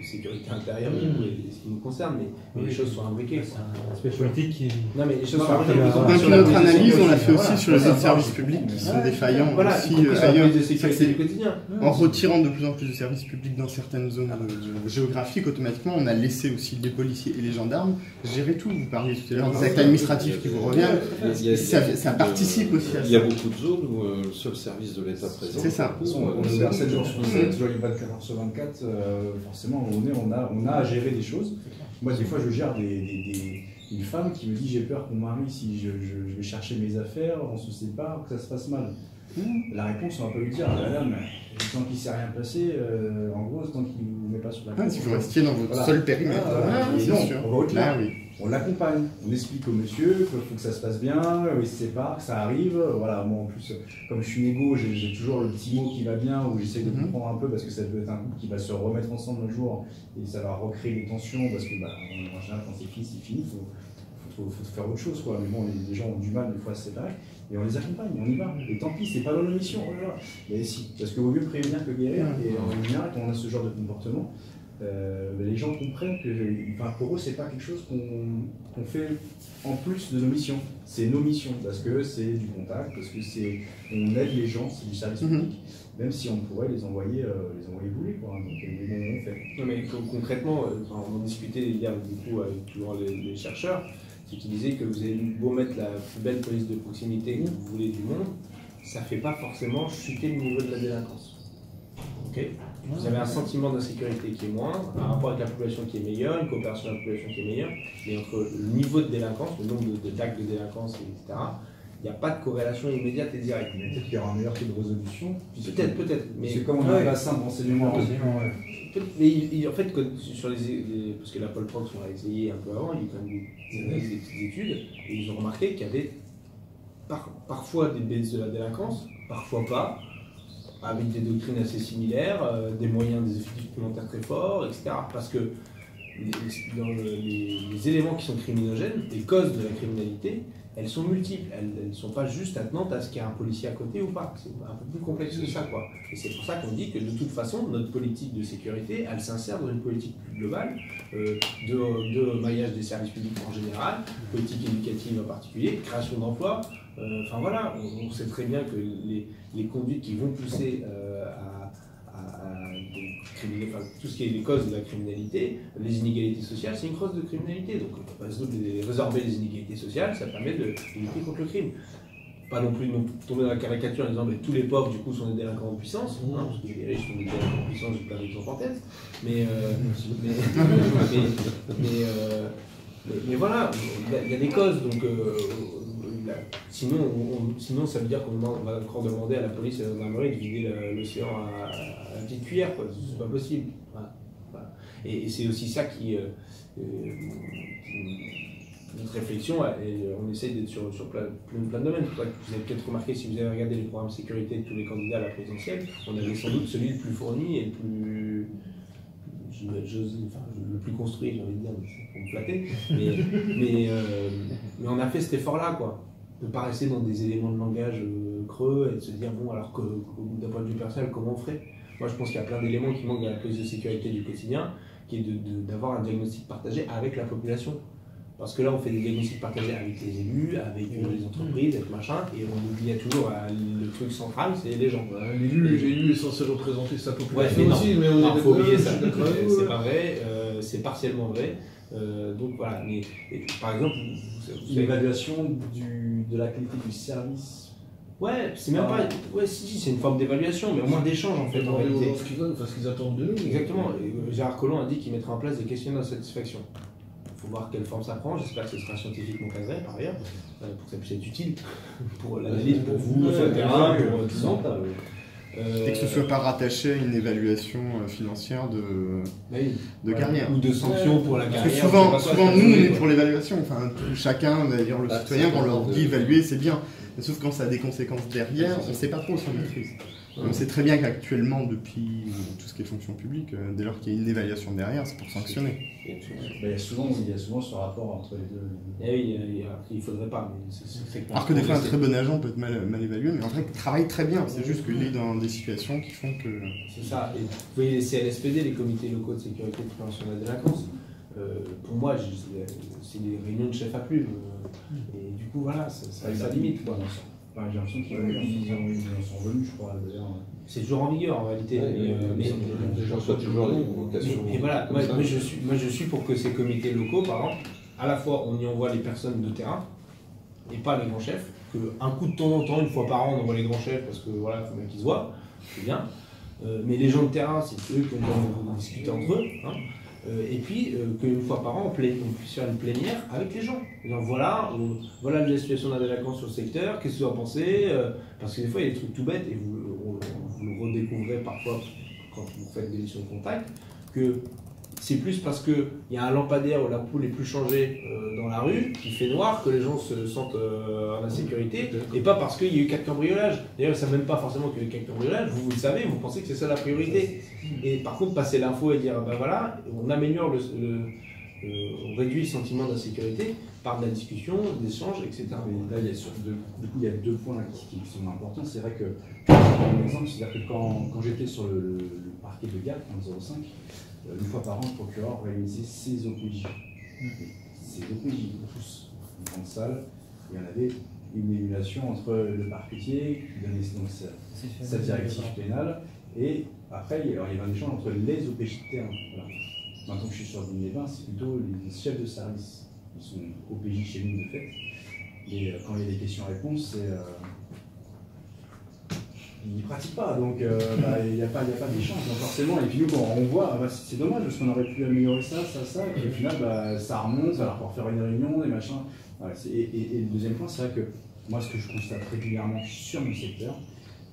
sécurité intérieure, et ce qui nous concerne, mais les choses sont imbriquées. C'est un aspect politique qui... Non, mais les choses sont imbriquées. Notre analyse, on l'a fait aussi sur les autres services publics qui sont défaillants aussi ailleurs. En retirant de plus en plus de services publics dans certaines zones géographiques, automatiquement, on a laissé aussi les policiers et les gendarmes gérer tout. Vous parliez tout à l'heure des actes administratifs qui vous reviennent. Ça participe aussi à ça. Il y a beaucoup de zones où le seul service de l'État présent. C'est ça. On est ouvert 7 jours sur 7, 24 heures sur 24, forcément, on a à gérer des choses. Moi, des fois, je gère une femme qui me dit j'ai peur qu'on marie si je vais chercher mes affaires, on se sépare, que ça se passe mal. La réponse, on va pas lui dire madame, tant qu'il ne s'est rien passé, en gros, tant qu'il ne vous met pas sur la si vous restiez dans votre seul périmètre. On va au-delà. On l'accompagne, on explique au monsieur qu'il faut que ça se passe bien, il se sépare, que ça arrive. Voilà, moi en plus, comme je suis négo, j'ai toujours le petit mot qui va bien, où j'essaie de comprendre un peu, parce que ça peut être un couple qui va se remettre ensemble un jour, et ça va recréer des tensions, parce que en général, quand c'est fini, c'est fini, il faut faire autre chose, quoi. Mais bon, les gens ont du mal des fois à se séparer, et on les accompagne, on y va. Et tant pis, c'est pas dans nos missions, voilà. Mais si, parce que vaut mieux prévenir que guérir, et en général, quand on a ce genre de comportement, les gens comprennent que pour eux, c'est pas quelque chose qu'on fait en plus de nos missions. C'est nos missions, parce que c'est du contact, parce que on aide les gens, c'est du service public, même si on pourrait les envoyer bouler, quoi. Donc, on fait. Non, mais concrètement, on en discutait hier du coup avec toujours les chercheurs, c'est qu'ils disaient que vous avez beau mettre la plus belle police de proximité que vous voulez du monde, ça fait pas forcément chuter le niveau de la délinquance. Okay. Vous avez un sentiment d'insécurité qui est moindre, un rapport avec la population qui est meilleur, une coopération avec la population qui est meilleure, mais entre le niveau de délinquance, le nombre d'actes de délinquance, etc., il n'y a pas de corrélation immédiate et directe. Mais peut-être qu'il y aura un meilleur taux de résolution. Peut-être. Mais c'est comme on a un bassin de renseignement. Mais en fait, sur parce que la Pol Prox, on l'a essayé un peu avant, il y a eu quand même des petites études, et ils ont remarqué qu'il y avait parfois des baisses de la délinquance, parfois pas, avec des doctrines assez similaires, des moyens, des effectifs supplémentaires très forts, etc. Parce que dans les éléments qui sont criminogènes, les causes de la criminalité, elles sont multiples, elles ne sont pas juste attenantes à ce qu'il y a un policier à côté ou pas. C'est un peu plus complexe que ça, quoi. Et c'est pour ça qu'on dit que de toute façon, notre politique de sécurité, elle s'insère dans une politique plus globale de maillage des services publics en général, politique éducative en particulier, création d'emplois. Enfin voilà, on sait très bien que les conduites qui vont pousser enfin, tout ce qui est les causes de la criminalité, les inégalités sociales, c'est une cause de criminalité. Donc, résorber les inégalités sociales, ça permet de lutter contre le crime. Pas non plus tomber dans la caricature en disant que tous les pauvres, du coup, sont des délinquants en puissance, hein, parce que les riches sont des délinquants en puissance, je ne vais pas mettre en tête. Mais voilà, il y a des causes. Donc, sinon, ça veut dire qu'on va encore demander à la police et à la gendarmerie de vider l'océan à la petite cuillère, quoi. C'est pas possible. Voilà. Voilà. Et c'est aussi ça qui notre réflexion, on essaye d'être sur plein de domaines. Vous avez peut-être remarqué, si vous avez regardé les programmes de sécurité de tous les candidats à la présidentielle, on avait sans doute celui le plus fourni et le plus construit, j'ai envie de dire, pour me flatter. Mais on a fait cet effort-là, quoi. De ne pas rester dans des éléments de langage creux et de se dire, bon, alors que d'un point de vue personnel, comment on ferait? Moi, je pense qu'il y a plein d'éléments qui manquent dans la police de sécurité du quotidien, qui est d'avoir un diagnostic partagé avec la population. Parce que là, on fait des diagnostics partagés avec les élus, avec les entreprises, avec machin, et on oublie toujours le truc central, c'est les gens. L'élu est censé représenter sa population mais aussi, mais on est faut oublier ça. C'est pas vrai, c'est partiellement vrai. Donc voilà, mais par exemple, l'évaluation de la qualité du service. Ouais, c'est même pas. Ouais, si, c'est une forme d'évaluation, mais au moins d'échange en fait. En réalité. Ce qu'ils attendent de nous. Exactement. Gérard Collomb a dit qu'il mettrait en place des questionnaires de satisfaction. Il faut voir quelle forme ça prend. J'espère que ce sera scientifiquement cadré par ailleurs, pour que ça puisse être utile pour l'analyse, pour vous, sur le terrain, pour tout le monde. Et que ce ne soit pas rattaché à une évaluation financière de carrière. Ou de sanctions pour la carrière. Parce que souvent nous, on est pour l'évaluation. Enfin, chacun, d'ailleurs, le citoyen, quand on leur dit évaluer, c'est bien. Mais sauf quand ça a des conséquences derrière, on ne sait pas trop si on maîtrise. On sait très bien qu'actuellement, depuis tout ce qui est fonction publique, dès lors qu'il y a une évaluation derrière, c'est pour sanctionner. Il y a souvent ce rapport entre les deux. Eh oui, il ne faudrait pas. Alors que des fois, un très bon agent peut être mal évalué, mais en vrai, il travaille très bien. C'est juste qu'il est dans des situations qui font que. C'est ça. Et vous voyez les CLSPD, les comités locaux de sécurité de prévention de la délinquance. Pour moi, c'est des réunions de chefs à plume. Et du coup, voilà, ça limite. Quoi. J'ai l'impression qu'ils en sont venus, je crois, d'ailleurs. C'est toujours en vigueur en réalité. Et voilà, moi je suis pour que ces comités locaux, par exemple, à la fois on y envoie les personnes de terrain et pas les grands chefs, qu'un coup de temps en temps, une fois par an, on envoie les grands chefs parce que voilà, il faut bien qu'ils se voient, c'est bien. Mais les gens de terrain, c'est eux qui ont discuter entre eux. Hein. Et puis qu'une fois par an, on puisse faire une plénière avec les gens. Donc, voilà la situation de la délinquance sur le secteur, qu'est-ce que vous en pensez parce que des fois, il y a des trucs tout bêtes, et vous le redécouvrez parfois quand vous faites des missions de contact, que c'est plus parce qu'il y a un lampadaire où la poule est plus changée dans la rue, qui fait noir, que les gens se sentent en insécurité, et pas parce qu'il y a eu 4 cambriolages. D'ailleurs, ils ne savent même pas forcément qu'il y a eu 4 cambriolages, vous le savez, vous pensez que c'est ça la priorité. Et par contre, passer l'info et dire, ben voilà, on améliore on réduit le sentiment d'insécurité par de la discussion, des échanges, etc. Mais là, du coup, il y a 2 points là, qui sont importants. C'est vrai que, par exemple, c'est-à-dire que quand j'étais sur le parquet de Gap, en 05, une fois par an, le procureur réunissait ses OPJ. Ses OPJ, tous, une grande salle, et on avait une émulation entre le parquetier, qui donnait donc sa directive pénale, et après, il y avait un échange entre les OPJ de terrain. Voilà. Maintenant que je suis sur Digne-les-Bains, c'est plutôt les chefs de service qui sont OPJ chez nous de fait. Et quand il y a des questions-réponses, ils ne pratiquent pas, donc il n'y a pas d'échange, donc forcément. Et puis nous, on voit, c'est dommage parce qu'on aurait pu améliorer ça, et puis au final, ça remonte, alors pour faire une réunion, des machins. Voilà, et le deuxième point, c'est vrai que moi, ce que je constate régulièrement sur mon secteur,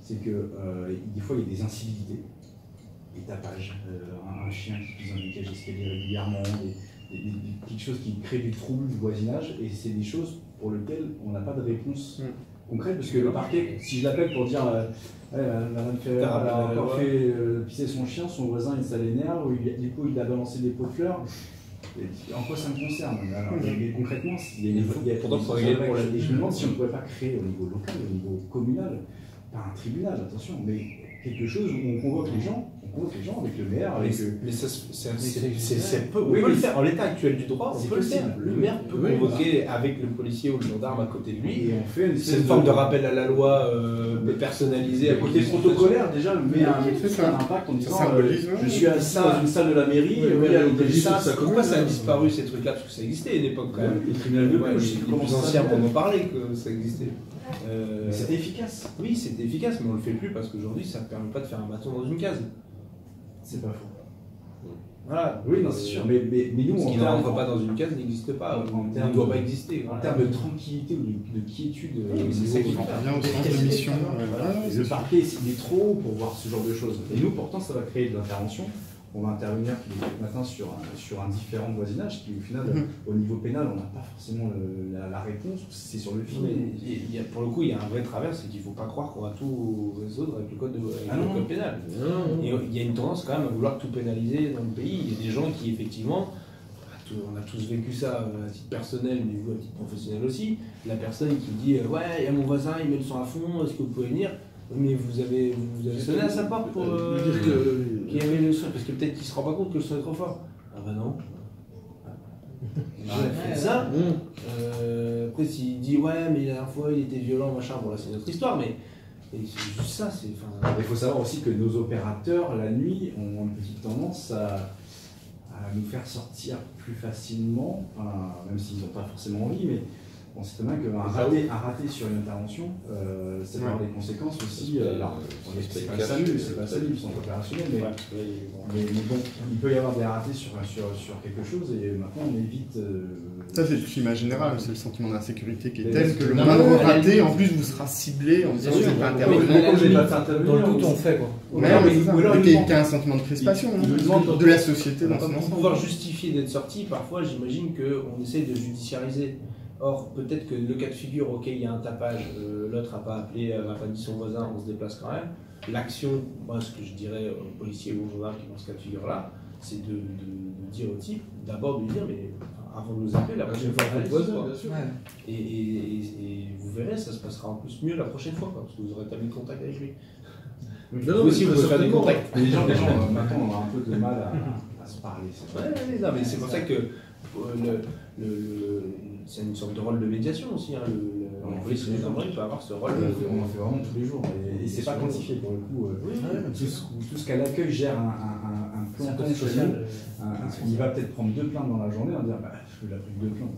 c'est que des fois, il y a des incivilités, des tapages, un chien qui pise dans les cages d'escalier régulièrement, quelque chose qui crée du trouble du voisinage, et c'est des choses pour lesquelles on n'a pas de réponse concrète, parce que le parquet, si je l'appelle pour dire madame a encore fait pisser son chien, son voisin ça l'énerve, ou du coup il a balancé des pots de fleurs, En quoi ça me concerne? Alors, concrètement, il y a une Pourtant, faut régler le problème. Et je me demande si on ne pourrait pas créer au niveau local, au niveau communal, pas un tribunal, attention, mais quelque chose où on convoque les gens avec le maire, avec Mais ça, on Oui, peut mais le faire. En l'état actuel du droit, on c'est peut le faire. possible. Le maire peut Oui, convoquer avec le policier ou le gendarme à côté de lui. et on fait C'est une forme de rappel à la loi personnalisée. Le avec côté des protocolaire, déjà, met c'est ça. un impact en Ça disant symbolise, ouais. je suis assis dans une salle de la mairie, Oui, il y a oui, l'hôtel oui, ça, ça Pourquoi ça a disparu ces trucs-là? Parce que ça existait à une époque quand même. le tribunal de Ouais, Bruges, les plus anciens pour nous parler que ça existait. Mais c'était efficace. Oui, c'était efficace, mais on le fait plus parce qu'aujourd'hui ça ne permet pas de faire un bâton dans une case. C'est pas faux. Voilà. Oui, non, c'est sûr. Mais nous, Ce en qui ne termes rentre pas dans une case n'existe pas. En Il termes ne doit de- pas exister. en termes de tranquillité ou de quiétude, mais c'est ça qui niveau- fait. Bien au centre de mission. Voilà. Le parquet, il est trop haut pour voir ce genre de choses. Et nous, pourtant, ça va créer de l'intervention. On va intervenir tous les 4 matins sur un différent voisinage qui, au final, au niveau pénal, on n'a pas forcément la réponse. C'est sur le fil. Mais pour le coup, il y a un vrai travers, c'est qu'il ne faut pas croire qu'on va tout résoudre avec le code, le code pénal. Et il y a une tendance quand même à vouloir tout pénaliser dans le pays. Il y a des gens qui, effectivement, on a tous vécu ça à titre personnel, mais vous à titre professionnel aussi. La personne qui dit ouais, il y a mon voisin, il met le son à fond, est-ce que vous pouvez venir? Mais vous avez sonné à sa porte pour dire que qu'il y avait le son, parce que peut-être qu'il se rend pas compte que le son est trop fort. Ah bah non. J'ai fait ça. Après, s'il dit ouais, mais la dernière fois il était violent, machin, bon là c'est notre histoire, mais c'est juste ça. Il faut savoir aussi que nos opérateurs, la nuit, ont une petite tendance à nous faire sortir plus facilement, même s'ils n'ont pas forcément envie, mais on sait très bien qu'un raté sur une intervention, ça peut avoir des conséquences aussi. Alors, c'est pas le salut, ils sont opérationnels, mais bon, il peut y avoir des ratés sur quelque chose, et maintenant on évite. Ça, c'est le climat général, c'est le sentiment d'insécurité qui est Mais tel parce que que le non, moindre mais à la raté, limite- en plus, vous sera ciblé en disant Bien que sûr, vous pas mais intervenu. à la j'ai limite, pas fait intervenir, Dans le doute, on fait quoi. Mais Non, mais c'est ça. ou alors, Et il qu'il y manque- ait un sentiment de crispation il hein, demande- de la société dans son Pour ensemble. pouvoir justifier d'être sorti, parfois j'imagine qu'on essaie de judiciariser. Or, peut-être que le cas de figure, ok, il y a un tapage, l'autre n'a pas appelé, n'a pas dit son voisin, on se déplace quand même. L'action, moi, ce que je dirais aux policiers ou aux gendarmes qui ont ce cas de figure-là, c'est de dire au type, d'abord de lui dire, mais avant de nous appeler, la prochaine fois, votre faites voisin, quoi. bien sûr. Et vous verrez, ça se passera en plus mieux la prochaine fois, quoi, parce que vous aurez établi le contact avec lui. Non, Vous aussi, mais vous pouvez faire des certainement. contacts. Les gens, maintenant, on a un peu de mal à se parler. Non, mais c'est pour ça que c'est une sorte de rôle de médiation aussi. Hein. La police et les gendarmerie peut avoir ce rôle. On en fait vraiment tous les jours, et c'est pas quantifié pour le coup. Tout ce qu'à l'accueil gère un plan social, il va peut-être prendre 2 plaintes dans la journée, on va dire bah, il a pris 2 plaintes.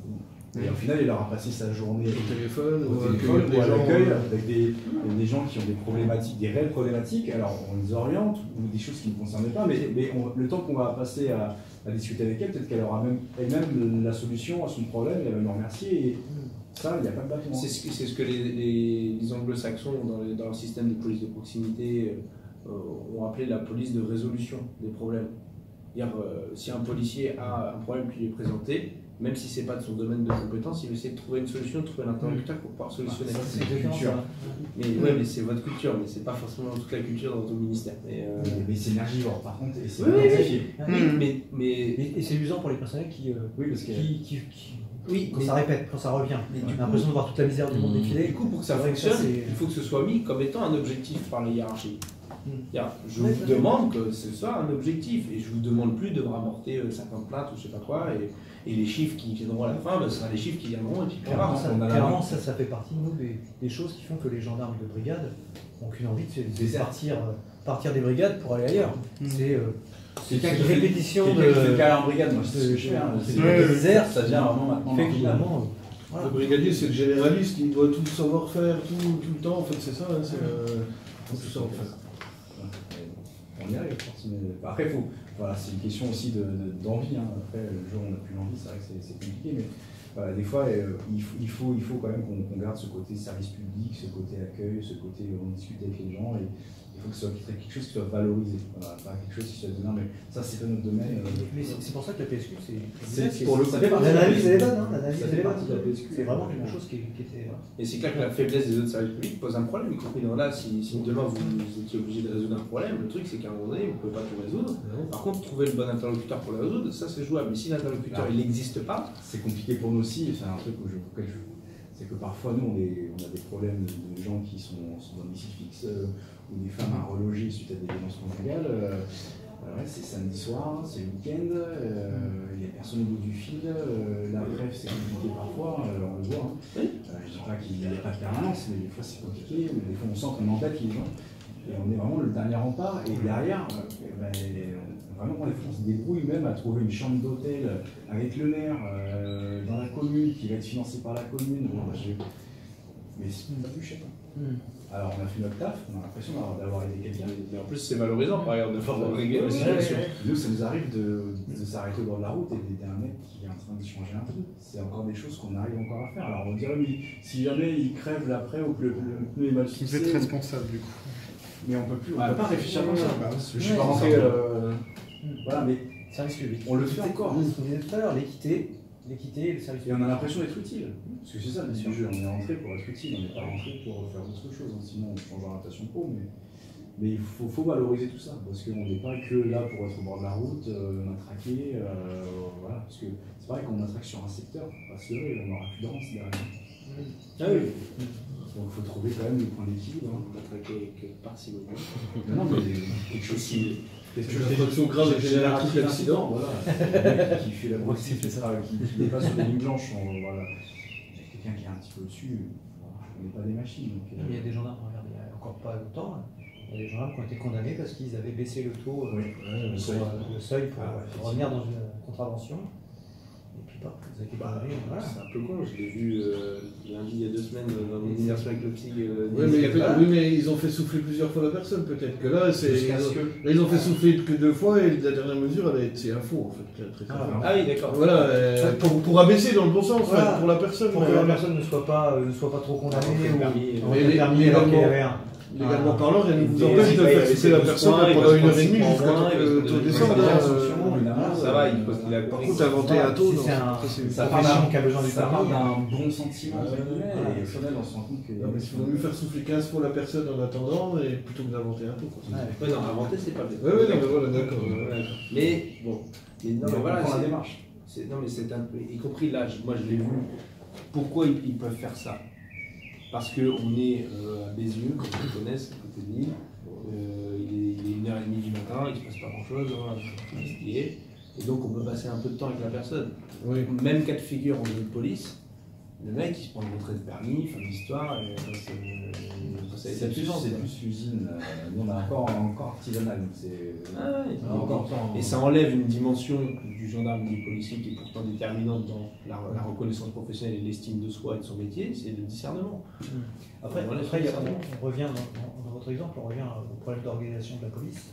Et au final, il aura passé sa journée Au téléphone, au ou téléphone accueillir ou à des gens. l'accueil avec des gens qui ont des problématiques, des réelles problématiques. Alors on les oriente ou des choses qui ne concernent pas, mais le temps qu'on va passer à discuter avec elle, peut-être qu'elle aura elle-même la solution à son problème et elle va nous remercier. Et ça, il n'y a pas de bâton. C'est ce que les anglo-saxons, dans leur système de police de proximité, ont appelé la police de résolution des problèmes. C'est-à-dire, si un policier a un problème qui lui est présenté, même si ce n'est pas de son domaine de compétence, il va essayer de trouver une solution, de trouver un interlocuteur pour pouvoir solutionner. C'est exactement ça. Mais c'est votre culture, mais c'est pas forcément toute la culture dans ton ministère. Mais c'est énergivore par contre, et c'est Oui, oui, quantifié. Et c'est usant pour les personnels qui, Oui, parce que Oui, quand ça répète, quand ça revient. Mais On du a coup- l'impression de voir toute la misère du monde défiler. Du coup, pour que ça C'est vrai que ça, fonctionne, c'est- il faut que ce soit mis comme étant un objectif par la hiérarchie. C'est-à-dire, je Ouais, vous c'est demande que ce soit un objectif et je vous demande plus de me rapporter 50 plaintes ou je sais pas quoi et les chiffres qui viendront à la fin, ce sera les chiffres qui viendront et puis on verra. Clairement, ça fait partie de nous des choses qui font que les gendarmes de brigade n'ont qu'une envie de partir des brigades pour aller ailleurs. C'est quelqu'un une qui répétition fait de. carrière en brigade, moi c'est ce que je fais. C'est C'est du désert, ça devient vraiment maintenant fait que marginal. finalement, voilà. Le brigadier, c'est le généraliste, il doit tout savoir faire, tout le temps, en fait, c'est ça. Hein, c'est tout ça, en fait. On y arrive, mais après, voilà, c'est une question aussi d'envie. Après, le jour où on n'a plus l'envie, c'est vrai que c'est compliqué, mais voilà, des fois, il faut quand même qu'on garde ce côté service public, ce côté accueil, ce côté on discute avec les gens. Et il faut que ce soit quelque chose qui soit valorisé. Voilà, pas quelque chose qui soit non, mais ça, c'est pas notre domaine. Mais c'est pour ça que la PSQ, C'est pour le coup. l'analyse, elle est bonne. Hein, l'analyse, Ça elle fait est bonne. partie de la PSQ. C'est vraiment quelque chose qui était. Et c'est clair que la faiblesse des autres services publics pose un problème, y compris dans là, si demain vous étiez obligé de résoudre un problème, le truc c'est qu'à un moment donné, vous ne pouvez pas tout résoudre. Par contre, trouver le bon interlocuteur pour le résoudre, ça c'est jouable. Mais si l'interlocuteur il n'existe pas, c'est compliqué pour nous aussi. C'est un truc c'est que parfois nous on a des problèmes de gens qui sont dans des sites fixes ou des femmes à reloger suite à des violences conjugales. Ouais, c'est samedi soir, c'est le week-end, il n'y a personne au bout du fil, la bref c'est compliqué parfois, on le voit. Hein. Je ne dis pas qu'il n'y a pas de permanence, mais des fois c'est compliqué, mais des fois on sent qu'on embête les gens. Et on est vraiment le dernier rempart, et derrière, vraiment quand les gens se débrouillent même à trouver une chambre d'hôtel avec le maire dans la commune, qui va être financée par la commune, mais c'est pas plus cher. Alors on a fait notre taf, on a l'impression d'avoir aidé quelqu'un. mais en plus c'est valorisant par exemple de faire régler la situation. Nous ça nous arrive de s'arrêter au bord de la route et d'aider un mec qui est en train de changer un peu. C'est encore des choses qu'on arrive encore à faire. Alors on dirait mais si jamais il crève l'après ou que le pneu est mal fixé. Vous êtes responsable du coup. Mais on peut pas réfléchir comme ça. Je suis pas rentré. Voilà, mais Service public. on le fait encore. Vous disait tout à l'heure, l'équité et le service Et public. on a l'impression d'être utile. Parce que c'est ça le but du jeu, on est rentré pour être utile, on n'est pas rentré pour faire autre chose. Hein. Sinon on change d'orientation pro, mais il faut valoriser tout ça. Parce qu'on n'est pas que là pour être au bord de la route, matraquer. Voilà. Parce que c'est pareil qu'on matraque sur un secteur, c'est vrai, on n'aura plus de rance derrière. Ah oui. Donc il faut trouver quand même le point d'équilibre. On va traquer quelque part si vous voulez. Non, mais quelque chose qui. Une infraction grave et génératrice d'accident. Voilà. Le mec qui fait la brosse, qui n'est pas sur des lignes blanches. Voilà. Quelqu'un qui est un petit peu au-dessus, on n'est pas des machines. Donc, Il y a des gendarmes, regarde, il n'y a encore pas longtemps, il y a des gendarmes qui ont été condamnés parce qu'ils avaient baissé le taux, le seuil pour revenir dans une contravention. Et puis pas, ils ont été condamnés. Voilà. C'est un peu con, je l'ai vu lundi il y a 2 semaines dans mon immersion avec le psy. Oui, mais ils ont fait souffler plusieurs fois la personne, peut-être que là, là, ils ont fait souffler que 2 fois et la dernière mesure, c'est un faux en fait. Très clairement. Ah oui, d'accord. Voilà, pour abaisser dans le bon sens, Voilà. pour la personne. Pour que la personne ne soit pas trop condamnée ou mais permis alors qu'il y avait un. Légalement parlant, rien ne vous empêche de faire souffler la personne pendant 1h30 jusqu'à temps que le taux descende. Ça va, il pose qu'il a Par contre, inventer un taux, ça part qui a besoin du ça part permis. d'un bon sentiment. Et au final, on se rend compte que. Il vaut mieux faire souffler 15 fois la personne en attendant plutôt que d'inventer un taux. Ouais, non, inventer c'est pas bien. Oui, non, mais voilà, d'accord. Mais bon, mais voilà, la c'est démarche. Non, mais c'est un peu, y compris là, moi je l'ai vu. Pourquoi ils peuvent faire ça? Parce qu'on est à Bézieux, comme vous connaissez, à côté de Lille. Il est 1h30 du matin, il ne se passe pas grand-chose, et donc on peut passer un peu de temps avec la personne. Oui. Même cas de figure en ville de police, le mec il se prend une rentrée de permis, fin d'histoire, c'est plus l'usine. Nous on a encore artisanal. Et ça enlève une dimension du gendarme et du policier qui est pourtant déterminante dans la reconnaissance professionnelle et l'estime de soi et de son métier, c'est le discernement. Après on revient dans votre exemple, on revient au problème d'organisation de la police,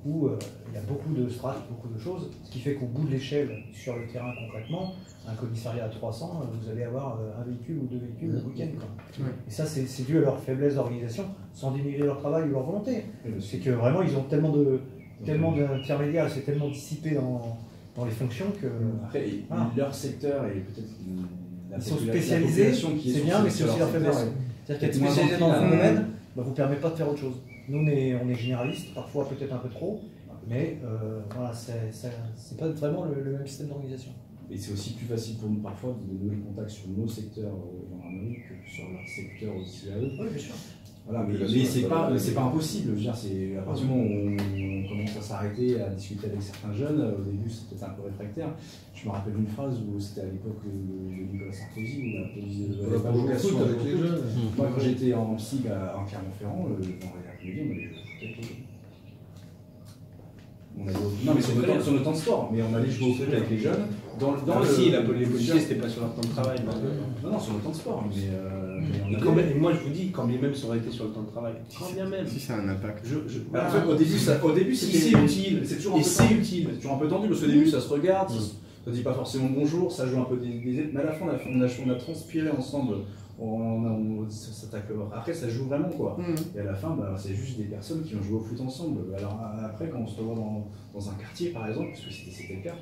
où il y a beaucoup de strates, beaucoup de choses, ce qui fait qu'au bout de l'échelle, sur le terrain concrètement, un commissariat à 300, vous allez avoir un véhicule ou 2 véhicules le week-end. Et ça, c'est dû à leur faiblesse d'organisation, sans dénigrer leur travail ou leur volonté. C'est que vraiment, ils ont tellement d'intermédiaires, c'est tellement dissipé dans les fonctions que... Après, leur secteur et peut-être... Ils sont spécialisés, c'est bien, mais c'est aussi leur faiblesse. C'est-à-dire qu'être spécialisé dans un domaine ne vous permet pas de faire autre chose. Nous, on est généralistes, parfois peut-être un peu trop, mais voilà, c'est pas vraiment le même système d'organisation. Et c'est aussi plus facile pour nous parfois de nouer le contact sur nos secteurs gendarmerie que sur leur secteur aussi à eux. Oui, bien sûr. Voilà, mais c'est pas impossible. Je veux dire, c'est à partir du moment où on commence à s'arrêter, à discuter avec certains jeunes, au début c'était un peu réfractaire. Je me rappelle une phrase où c'était à l'époque de Nicolas Sarkozy, où la police de la vocation avec les jeunes. Moi, quand j'étais en psy en Clermont-Ferrand, dans l'après-midi, on allait jouer au foot avec les jeunes. Non, mais sur le temps de sport, mais on allait jouer au foot avec les jeunes. Les policiers, c'était pas sur leur temps de travail. Non, sur le temps de sport. Et moi, je vous dis, quand bien même ça aurait été sur le temps de travail, quand bien même. Si ça a un impact. En fait, au début, c'était utile. C'est toujours un peu tendu parce qu'au début, ça se regarde. Ça dit pas forcément bonjour, ça joue un peu mais à la fin, on a transpiré ensemble, ça s'attaque le bord. Après, ça joue vraiment, quoi. Et à la fin, bah, c'est juste des personnes qui ont joué au foot ensemble. Alors après, quand on se revoit dans un quartier, par exemple, parce que c'était le cas,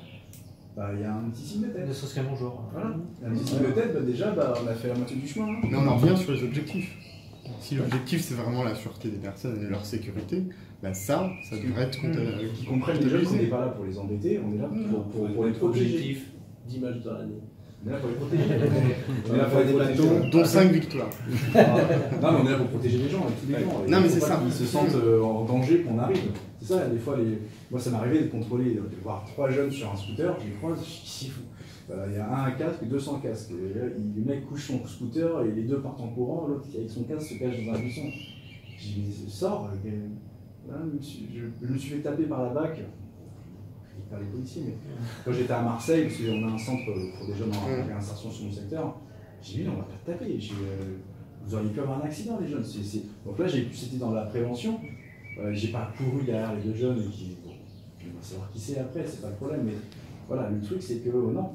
bah, il y a un petit signe de tête. Ne serait-ce qu'un bonjour. Voilà. Un petit signe de tête, bah, déjà, bah, on a fait la moitié du chemin. Hein. Mais on en revient sur les objectifs. Si l'objectif c'est vraiment la sûreté des personnes et leur sécurité, bah ça devrait être Qu'ils comprennent déjà qu'on n'est pas là pour les embêter, on est là pour les protéger. Objectif d'image dans l'année. On est là pour les protéger. On est là pour les protéger. dont 5 victoires. Non, mais on est là pour protéger les gens, avec tous les gens. Non, mais c'est ça. Ils se sentent en danger qu'on arrive. C'est ça, des fois, moi ça m'est arrivé de contrôler, de voir 3 jeunes sur un scooter, je les croise, je fous. Il y a un casque et 200 casques. Et là, le mec couche son scooter et les deux partent en courant, l'autre avec son casque se cache dans un buisson. Je dis, sors. Là, je me suis fait taper par la BAC. Je dis pas les policiers, mais quand j'étais à Marseille, parce qu'on a un centre pour des jeunes en réinsertion sur mon secteur, j'ai dit, on va pas te taper. Vous auriez pu avoir un accident, les jeunes. Donc là, c'était dans la prévention. J'ai pas couru derrière les deux jeunes et on va savoir qui c'est après, c'est pas le problème. Mais voilà, le truc, c'est que non.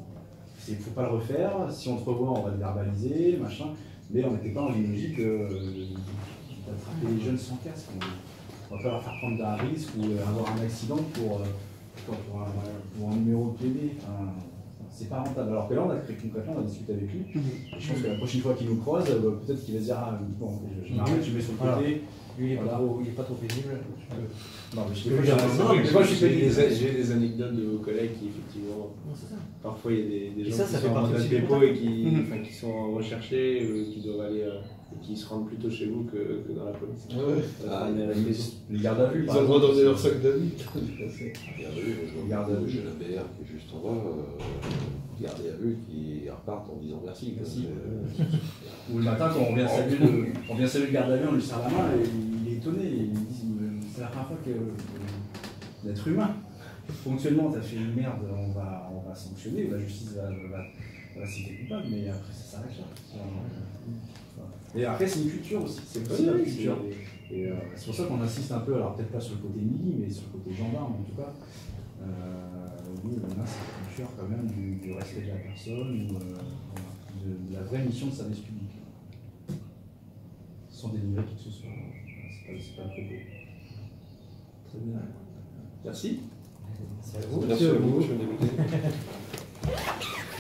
Il ne faut pas le refaire, si on te revoit, on va le verbaliser, machin, mais on n'était pas dans une logique d'attraper les jeunes sans casque. On ne va pas leur faire prendre un risque ou avoir un accident pour un numéro de PV. Enfin, c'est pas rentable. Alors que là, on a créé concrètement, on a discuté avec lui. Et je pense que la prochaine fois qu'il nous croise, peut-être qu'il va se dire ah, bon, je m'arrête, je mets sur le côté. Lui, il n'est pas trop pénible. Non, mais Moi, j'ai des anecdotes de vos collègues qui, effectivement, parfois il y a des gens qui sont en mode dépôt et qui sont recherchés, qui doivent aller, et qui se rendent plutôt chez vous que dans la police. Les gardes à vue, ils ont le droit d'emmener leur sac d'amis. Garde à vue, j'ai la BR qui est juste en bas, gardés à vue qui repartent en disant merci. Ou le matin, quand on vient saluer le garde à vue, on lui serre la main et il est étonné. Il dit c'est la première fois d'être humain. Ponctuellement, tu as fait une merde, on va sanctionner, ou la justice va citer coupable, mais après ça s'arrête là. Et après, c'est une culture aussi, c'est aussi la culture. Et c'est pour ça qu'on insiste un peu, alors peut-être pas sur le côté mili, mais sur le côté gendarme en tout cas. Nous, on a cette culture quand même du respect de la personne, de la vraie mission de service public. Sans délivrer qui que ce soit. C'est pas le propos. Très bien. Merci. Merci à vous. Merci à vous.